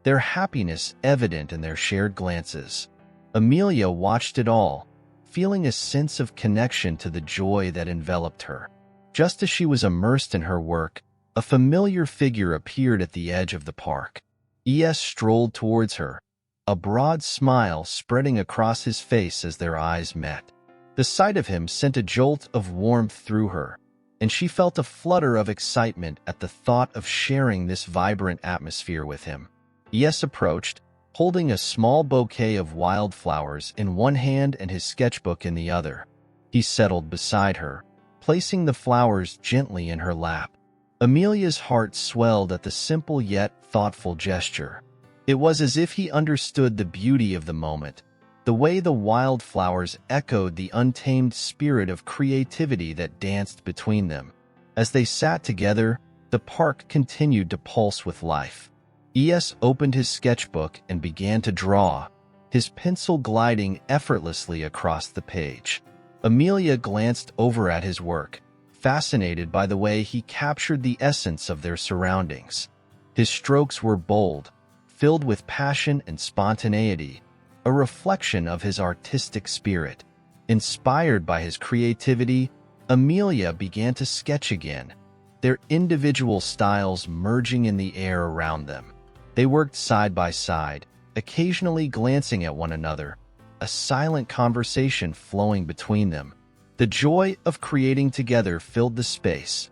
their happiness evident in their shared glances. Amelia watched it all, feeling a sense of connection to the joy that enveloped her. Just as she was immersed in her work, a familiar figure appeared at the edge of the park. E.S. strolled towards her, a broad smile spreading across his face as their eyes met. The sight of him sent a jolt of warmth through her, and she felt a flutter of excitement at the thought of sharing this vibrant atmosphere with him. E.S. approached, holding a small bouquet of wildflowers in one hand and his sketchbook in the other. He settled beside her, placing the flowers gently in her lap. Amelia's heart swelled at the simple yet thoughtful gesture. It was as if he understood the beauty of the moment, the way the wildflowers echoed the untamed spirit of creativity that danced between them. As they sat together, the park continued to pulse with life. E.S. opened his sketchbook and began to draw, his pencil gliding effortlessly across the page. Amelia glanced over at his work, fascinated by the way he captured the essence of their surroundings. His strokes were bold, filled with passion and spontaneity, a reflection of his artistic spirit. Inspired by his creativity, Amelia began to sketch again, their individual styles merging in the air around them. They worked side by side, occasionally glancing at one another, a silent conversation flowing between them. The joy of creating together filled the space,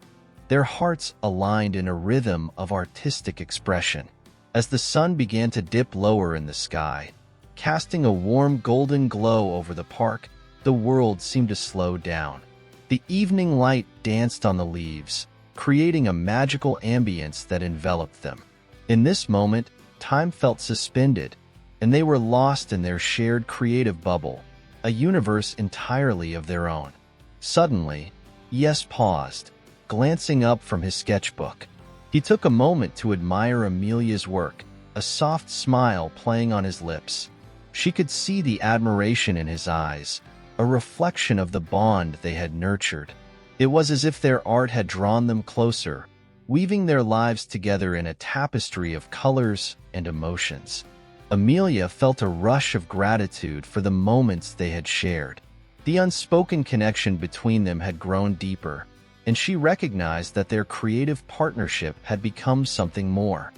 their hearts aligned in a rhythm of artistic expression. As the sun began to dip lower in the sky, casting a warm golden glow over the park, the world seemed to slow down. The evening light danced on the leaves, creating a magical ambience that enveloped them. In this moment, time felt suspended, and they were lost in their shared creative bubble, a universe entirely of their own. Suddenly, E.S. paused, glancing up from his sketchbook. He took a moment to admire Amelia's work, a soft smile playing on his lips. She could see the admiration in his eyes, a reflection of the bond they had nurtured. It was as if their art had drawn them closer, weaving their lives together in a tapestry of colors and emotions. Amelia felt a rush of gratitude for the moments they had shared. The unspoken connection between them had grown deeper, and she recognized that their creative partnership had become something more.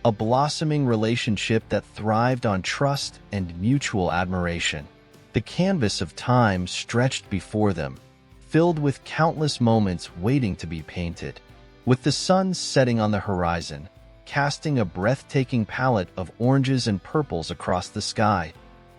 A blossoming relationship that thrived on trust and mutual admiration. The canvas of time stretched before them, filled with countless moments waiting to be painted. With the sun setting on the horizon, casting a breathtaking palette of oranges and purples across the sky,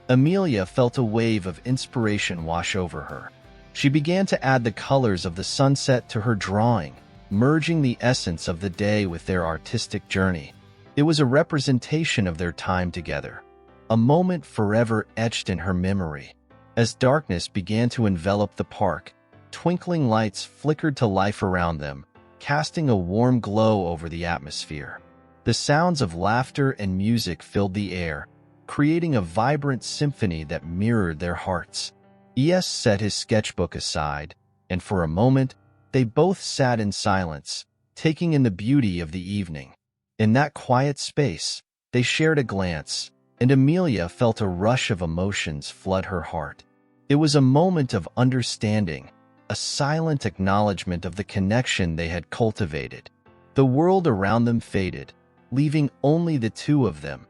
Amelia felt a wave of inspiration wash over her. She began to add the colors of the sunset to her drawing, merging the essence of the day with their artistic journey. It was a representation of their time together, a moment forever etched in her memory. As darkness began to envelop the park, twinkling lights flickered to life around them, casting a warm glow over the atmosphere. The sounds of laughter and music filled the air, creating a vibrant symphony that mirrored their hearts. E.S. set his sketchbook aside, and for a moment, they both sat in silence, taking in the beauty of the evening. In that quiet space, they shared a glance, and Amelia felt a rush of emotions flood her heart. It was a moment of understanding, a silent acknowledgement of the connection they had cultivated. The world around them faded, leaving only the two of them,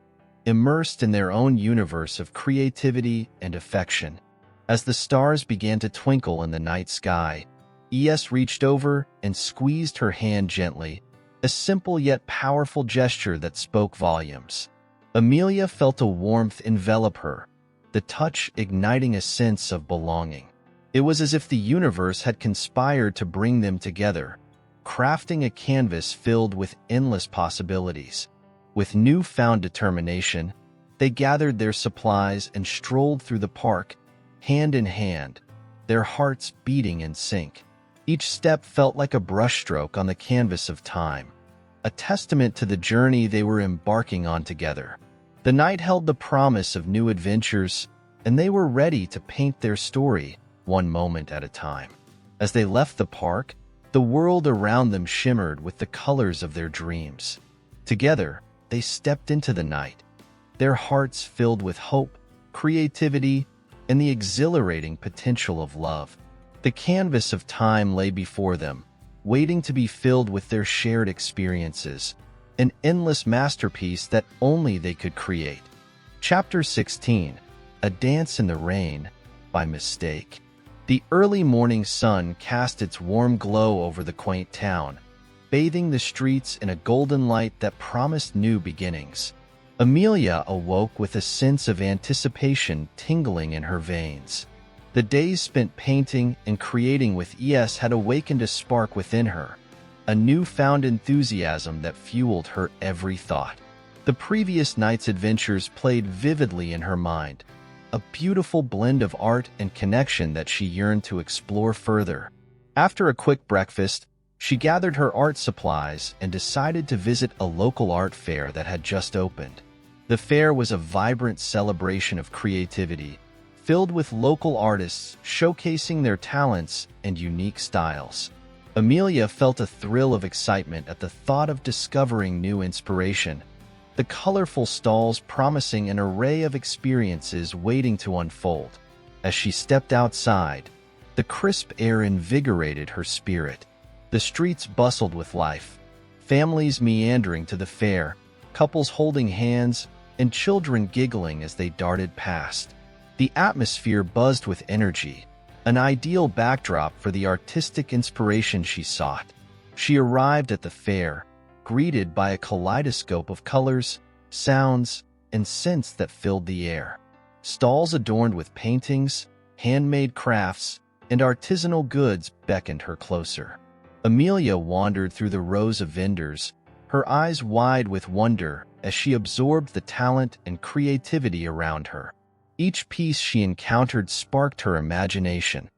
immersed in their own universe of creativity and affection. As the stars began to twinkle in the night sky, E.S. reached over and squeezed her hand gently, a simple yet powerful gesture that spoke volumes. Amelia felt a warmth envelop her, the touch igniting a sense of belonging. It was as if the universe had conspired to bring them together, crafting a canvas filled with endless possibilities. With newfound determination, they gathered their supplies and strolled through the park, hand in hand, their hearts beating in sync. Each step felt like a brushstroke on the canvas of time, a testament to the journey they were embarking on together. The night held the promise of new adventures, and they were ready to paint their story, one moment at a time. As they left the park, the world around them shimmered with the colors of their dreams. Together, they stepped into the night, their hearts filled with hope, creativity, and the exhilarating potential of love. The canvas of time lay before them, waiting to be filled with their shared experiences, an endless masterpiece that only they could create. Chapter 16, A Dance in the Rain, by Mistake. The early morning sun cast its warm glow over the quaint town, bathing the streets in a golden light that promised new beginnings. Amelia awoke with a sense of anticipation tingling in her veins. The days spent painting and creating with E.S. had awakened a spark within her, a newfound enthusiasm that fueled her every thought. The previous night's adventures played vividly in her mind, a beautiful blend of art and connection that she yearned to explore further. After a quick breakfast, she gathered her art supplies and decided to visit a local art fair that had just opened. The fair was a vibrant celebration of creativity, filled with local artists showcasing their talents and unique styles. Amelia felt a thrill of excitement at the thought of discovering new inspiration, the colorful stalls promising an array of experiences waiting to unfold. As she stepped outside, the crisp air invigorated her spirit. The streets bustled with life, families meandering to the fair, couples holding hands, and children giggling as they darted past. The atmosphere buzzed with energy, an ideal backdrop for the artistic inspiration she sought. She arrived at the fair, greeted by a kaleidoscope of colors, sounds, and scents that filled the air. Stalls adorned with paintings, handmade crafts, and artisanal goods beckoned her closer. Amelia wandered through the rows of vendors, her eyes wide with wonder as she absorbed the talent and creativity around her. Each piece she encountered sparked her imagination,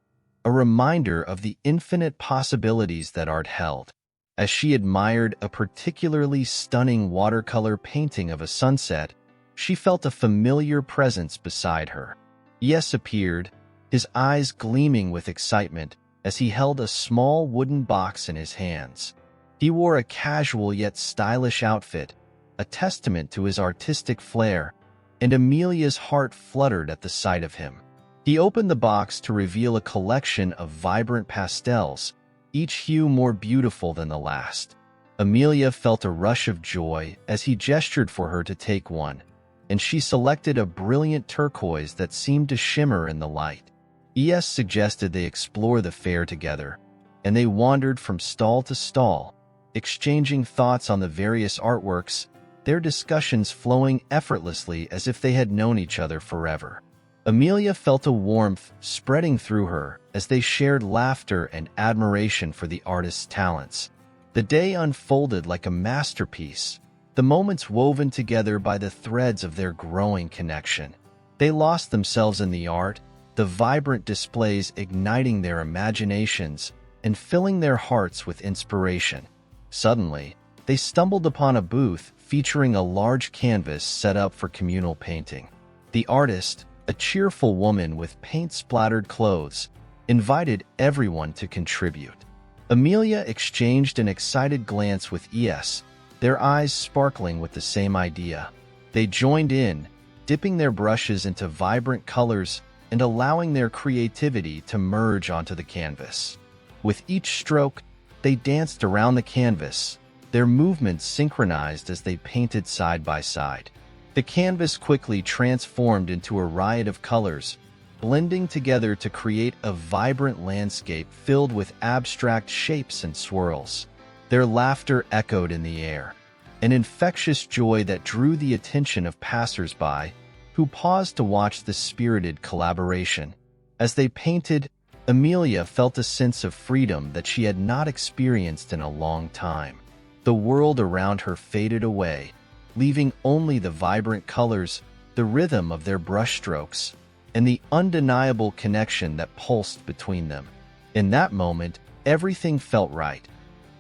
a reminder of the infinite possibilities that art held. As she admired a particularly stunning watercolor painting of a sunset, she felt a familiar presence beside her. E.S. appeared, his eyes gleaming with excitement as he held a small wooden box in his hands. He wore a casual yet stylish outfit, a testament to his artistic flair, and Amelia's heart fluttered at the sight of him. He opened the box to reveal a collection of vibrant pastels, each hue more beautiful than the last. Amelia felt a rush of joy as he gestured for her to take one, and she selected a brilliant turquoise that seemed to shimmer in the light. E.S. suggested they explore the fair together, and they wandered from stall to stall, exchanging thoughts on the various artworks, their discussions flowing effortlessly as if they had known each other forever. Amelia felt a warmth spreading through her as they shared laughter and admiration for the artist's talents. The day unfolded like a masterpiece, the moments woven together by the threads of their growing connection. They lost themselves in the art, the vibrant displays igniting their imaginations and filling their hearts with inspiration. Suddenly, they stumbled upon a booth featuring a large canvas set up for communal painting. The artist, a cheerful woman with paint-splattered clothes, invited everyone to contribute. Amelia exchanged an excited glance with E.S., their eyes sparkling with the same idea. They joined in, dipping their brushes into vibrant colors and allowing their creativity to merge onto the canvas. With each stroke, they danced around the canvas, their movements synchronized as they painted side by side. The canvas quickly transformed into a riot of colors, blending together to create a vibrant landscape filled with abstract shapes and swirls. Their laughter echoed in the air, an infectious joy that drew the attention of passers-by, who paused to watch the spirited collaboration. As they painted, Amelia felt a sense of freedom that she had not experienced in a long time. The world around her faded away, leaving only the vibrant colors, the rhythm of their brushstrokes, and the undeniable connection that pulsed between them. In that moment, everything felt right,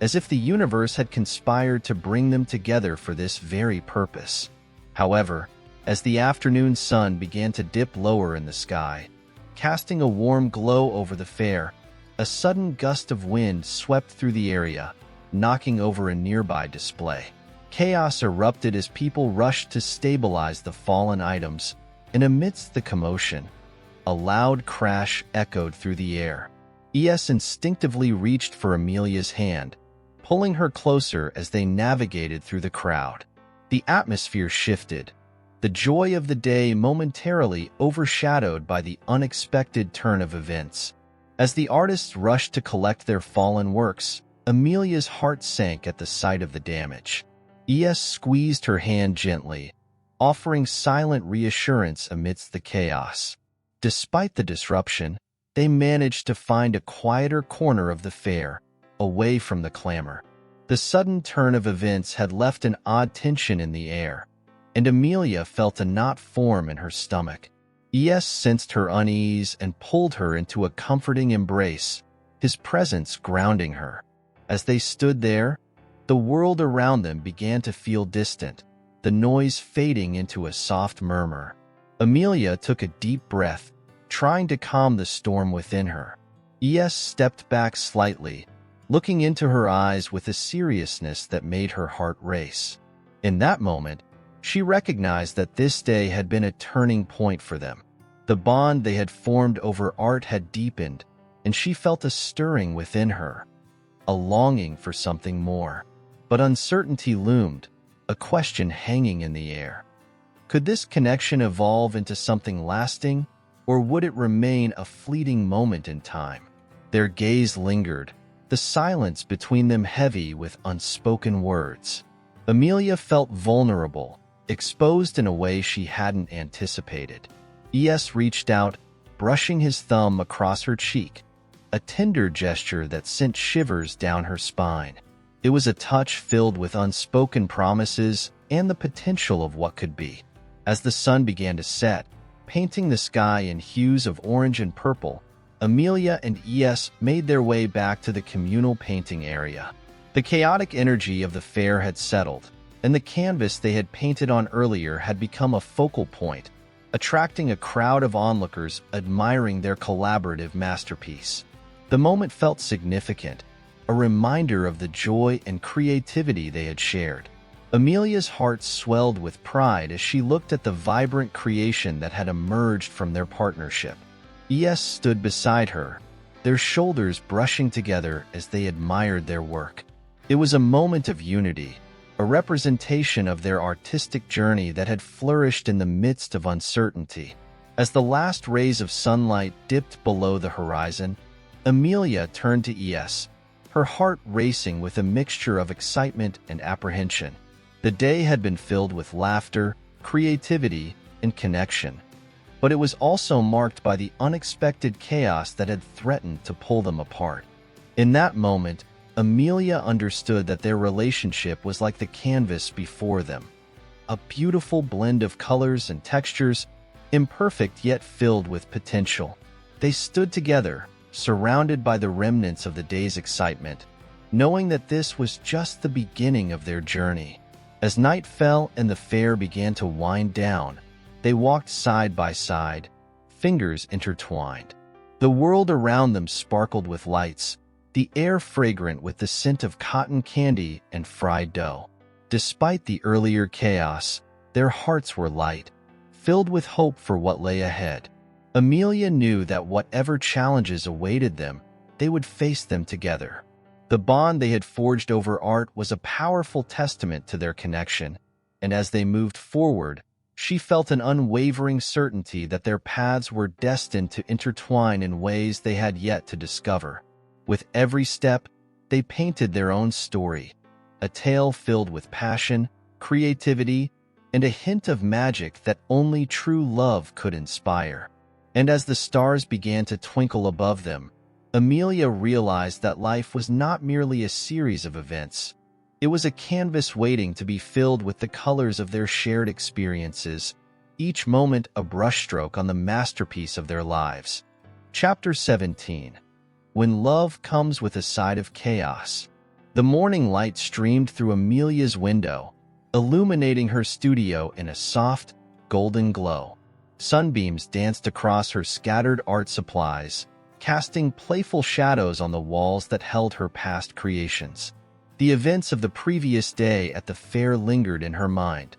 as if the universe had conspired to bring them together for this very purpose. However, as the afternoon sun began to dip lower in the sky, casting a warm glow over the fair, a sudden gust of wind swept through the area, knocking over a nearby display. Chaos erupted as people rushed to stabilize the fallen items, and amidst the commotion, a loud crash echoed through the air. E.S. instinctively reached for Amelia's hand, pulling her closer as they navigated through the crowd. The atmosphere shifted, the joy of the day momentarily overshadowed by the unexpected turn of events. As the artists rushed to collect their fallen works, Amelia's heart sank at the sight of the damage. E.S. squeezed her hand gently, offering silent reassurance amidst the chaos. Despite the disruption, they managed to find a quieter corner of the fair, away from the clamor. The sudden turn of events had left an odd tension in the air, and Amelia felt a knot form in her stomach. E.S. sensed her unease and pulled her into a comforting embrace, his presence grounding her. As they stood there, the world around them began to feel distant, the noise fading into a soft murmur. Amelia took a deep breath, trying to calm the storm within her. E.S. stepped back slightly, looking into her eyes with a seriousness that made her heart race. In that moment, she recognized that this day had been a turning point for them. The bond they had formed over art had deepened, and she felt a stirring within her, a longing for something more. But uncertainty loomed, a question hanging in the air. Could this connection evolve into something lasting, or would it remain a fleeting moment in time? Their gaze lingered, the silence between them heavy with unspoken words. Amelia felt vulnerable, exposed in a way she hadn't anticipated. E.S. reached out, brushing his thumb across her cheek, a tender gesture that sent shivers down her spine. It was a touch filled with unspoken promises and the potential of what could be. As the sun began to set, painting the sky in hues of orange and purple, Amelia and E.S. made their way back to the communal painting area. The chaotic energy of the fair had settled, and the canvas they had painted on earlier had become a focal point, attracting a crowd of onlookers admiring their collaborative masterpiece. The moment felt significant, a reminder of the joy and creativity they had shared. Amelia's heart swelled with pride as she looked at the vibrant creation that had emerged from their partnership. E.S. stood beside her, their shoulders brushing together as they admired their work. It was a moment of unity, a representation of their artistic journey that had flourished in the midst of uncertainty. As the last rays of sunlight dipped below the horizon, Amelia turned to E.S., her heart racing with a mixture of excitement and apprehension. The day had been filled with laughter, creativity, and connection, but it was also marked by the unexpected chaos that had threatened to pull them apart. In that moment, Amelia understood that their relationship was like the canvas before them, a beautiful blend of colors and textures, imperfect yet filled with potential. They stood together, surrounded by the remnants of the day's excitement, knowing that this was just the beginning of their journey. As night fell and the fair began to wind down, they walked side by side, fingers intertwined. The world around them sparkled with lights, the air fragrant with the scent of cotton candy and fried dough. Despite the earlier chaos, their hearts were light, filled with hope for what lay ahead. Amelia knew that whatever challenges awaited them, they would face them together. The bond they had forged over art was a powerful testament to their connection, and as they moved forward, she felt an unwavering certainty that their paths were destined to intertwine in ways they had yet to discover. With every step, they painted their own story, a tale filled with passion, creativity, and a hint of magic that only true love could inspire. And as the stars began to twinkle above them, Amelia realized that life was not merely a series of events. It was a canvas waiting to be filled with the colors of their shared experiences, each moment a brushstroke on the masterpiece of their lives. Chapter 17. When Love Comes with a Side of Chaos. The morning light streamed through Amelia's window, illuminating her studio in a soft, golden glow. Sunbeams danced across her scattered art supplies, casting playful shadows on the walls that held her past creations. The events of the previous day at the fair lingered in her mind,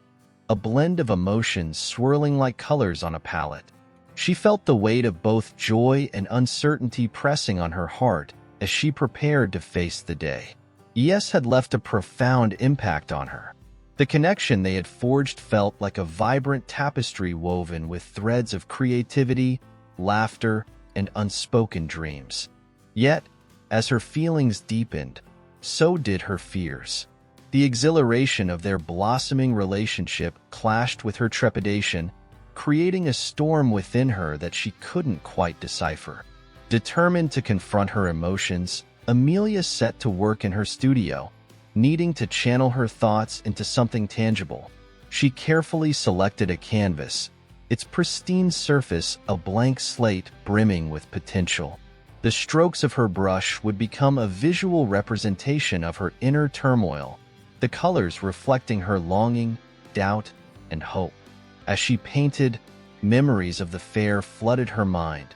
a blend of emotions swirling like colors on a palette. She felt the weight of both joy and uncertainty pressing on her heart as she prepared to face the day. E.S. had left a profound impact on her. The connection they had forged felt like a vibrant tapestry woven with threads of creativity, laughter, and unspoken dreams. Yet, as her feelings deepened, so did her fears. The exhilaration of their blossoming relationship clashed with her trepidation, creating a storm within her that she couldn't quite decipher. Determined to confront her emotions, Amelia set to work in her studio, needing to channel her thoughts into something tangible. She carefully selected a canvas, its pristine surface a blank slate brimming with potential. The strokes of her brush would become a visual representation of her inner turmoil, the colors reflecting her longing, doubt, and hope. As she painted, memories of the fair flooded her mind.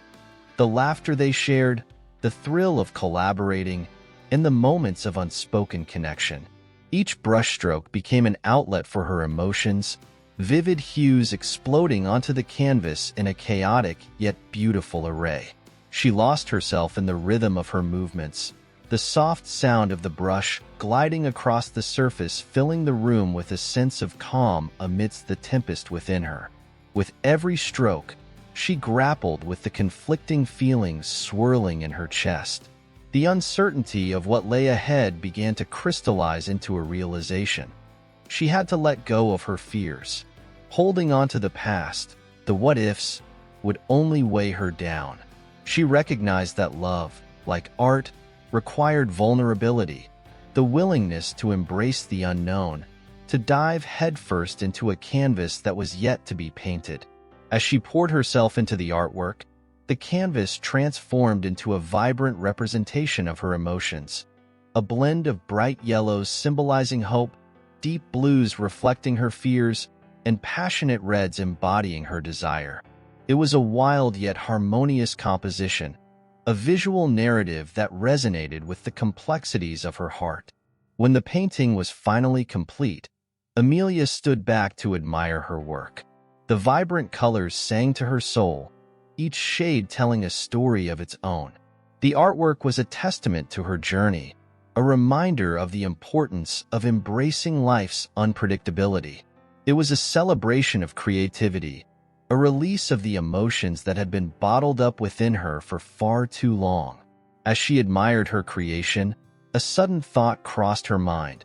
The laughter they shared, the thrill of collaborating, and the moments of unspoken connection. Each brushstroke became an outlet for her emotions, vivid hues exploding onto the canvas in a chaotic yet beautiful array. She lost herself in the rhythm of her movements, the soft sound of the brush gliding across the surface filling the room with a sense of calm amidst the tempest within her. With every stroke, she grappled with the conflicting feelings swirling in her chest. The uncertainty of what lay ahead began to crystallize into a realization. She had to let go of her fears. Holding on to the past, the what-ifs, would only weigh her down. She recognized that love, like art, required vulnerability, the willingness to embrace the unknown, to dive headfirst into a canvas that was yet to be painted. As she poured herself into the artwork, the canvas transformed into a vibrant representation of her emotions. A blend of bright yellows symbolizing hope, deep blues reflecting her fears, and passionate reds embodying her desire. It was a wild yet harmonious composition, a visual narrative that resonated with the complexities of her heart. When the painting was finally complete, Amelia stood back to admire her work. The vibrant colors sang to her soul, each shade telling a story of its own. The artwork was a testament to her journey, a reminder of the importance of embracing life's unpredictability. It was a celebration of creativity, a release of the emotions that had been bottled up within her for far too long. As she admired her creation, a sudden thought crossed her mind.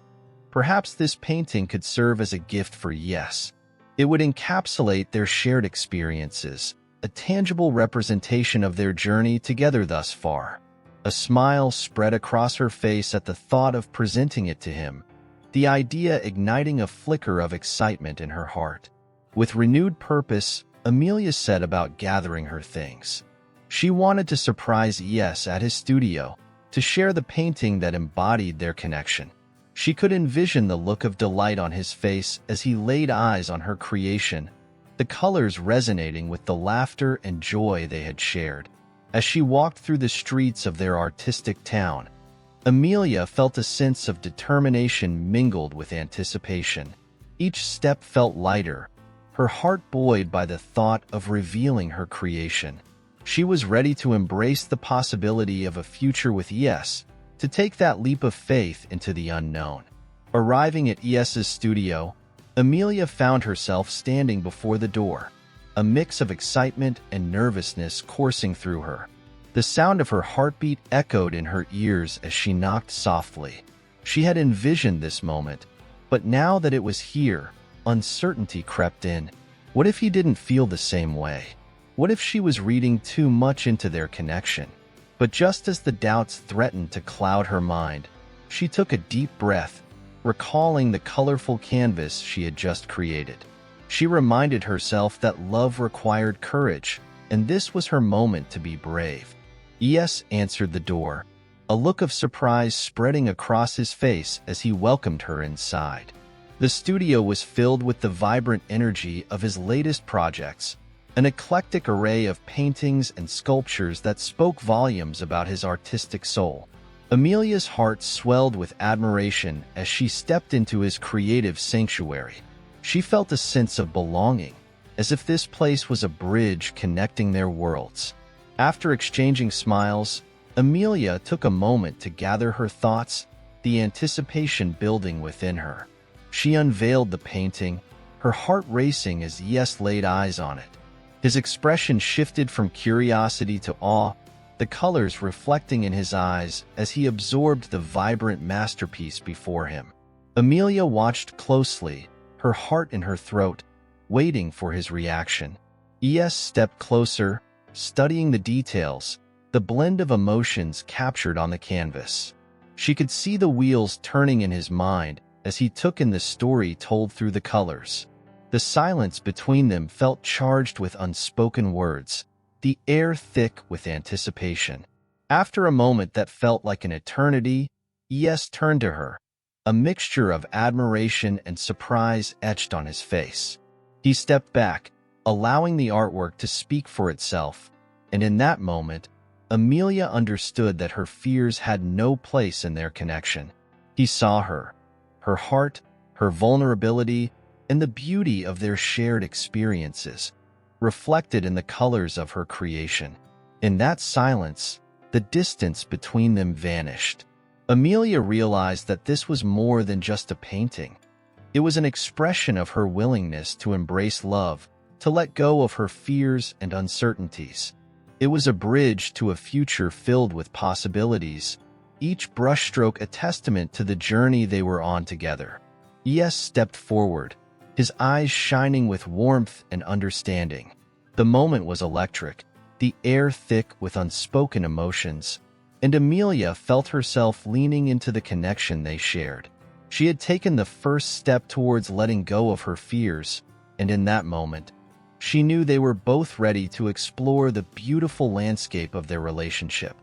Perhaps this painting could serve as a gift for E.S. It would encapsulate their shared experiences, a tangible representation of their journey together thus far. A smile spread across her face at the thought of presenting it to him, the idea igniting a flicker of excitement in her heart. With renewed purpose, Amelia set about gathering her things. She wanted to surprise E.S. at his studio, to share the painting that embodied their connection. She could envision the look of delight on his face as he laid eyes on her creation, the colors resonating with the laughter and joy they had shared. As she walked through the streets of their artistic town, Amelia felt a sense of determination mingled with anticipation. Each step felt lighter, her heart buoyed by the thought of revealing her creation. She was ready to embrace the possibility of a future with E.S., to take that leap of faith into the unknown. Arriving at E.S.'s studio, Amelia found herself standing before the door, a mix of excitement and nervousness coursing through her. The sound of her heartbeat echoed in her ears as she knocked softly. She had envisioned this moment, but now that it was here, uncertainty crept in. What if he didn't feel the same way? What if she was reading too much into their connection? But just as the doubts threatened to cloud her mind, she took a deep breath, recalling the colorful canvas she had just created. She reminded herself that love required courage, and this was her moment to be brave. E.S. answered the door, a look of surprise spreading across his face as he welcomed her inside. The studio was filled with the vibrant energy of his latest projects, an eclectic array of paintings and sculptures that spoke volumes about his artistic soul. Amelia's heart swelled with admiration as she stepped into his creative sanctuary. She felt a sense of belonging, as if this place was a bridge connecting their worlds. After exchanging smiles, Amelia took a moment to gather her thoughts, the anticipation building within her. She unveiled the painting, her heart racing as E.S. laid eyes on it. His expression shifted from curiosity to awe, the colors reflecting in his eyes as he absorbed the vibrant masterpiece before him. Amelia watched closely, her heart in her throat, waiting for his reaction. E.S. stepped closer, studying the details, the blend of emotions captured on the canvas. She could see the wheels turning in his mind as he took in the story told through the colors. The silence between them felt charged with unspoken words, the air thick with anticipation. After a moment that felt like an eternity, E.S. turned to her, a mixture of admiration and surprise etched on his face. He stepped back, allowing the artwork to speak for itself, and in that moment, Amelia understood that her fears had no place in their connection. He saw her heart, her vulnerability, and the beauty of their shared experiences, reflected in the colors of her creation. In that silence, the distance between them vanished. Amelia realized that this was more than just a painting. It was an expression of her willingness to embrace love, to let go of her fears and uncertainties. It was a bridge to a future filled with possibilities, each brushstroke a testament to the journey they were on together. E.S. stepped forward, his eyes shining with warmth and understanding. The moment was electric, the air thick with unspoken emotions, and Amelia felt herself leaning into the connection they shared. She had taken the first step towards letting go of her fears, and in that moment, she knew they were both ready to explore the beautiful landscape of their relationship.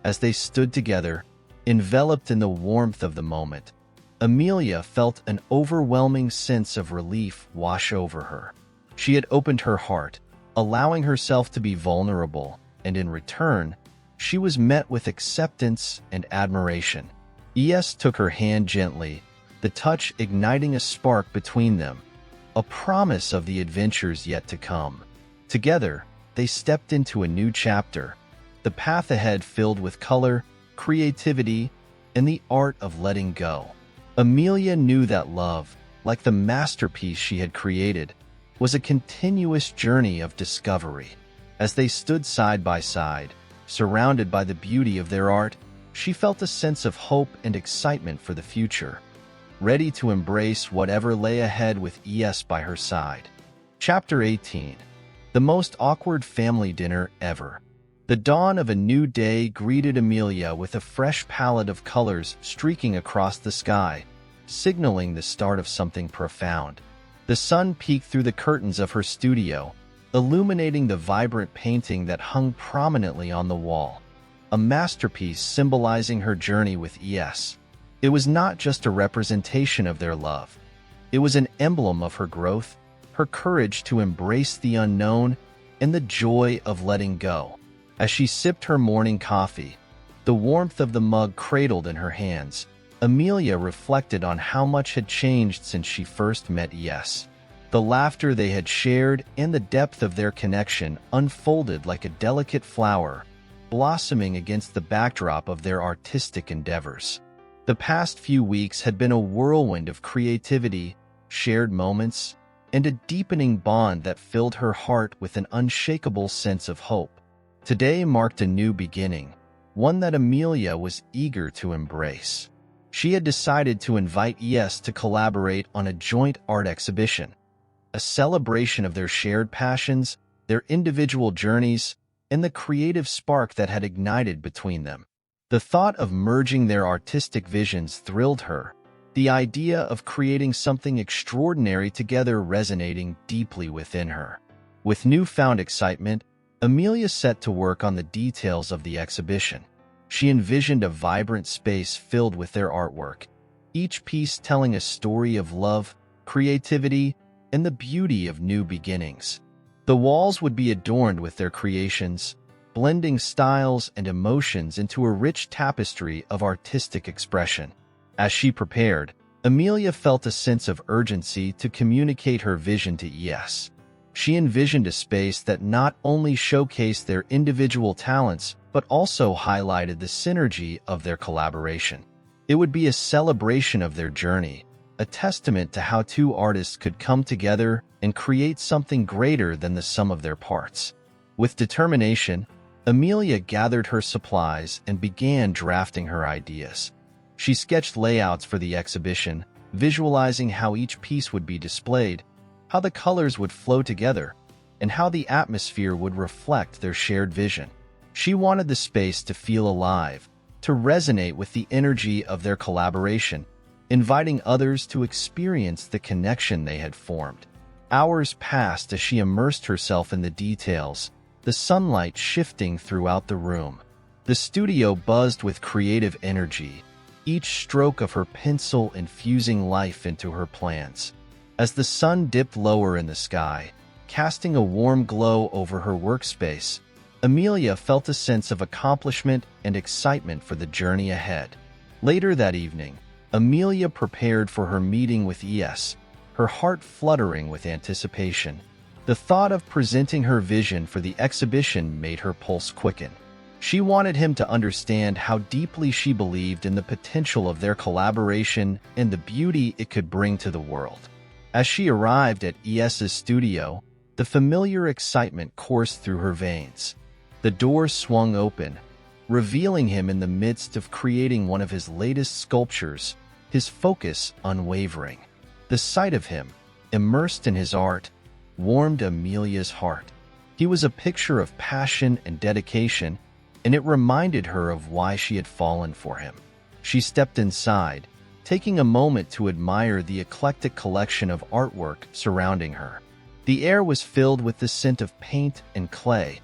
As they stood together, enveloped in the warmth of the moment, Amelia felt an overwhelming sense of relief wash over her. She had opened her heart, allowing herself to be vulnerable, and in return, she was met with acceptance and admiration. E.S. took her hand gently, the touch igniting a spark between them, a promise of the adventures yet to come. Together, they stepped into a new chapter, the path ahead filled with color, creativity, and the art of letting go. Amelia knew that love, like the masterpiece she had created, was a continuous journey of discovery. As they stood side by side, surrounded by the beauty of their art, she felt a sense of hope and excitement for the future, ready to embrace whatever lay ahead with E.S. by her side. Chapter 18. The most awkward family dinner ever. The dawn of a new day greeted Amelia with a fresh palette of colors streaking across the sky, signaling the start of something profound. The sun peeked through the curtains of her studio, illuminating the vibrant painting that hung prominently on the wall, a masterpiece symbolizing her journey with E.S. It was not just a representation of their love. It was an emblem of her growth, her courage to embrace the unknown, and the joy of letting go. As she sipped her morning coffee, the warmth of the mug cradled in her hands, Amelia reflected on how much had changed since she first met E.S. The laughter they had shared and the depth of their connection unfolded like a delicate flower, blossoming against the backdrop of their artistic endeavors. The past few weeks had been a whirlwind of creativity, shared moments, and a deepening bond that filled her heart with an unshakable sense of hope. Today marked a new beginning, one that Amelia was eager to embrace. She had decided to invite E.S. to collaborate on a joint art exhibition, a celebration of their shared passions, their individual journeys, and the creative spark that had ignited between them. The thought of merging their artistic visions thrilled her, the idea of creating something extraordinary together resonating deeply within her. With newfound excitement, Amelia set to work on the details of the exhibition. She envisioned a vibrant space filled with their artwork, each piece telling a story of love, creativity, and the beauty of new beginnings. The walls would be adorned with their creations, blending styles and emotions into a rich tapestry of artistic expression. As she prepared, Amelia felt a sense of urgency to communicate her vision to E.S. She envisioned a space that not only showcased their individual talents, but also highlighted the synergy of their collaboration. It would be a celebration of their journey, a testament to how two artists could come together and create something greater than the sum of their parts. With determination, Amelia gathered her supplies and began drafting her ideas. She sketched layouts for the exhibition, visualizing how each piece would be displayed, how the colors would flow together, and how the atmosphere would reflect their shared vision. She wanted the space to feel alive, to resonate with the energy of their collaboration, inviting others to experience the connection they had formed. Hours passed as she immersed herself in the details, the sunlight shifting throughout the room. The studio buzzed with creative energy, each stroke of her pencil infusing life into her plans. As the sun dipped lower in the sky, casting a warm glow over her workspace, Amelia felt a sense of accomplishment and excitement for the journey ahead. Later that evening, Amelia prepared for her meeting with E.S., her heart fluttering with anticipation. The thought of presenting her vision for the exhibition made her pulse quicken. She wanted him to understand how deeply she believed in the potential of their collaboration and the beauty it could bring to the world. As she arrived at E.S.'s studio, the familiar excitement coursed through her veins. The door swung open, revealing him in the midst of creating one of his latest sculptures, his focus unwavering. The sight of him, immersed in his art, warmed Amelia's heart. He was a picture of passion and dedication, and it reminded her of why she had fallen for him. She stepped inside, taking a moment to admire the eclectic collection of artwork surrounding her. The air was filled with the scent of paint and clay,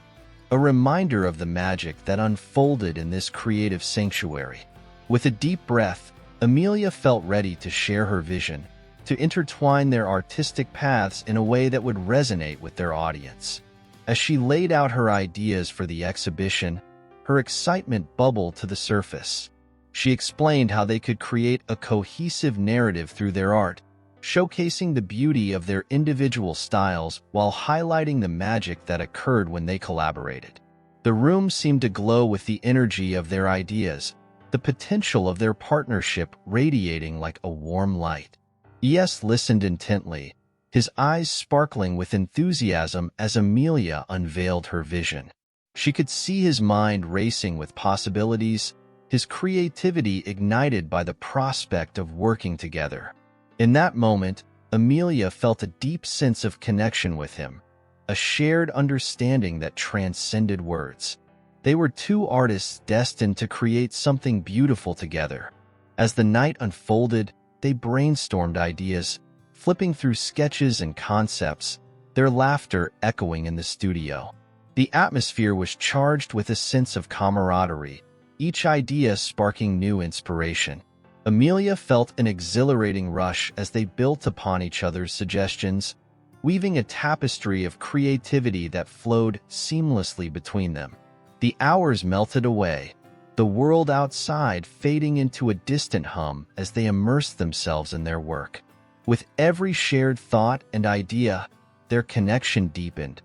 a reminder of the magic that unfolded in this creative sanctuary. With a deep breath, Amelia felt ready to share her vision, to intertwine their artistic paths in a way that would resonate with their audience. As she laid out her ideas for the exhibition, her excitement bubbled to the surface. She explained how they could create a cohesive narrative through their art, showcasing the beauty of their individual styles while highlighting the magic that occurred when they collaborated. The room seemed to glow with the energy of their ideas, the potential of their partnership radiating like a warm light. E.S. listened intently, his eyes sparkling with enthusiasm as Amelia unveiled her vision. She could see his mind racing with possibilities, his creativity ignited by the prospect of working together. In that moment, Amelia felt a deep sense of connection with him, a shared understanding that transcended words. They were two artists destined to create something beautiful together. As the night unfolded, they brainstormed ideas, flipping through sketches and concepts, their laughter echoing in the studio. The atmosphere was charged with a sense of camaraderie, each idea sparking new inspiration. Amelia felt an exhilarating rush as they built upon each other's suggestions, weaving a tapestry of creativity that flowed seamlessly between them. The hours melted away, the world outside fading into a distant hum as they immersed themselves in their work. With every shared thought and idea, their connection deepened,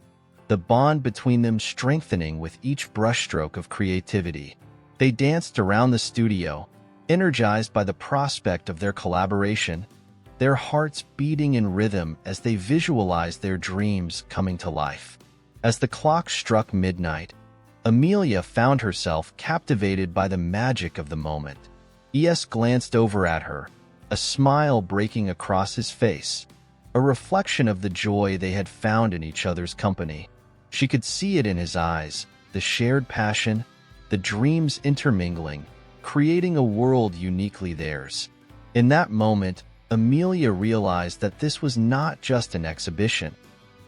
the bond between them strengthening with each brushstroke of creativity. They danced around the studio, energized by the prospect of their collaboration, their hearts beating in rhythm as they visualized their dreams coming to life. As the clock struck midnight, Amelia found herself captivated by the magic of the moment. E.S. glanced over at her, a smile breaking across his face, a reflection of the joy they had found in each other's company. She could see it in his eyes, the shared passion, the dreams intermingling, creating a world uniquely theirs. In that moment, Amelia realized that this was not just an exhibition.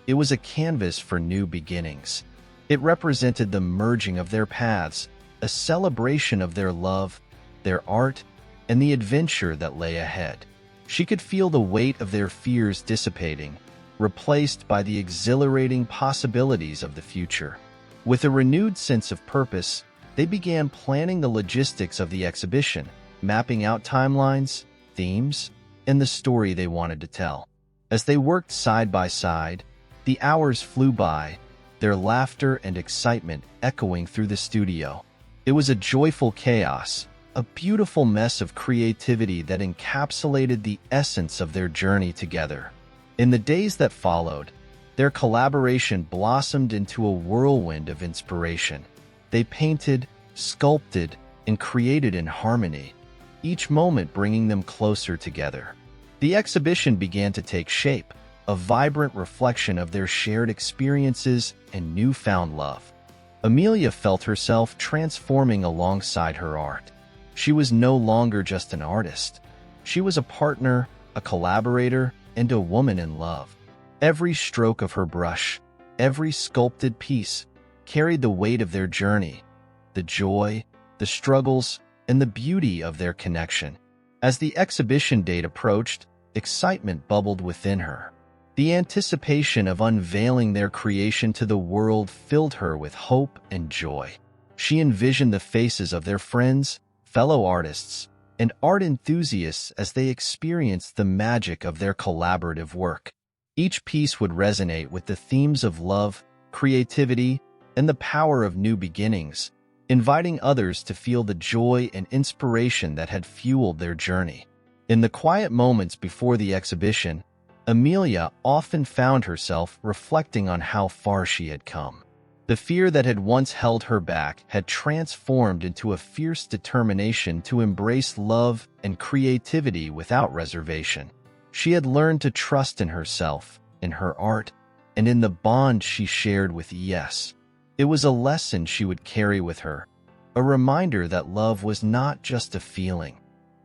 It was a canvas for new beginnings. It represented the merging of their paths, a celebration of their love, their art, and the adventure that lay ahead. She could feel the weight of their fears dissipating, replaced by the exhilarating possibilities of the future. With a renewed sense of purpose, they began planning the logistics of the exhibition, mapping out timelines, themes, and the story they wanted to tell. As they worked side by side, the hours flew by, their laughter and excitement echoing through the studio. It was a joyful chaos, a beautiful mess of creativity that encapsulated the essence of their journey together. In the days that followed, their collaboration blossomed into a whirlwind of inspiration. They painted, sculpted, and created in harmony, each moment bringing them closer together. The exhibition began to take shape, a vibrant reflection of their shared experiences and newfound love. Amelia felt herself transforming alongside her art. She was no longer just an artist. She was a partner, a collaborator, and a woman in love. Every stroke of her brush, every sculpted piece, carried the weight of their journey, the joy, the struggles, and the beauty of their connection. As the exhibition date approached, excitement bubbled within her. The anticipation of unveiling their creation to the world filled her with hope and joy. She envisioned the faces of their friends, fellow artists, and art enthusiasts as they experienced the magic of their collaborative work. Each piece would resonate with the themes of love, creativity, and the power of new beginnings, inviting others to feel the joy and inspiration that had fueled their journey. In the quiet moments before the exhibition, Amelia often found herself reflecting on how far she had come. The fear that had once held her back had transformed into a fierce determination to embrace love and creativity without reservation. She had learned to trust in herself, in her art, and in the bond she shared with E.S. It was a lesson she would carry with her, a reminder that love was not just a feeling.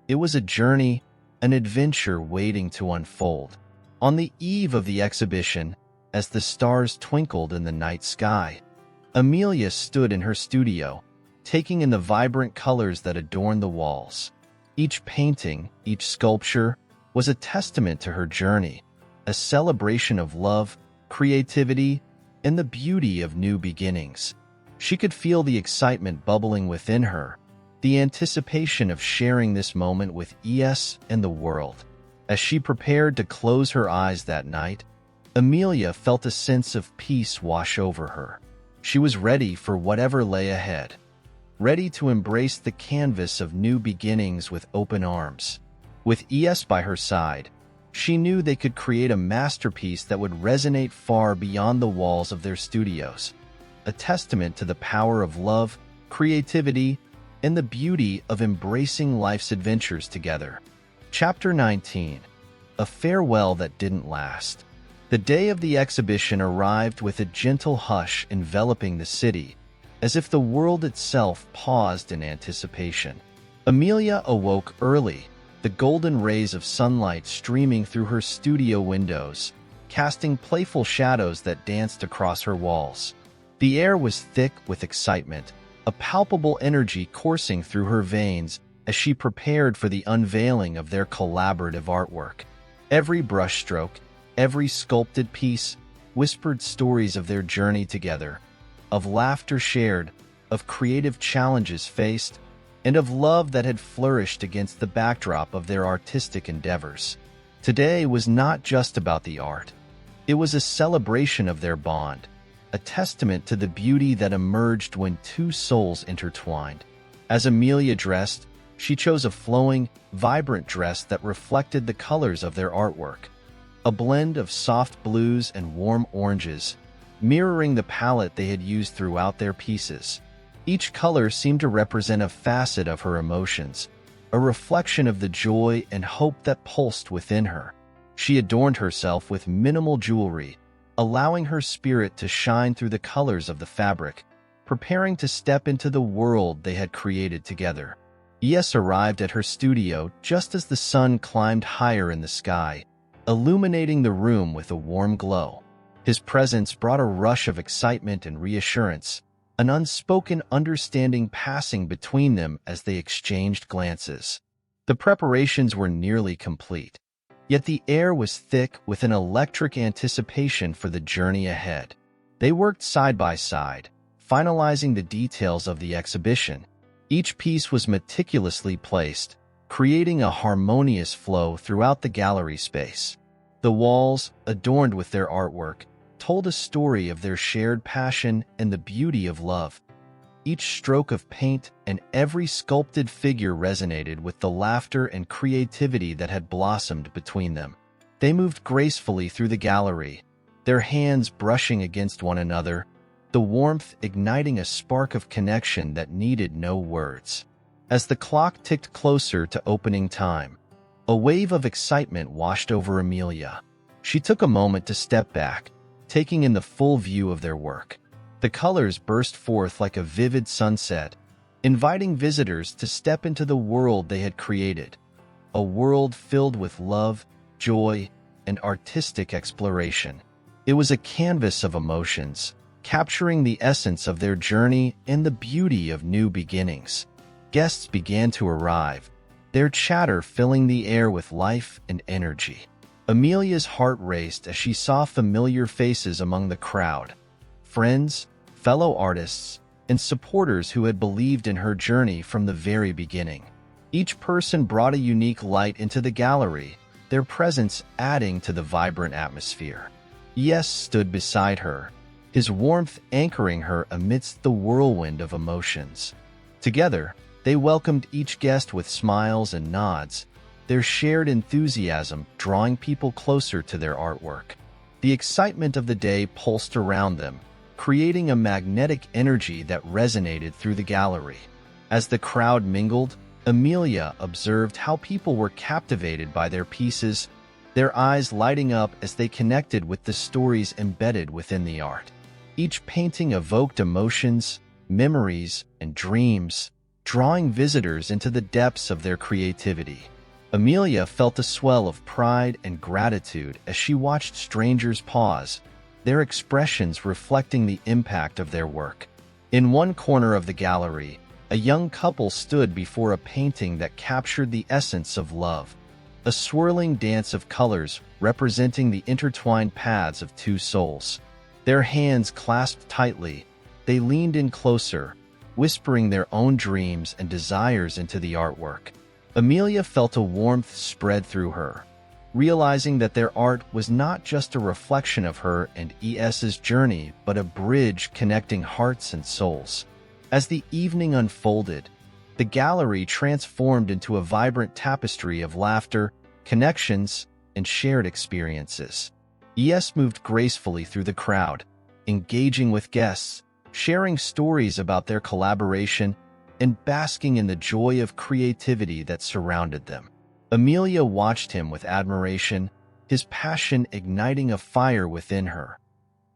It was a journey, an adventure waiting to unfold. On the eve of the exhibition, as the stars twinkled in the night sky, Amelia stood in her studio, taking in the vibrant colors that adorned the walls. Each painting, each sculpture, was a testament to her journey, a celebration of love, creativity, and the beauty of new beginnings. She could feel the excitement bubbling within her, the anticipation of sharing this moment with E.S. and the world. As she prepared to close her eyes that night, Amelia felt a sense of peace wash over her. She was ready for whatever lay ahead, ready to embrace the canvas of new beginnings with open arms. With E.S. by her side, she knew they could create a masterpiece that would resonate far beyond the walls of their studios, a testament to the power of love, creativity, and the beauty of embracing life's adventures together. Chapter 19. A Farewell That Didn't Last. The day of the exhibition arrived with a gentle hush enveloping the city, as if the world itself paused in anticipation. Amelia awoke early, the golden rays of sunlight streaming through her studio windows, casting playful shadows that danced across her walls. The air was thick with excitement, a palpable energy coursing through her veins as she prepared for the unveiling of their collaborative artwork. Every brushstroke, every sculpted piece, whispered stories of their journey together, of laughter shared, of creative challenges faced, and of love that had flourished against the backdrop of their artistic endeavors. Today was not just about the art. It was a celebration of their bond, a testament to the beauty that emerged when two souls intertwined. As Amelia dressed, she chose a flowing, vibrant dress that reflected the colors of their artwork, a blend of soft blues and warm oranges, mirroring the palette they had used throughout their pieces. Each color seemed to represent a facet of her emotions, a reflection of the joy and hope that pulsed within her. She adorned herself with minimal jewelry, allowing her spirit to shine through the colors of the fabric, preparing to step into the world they had created together. E.S. arrived at her studio just as the sun climbed higher in the sky, illuminating the room with a warm glow. His presence brought a rush of excitement and reassurance, an unspoken understanding passing between them as they exchanged glances. The preparations were nearly complete, yet the air was thick with an electric anticipation for the journey ahead. They worked side by side, finalizing the details of the exhibition. Each piece was meticulously placed, creating a harmonious flow throughout the gallery space. The walls, adorned with their artwork, told a story of their shared passion and the beauty of love. Each stroke of paint and every sculpted figure resonated with the laughter and creativity that had blossomed between them. They moved gracefully through the gallery, their hands brushing against one another, the warmth igniting a spark of connection that needed no words. As the clock ticked closer to opening time, a wave of excitement washed over Amelia. She took a moment to step back, taking in the full view of their work. The colors burst forth like a vivid sunset, inviting visitors to step into the world they had created, a world filled with love, joy, and artistic exploration. It was a canvas of emotions, capturing the essence of their journey and the beauty of new beginnings. Guests began to arrive, their chatter filling the air with life and energy. Amelia's heart raced as she saw familiar faces among the crowd. Friends, fellow artists, and supporters who had believed in her journey from the very beginning. Each person brought a unique light into the gallery, their presence adding to the vibrant atmosphere. E.S. stood beside her, his warmth anchoring her amidst the whirlwind of emotions. Together, they welcomed each guest with smiles and nods, their shared enthusiasm drawing people closer to their artwork. The excitement of the day pulsed around them, creating a magnetic energy that resonated through the gallery. As the crowd mingled, Amelia observed how people were captivated by their pieces, their eyes lighting up as they connected with the stories embedded within the art. Each painting evoked emotions, memories, and dreams, drawing visitors into the depths of their creativity. Amelia felt a swell of pride and gratitude as she watched strangers pause, their expressions reflecting the impact of their work. In one corner of the gallery, a young couple stood before a painting that captured the essence of love, a swirling dance of colors representing the intertwined paths of two souls. Their hands clasped tightly, they leaned in closer, whispering their own dreams and desires into the artwork. Amelia felt a warmth spread through her, realizing that their art was not just a reflection of her and E.S.'s journey, but a bridge connecting hearts and souls. As the evening unfolded, the gallery transformed into a vibrant tapestry of laughter, connections, and shared experiences. E.S. moved gracefully through the crowd, engaging with guests, sharing stories about their collaboration, and basking in the joy of creativity that surrounded them. Amelia watched him with admiration, his passion igniting a fire within her,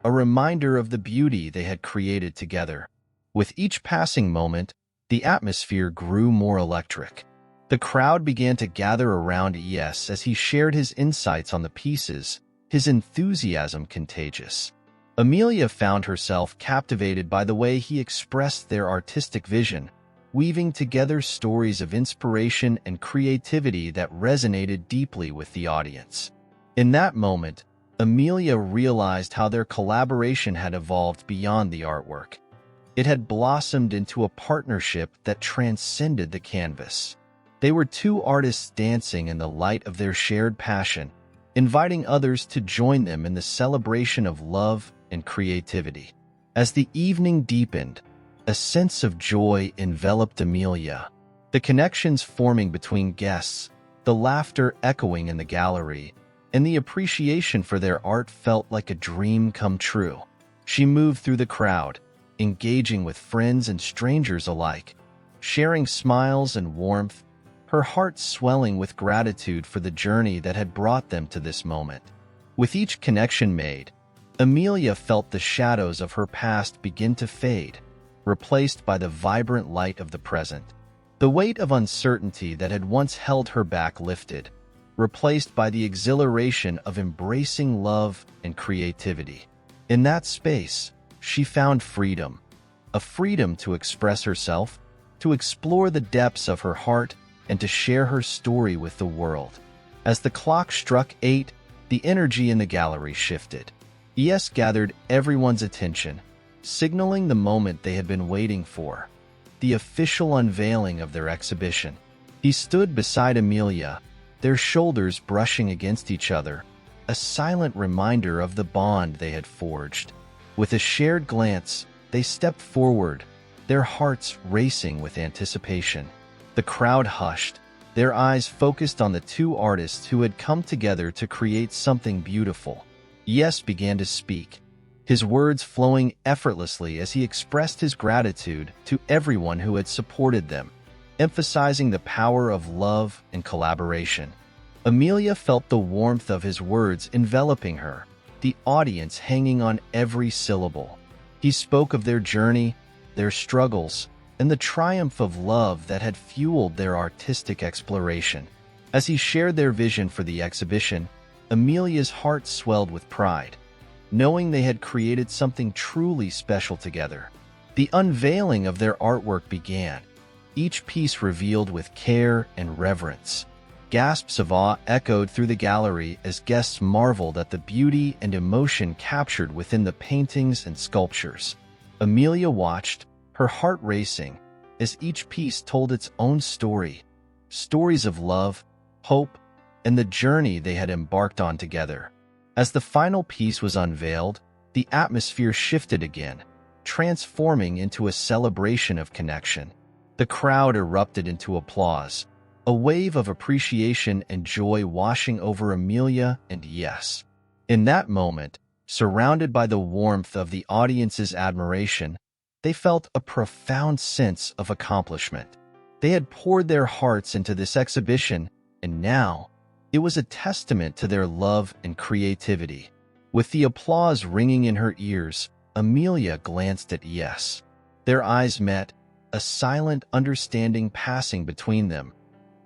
a reminder of the beauty they had created together. With each passing moment, the atmosphere grew more electric. The crowd began to gather around E.S. as he shared his insights on the pieces, his enthusiasm contagious. Amelia found herself captivated by the way he expressed their artistic vision, weaving together stories of inspiration and creativity that resonated deeply with the audience. In that moment, Amelia realized how their collaboration had evolved beyond the artwork. It had blossomed into a partnership that transcended the canvas. They were two artists dancing in the light of their shared passion, inviting others to join them in the celebration of love and creativity. As the evening deepened, a sense of joy enveloped Amelia. The connections forming between guests, the laughter echoing in the gallery, and the appreciation for their art felt like a dream come true. She moved through the crowd, engaging with friends and strangers alike, sharing smiles and warmth, her heart swelling with gratitude for the journey that had brought them to this moment. With each connection made, Amelia felt the shadows of her past begin to fade, replaced by the vibrant light of the present. The weight of uncertainty that had once held her back lifted, replaced by the exhilaration of embracing love and creativity. In that space, she found freedom, a freedom to express herself, to explore the depths of her heart, and to share her story with the world. As the clock struck 8, the energy in the gallery shifted. E.S. gathered everyone's attention, signaling the moment they had been waiting for, the official unveiling of their exhibition. He stood beside Amelia, their shoulders brushing against each other, a silent reminder of the bond they had forged. With a shared glance, they stepped forward, their hearts racing with anticipation. The crowd hushed, their eyes focused on the two artists who had come together to create something beautiful. E.S. began to speak, his words flowing effortlessly as he expressed his gratitude to everyone who had supported them, emphasizing the power of love and collaboration. Amelia felt the warmth of his words enveloping her, the audience hanging on every syllable. He spoke of their journey, their struggles, and the triumph of love that had fueled their artistic exploration. As he shared their vision for the exhibition, Amelia's heart swelled with pride, knowing they had created something truly special together. The unveiling of their artwork began, each piece revealed with care and reverence. Gasps of awe echoed through the gallery as guests marveled at the beauty and emotion captured within the paintings and sculptures. Amelia watched, her heart racing, as each piece told its own story. Stories of love, hope, and the journey they had embarked on together. As the final piece was unveiled, the atmosphere shifted again, transforming into a celebration of connection. The crowd erupted into applause, a wave of appreciation and joy washing over Amelia and E.S. In that moment, surrounded by the warmth of the audience's admiration, they felt a profound sense of accomplishment. They had poured their hearts into this exhibition, and now it was a testament to their love and creativity. With the applause ringing in her ears, Amelia glanced at E.S. Their eyes met, a silent understanding passing between them,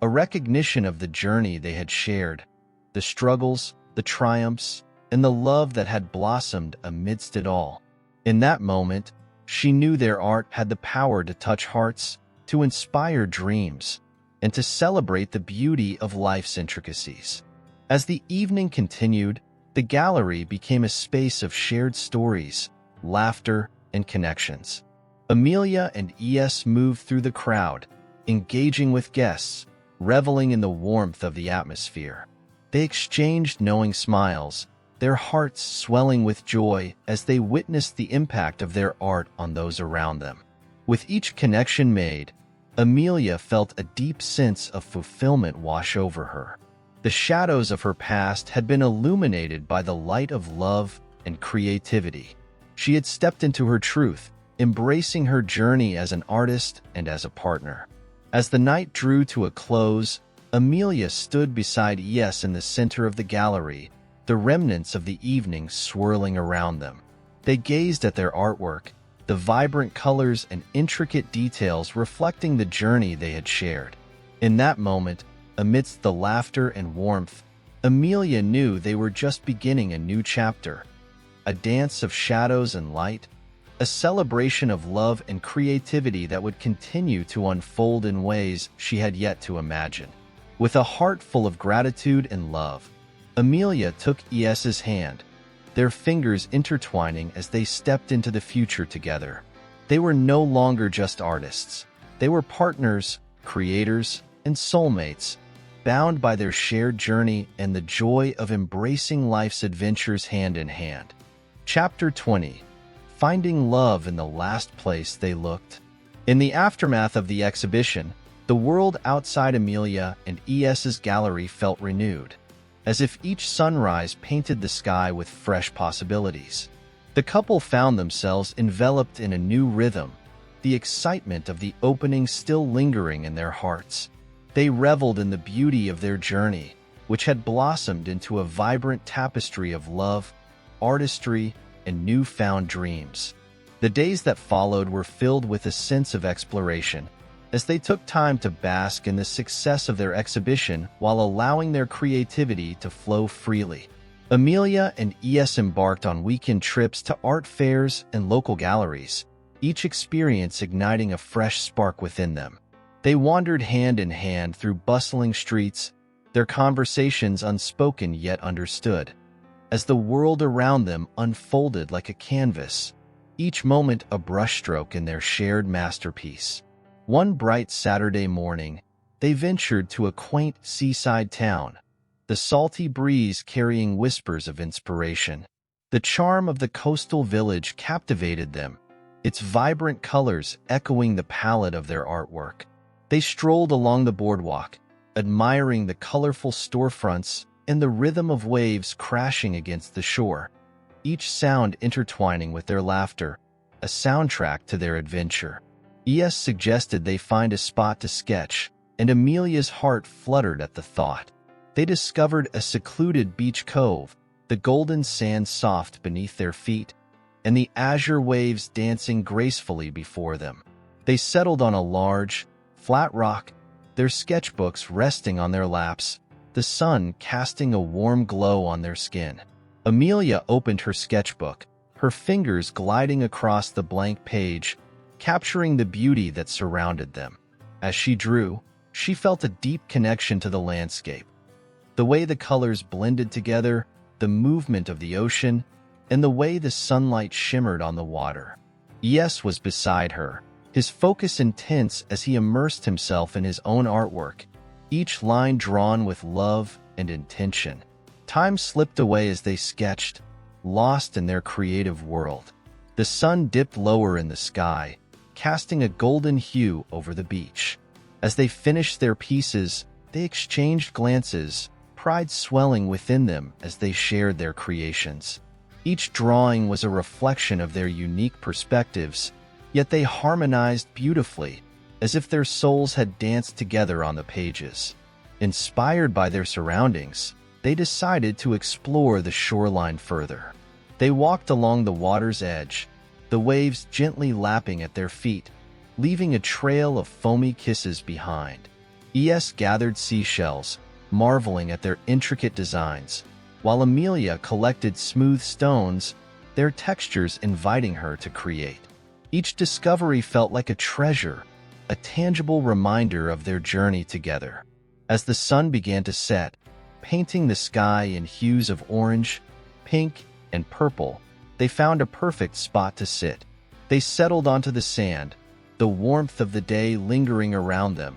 a recognition of the journey they had shared, the struggles, the triumphs, and the love that had blossomed amidst it all. In that moment, she knew their art had the power to touch hearts, to inspire dreams, and to celebrate the beauty of life's intricacies. As the evening continued, the gallery became a space of shared stories, laughter, and connections. Amelia and E.S. moved through the crowd, engaging with guests, reveling in the warmth of the atmosphere. They exchanged knowing smiles, their hearts swelling with joy as they witnessed the impact of their art on those around them. With each connection made, Amelia felt a deep sense of fulfillment wash over her. The shadows of her past had been illuminated by the light of love and creativity. She had stepped into her truth, embracing her journey as an artist and as a partner. As the night drew to a close, Amelia stood beside E.S. in the center of the gallery, the remnants of the evening swirling around them. They gazed at their artwork, the vibrant colors and intricate details reflecting the journey they had shared. In that moment, amidst the laughter and warmth, Amelia knew they were just beginning a new chapter, a dance of shadows and light, a celebration of love and creativity that would continue to unfold in ways she had yet to imagine. With a heart full of gratitude and love, Amelia took E.S.'s hand, their fingers intertwining as they stepped into the future together. They were no longer just artists. They were partners, creators, and soulmates, bound by their shared journey and the joy of embracing life's adventures hand in hand. Chapter 20. Finding love in the last place they looked. In the aftermath of the exhibition, the world outside Amelia and E.S.'s gallery felt renewed, as if each sunrise painted the sky with fresh possibilities. The couple found themselves enveloped in a new rhythm, the excitement of the opening still lingering in their hearts. They reveled in the beauty of their journey, which had blossomed into a vibrant tapestry of love, artistry, and newfound dreams. The days that followed were filled with a sense of exploration, as they took time to bask in the success of their exhibition while allowing their creativity to flow freely. Amelia and E.S. embarked on weekend trips to art fairs and local galleries, each experience igniting a fresh spark within them. They wandered hand in hand through bustling streets, their conversations unspoken yet understood. As the world around them unfolded like a canvas, each moment a brushstroke in their shared masterpiece. One bright Saturday morning, they ventured to a quaint seaside town, the salty breeze carrying whispers of inspiration. The charm of the coastal village captivated them, its vibrant colors echoing the palette of their artwork. They strolled along the boardwalk, admiring the colorful storefronts and the rhythm of waves crashing against the shore, each sound intertwining with their laughter, a soundtrack to their adventure. E.S. suggested they find a spot to sketch, and Amelia's heart fluttered at the thought. They discovered a secluded beach cove, the golden sand soft beneath their feet, and the azure waves dancing gracefully before them. They settled on a large, flat rock, their sketchbooks resting on their laps, the sun casting a warm glow on their skin. Amelia opened her sketchbook, her fingers gliding across the blank page, capturing the beauty that surrounded them. As she drew, She felt a deep connection to the landscape. The way the colors blended together, the movement of the ocean, and the way the sunlight shimmered on the water. E.S. was beside her, his focus intense as he immersed himself in his own artwork, each line drawn with love and intention. Time slipped away as they sketched, lost in their creative world. The sun dipped lower in the sky, casting a golden hue over the beach. As they finished their pieces, they exchanged glances, pride swelling within them as they shared their creations. Each drawing was a reflection of their unique perspectives, yet they harmonized beautifully, as if their souls had danced together on the pages. Inspired by their surroundings, they decided to explore the shoreline further. They walked along the water's edge, the waves gently lapping at their feet, leaving a trail of foamy kisses behind. E.S. gathered seashells, marveling at their intricate designs, while Amelia collected smooth stones, their textures inviting her to create. Each discovery felt like a treasure, a tangible reminder of their journey together. As the sun began to set, painting the sky in hues of orange, pink, and purple, they found a perfect spot to sit. They settled onto the sand, the warmth of the day lingering around them,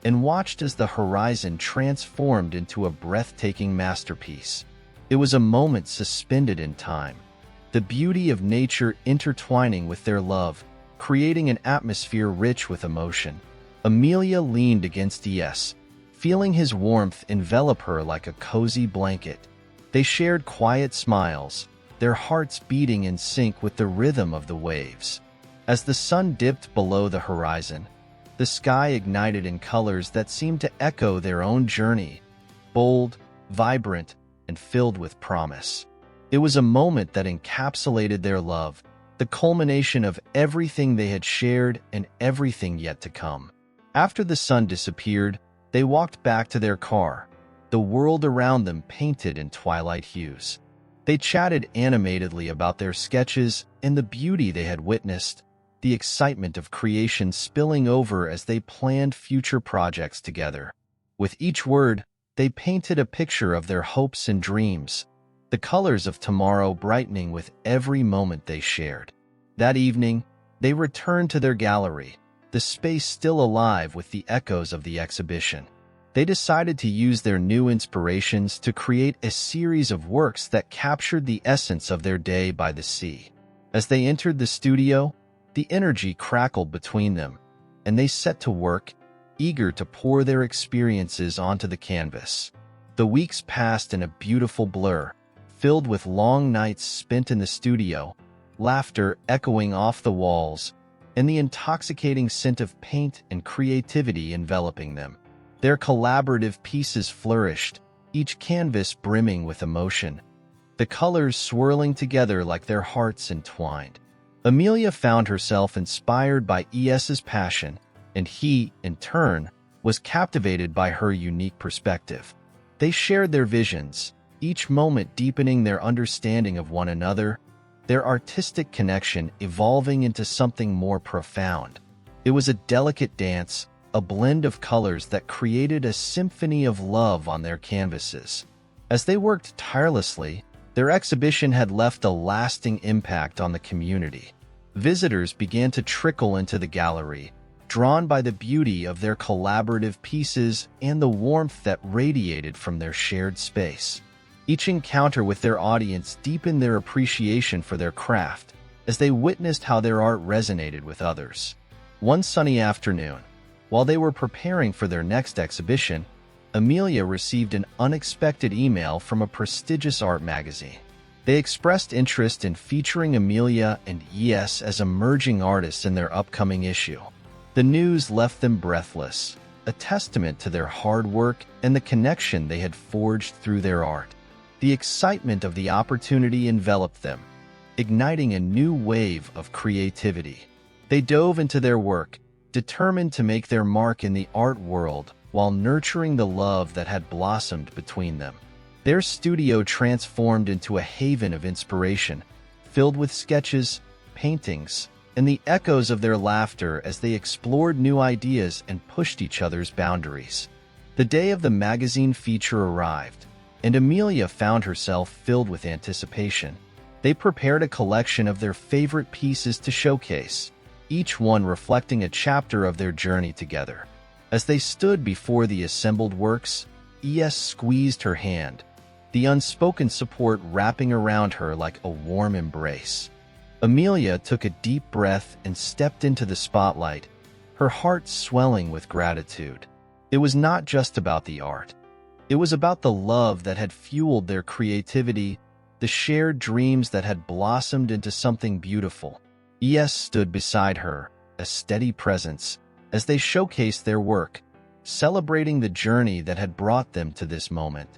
and watched as the horizon transformed into a breathtaking masterpiece. It was a moment suspended in time, the beauty of nature intertwining with their love, creating an atmosphere rich with emotion. Amelia leaned against E.S., feeling his warmth envelop her like a cozy blanket. They shared quiet smiles, their hearts beating in sync with the rhythm of the waves. As the sun dipped below the horizon, the sky ignited in colors that seemed to echo their own journey, bold, vibrant, and filled with promise. It was a moment that encapsulated their love, the culmination of everything they had shared and everything yet to come. After the sun disappeared, they walked back to their car, the world around them painted in twilight hues. They chatted animatedly about their sketches and the beauty they had witnessed, the excitement of creation spilling over as they planned future projects together. With each word, they painted a picture of their hopes and dreams, the colors of tomorrow brightening with every moment they shared. That evening, they returned to their gallery, the space still alive with the echoes of the exhibition. They decided to use their new inspirations to create a series of works that captured the essence of their day by the sea. As they entered the studio, the energy crackled between them, and they set to work, eager to pour their experiences onto the canvas. The weeks passed in a beautiful blur, filled with long nights spent in the studio, laughter echoing off the walls, and the intoxicating scent of paint and creativity enveloping them. Their collaborative pieces flourished, each canvas brimming with emotion, the colors swirling together like their hearts entwined. Amelia found herself inspired by E.S.'s passion, and he, in turn, was captivated by her unique perspective. They shared their visions, each moment deepening their understanding of one another, their artistic connection evolving into something more profound. It was a delicate dance, a blend of colors that created a symphony of love on their canvases. As they worked tirelessly, their exhibition had left a lasting impact on the community. Visitors began to trickle into the gallery, drawn by the beauty of their collaborative pieces and the warmth that radiated from their shared space. Each encounter with their audience deepened their appreciation for their craft, as they witnessed how their art resonated with others. One sunny afternoon, while they were preparing for their next exhibition, Amelia received an unexpected email from a prestigious art magazine. They expressed interest in featuring Amelia and E.S. as emerging artists in their upcoming issue. The news left them breathless, a testament to their hard work and the connection they had forged through their art. The excitement of the opportunity enveloped them, igniting a new wave of creativity. They dove into their work, determined to make their mark in the art world while nurturing the love that had blossomed between them. Their studio transformed into a haven of inspiration, filled with sketches, paintings, and the echoes of their laughter as they explored new ideas and pushed each other's boundaries. The day of the magazine feature arrived, and Amelia found herself filled with anticipation. They prepared a collection of their favorite pieces to showcase, each one reflecting a chapter of their journey together. As they stood before the assembled works, E.S. squeezed her hand, the unspoken support wrapping around her like a warm embrace. Amelia took a deep breath and stepped into the spotlight, her heart swelling with gratitude. It was not just about the art. It was about the love that had fueled their creativity, the shared dreams that had blossomed into something beautiful. E.S. stood beside her, a steady presence, as they showcased their work, celebrating the journey that had brought them to this moment.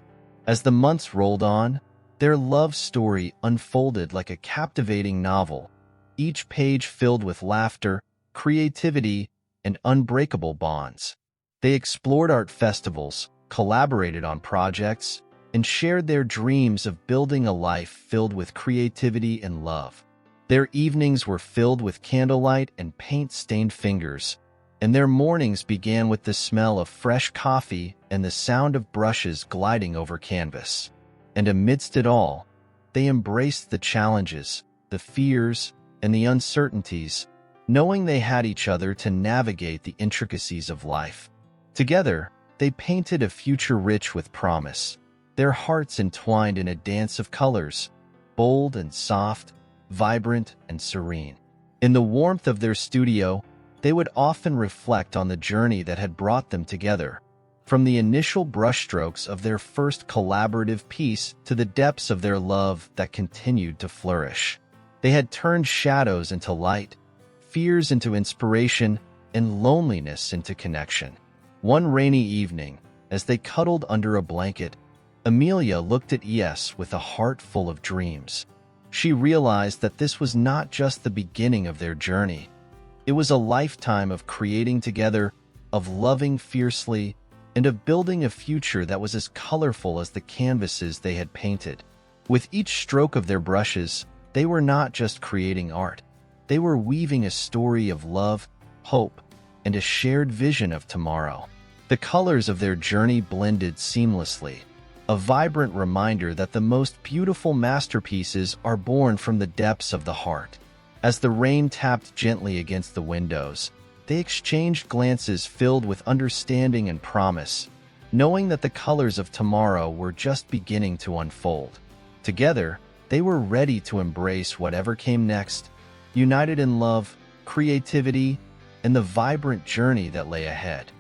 As the months rolled on, their love story unfolded like a captivating novel, each page filled with laughter, creativity, and unbreakable bonds. They explored art festivals, collaborated on projects, and shared their dreams of building a life filled with creativity and love. Their evenings were filled with candlelight and paint-stained fingers, and their mornings began with the smell of fresh coffee and the sound of brushes gliding over canvas. And amidst it all, they embraced the challenges, the fears, and the uncertainties, knowing they had each other to navigate the intricacies of life. Together, they painted a future rich with promise, their hearts entwined in a dance of colors, bold and soft, vibrant and serene. In the warmth of their studio, they would often reflect on the journey that had brought them together, from the initial brushstrokes of their first collaborative piece to the depths of their love that continued to flourish. They had turned shadows into light, fears into inspiration, and loneliness into connection. One rainy evening, as they cuddled under a blanket, Amelia looked at E.S. with a heart full of dreams. She realized that this was not just the beginning of their journey. It was a lifetime of creating together, of loving fiercely, and of building a future that was as colorful as the canvases they had painted. With each stroke of their brushes, they were not just creating art. They were weaving a story of love, hope, and a shared vision of tomorrow. The colors of their journey blended seamlessly, a vibrant reminder that the most beautiful masterpieces are born from the depths of the heart. As the rain tapped gently against the windows, they exchanged glances filled with understanding and promise, knowing that the colors of tomorrow were just beginning to unfold. Together, they were ready to embrace whatever came next, united in love, creativity, and the vibrant journey that lay ahead.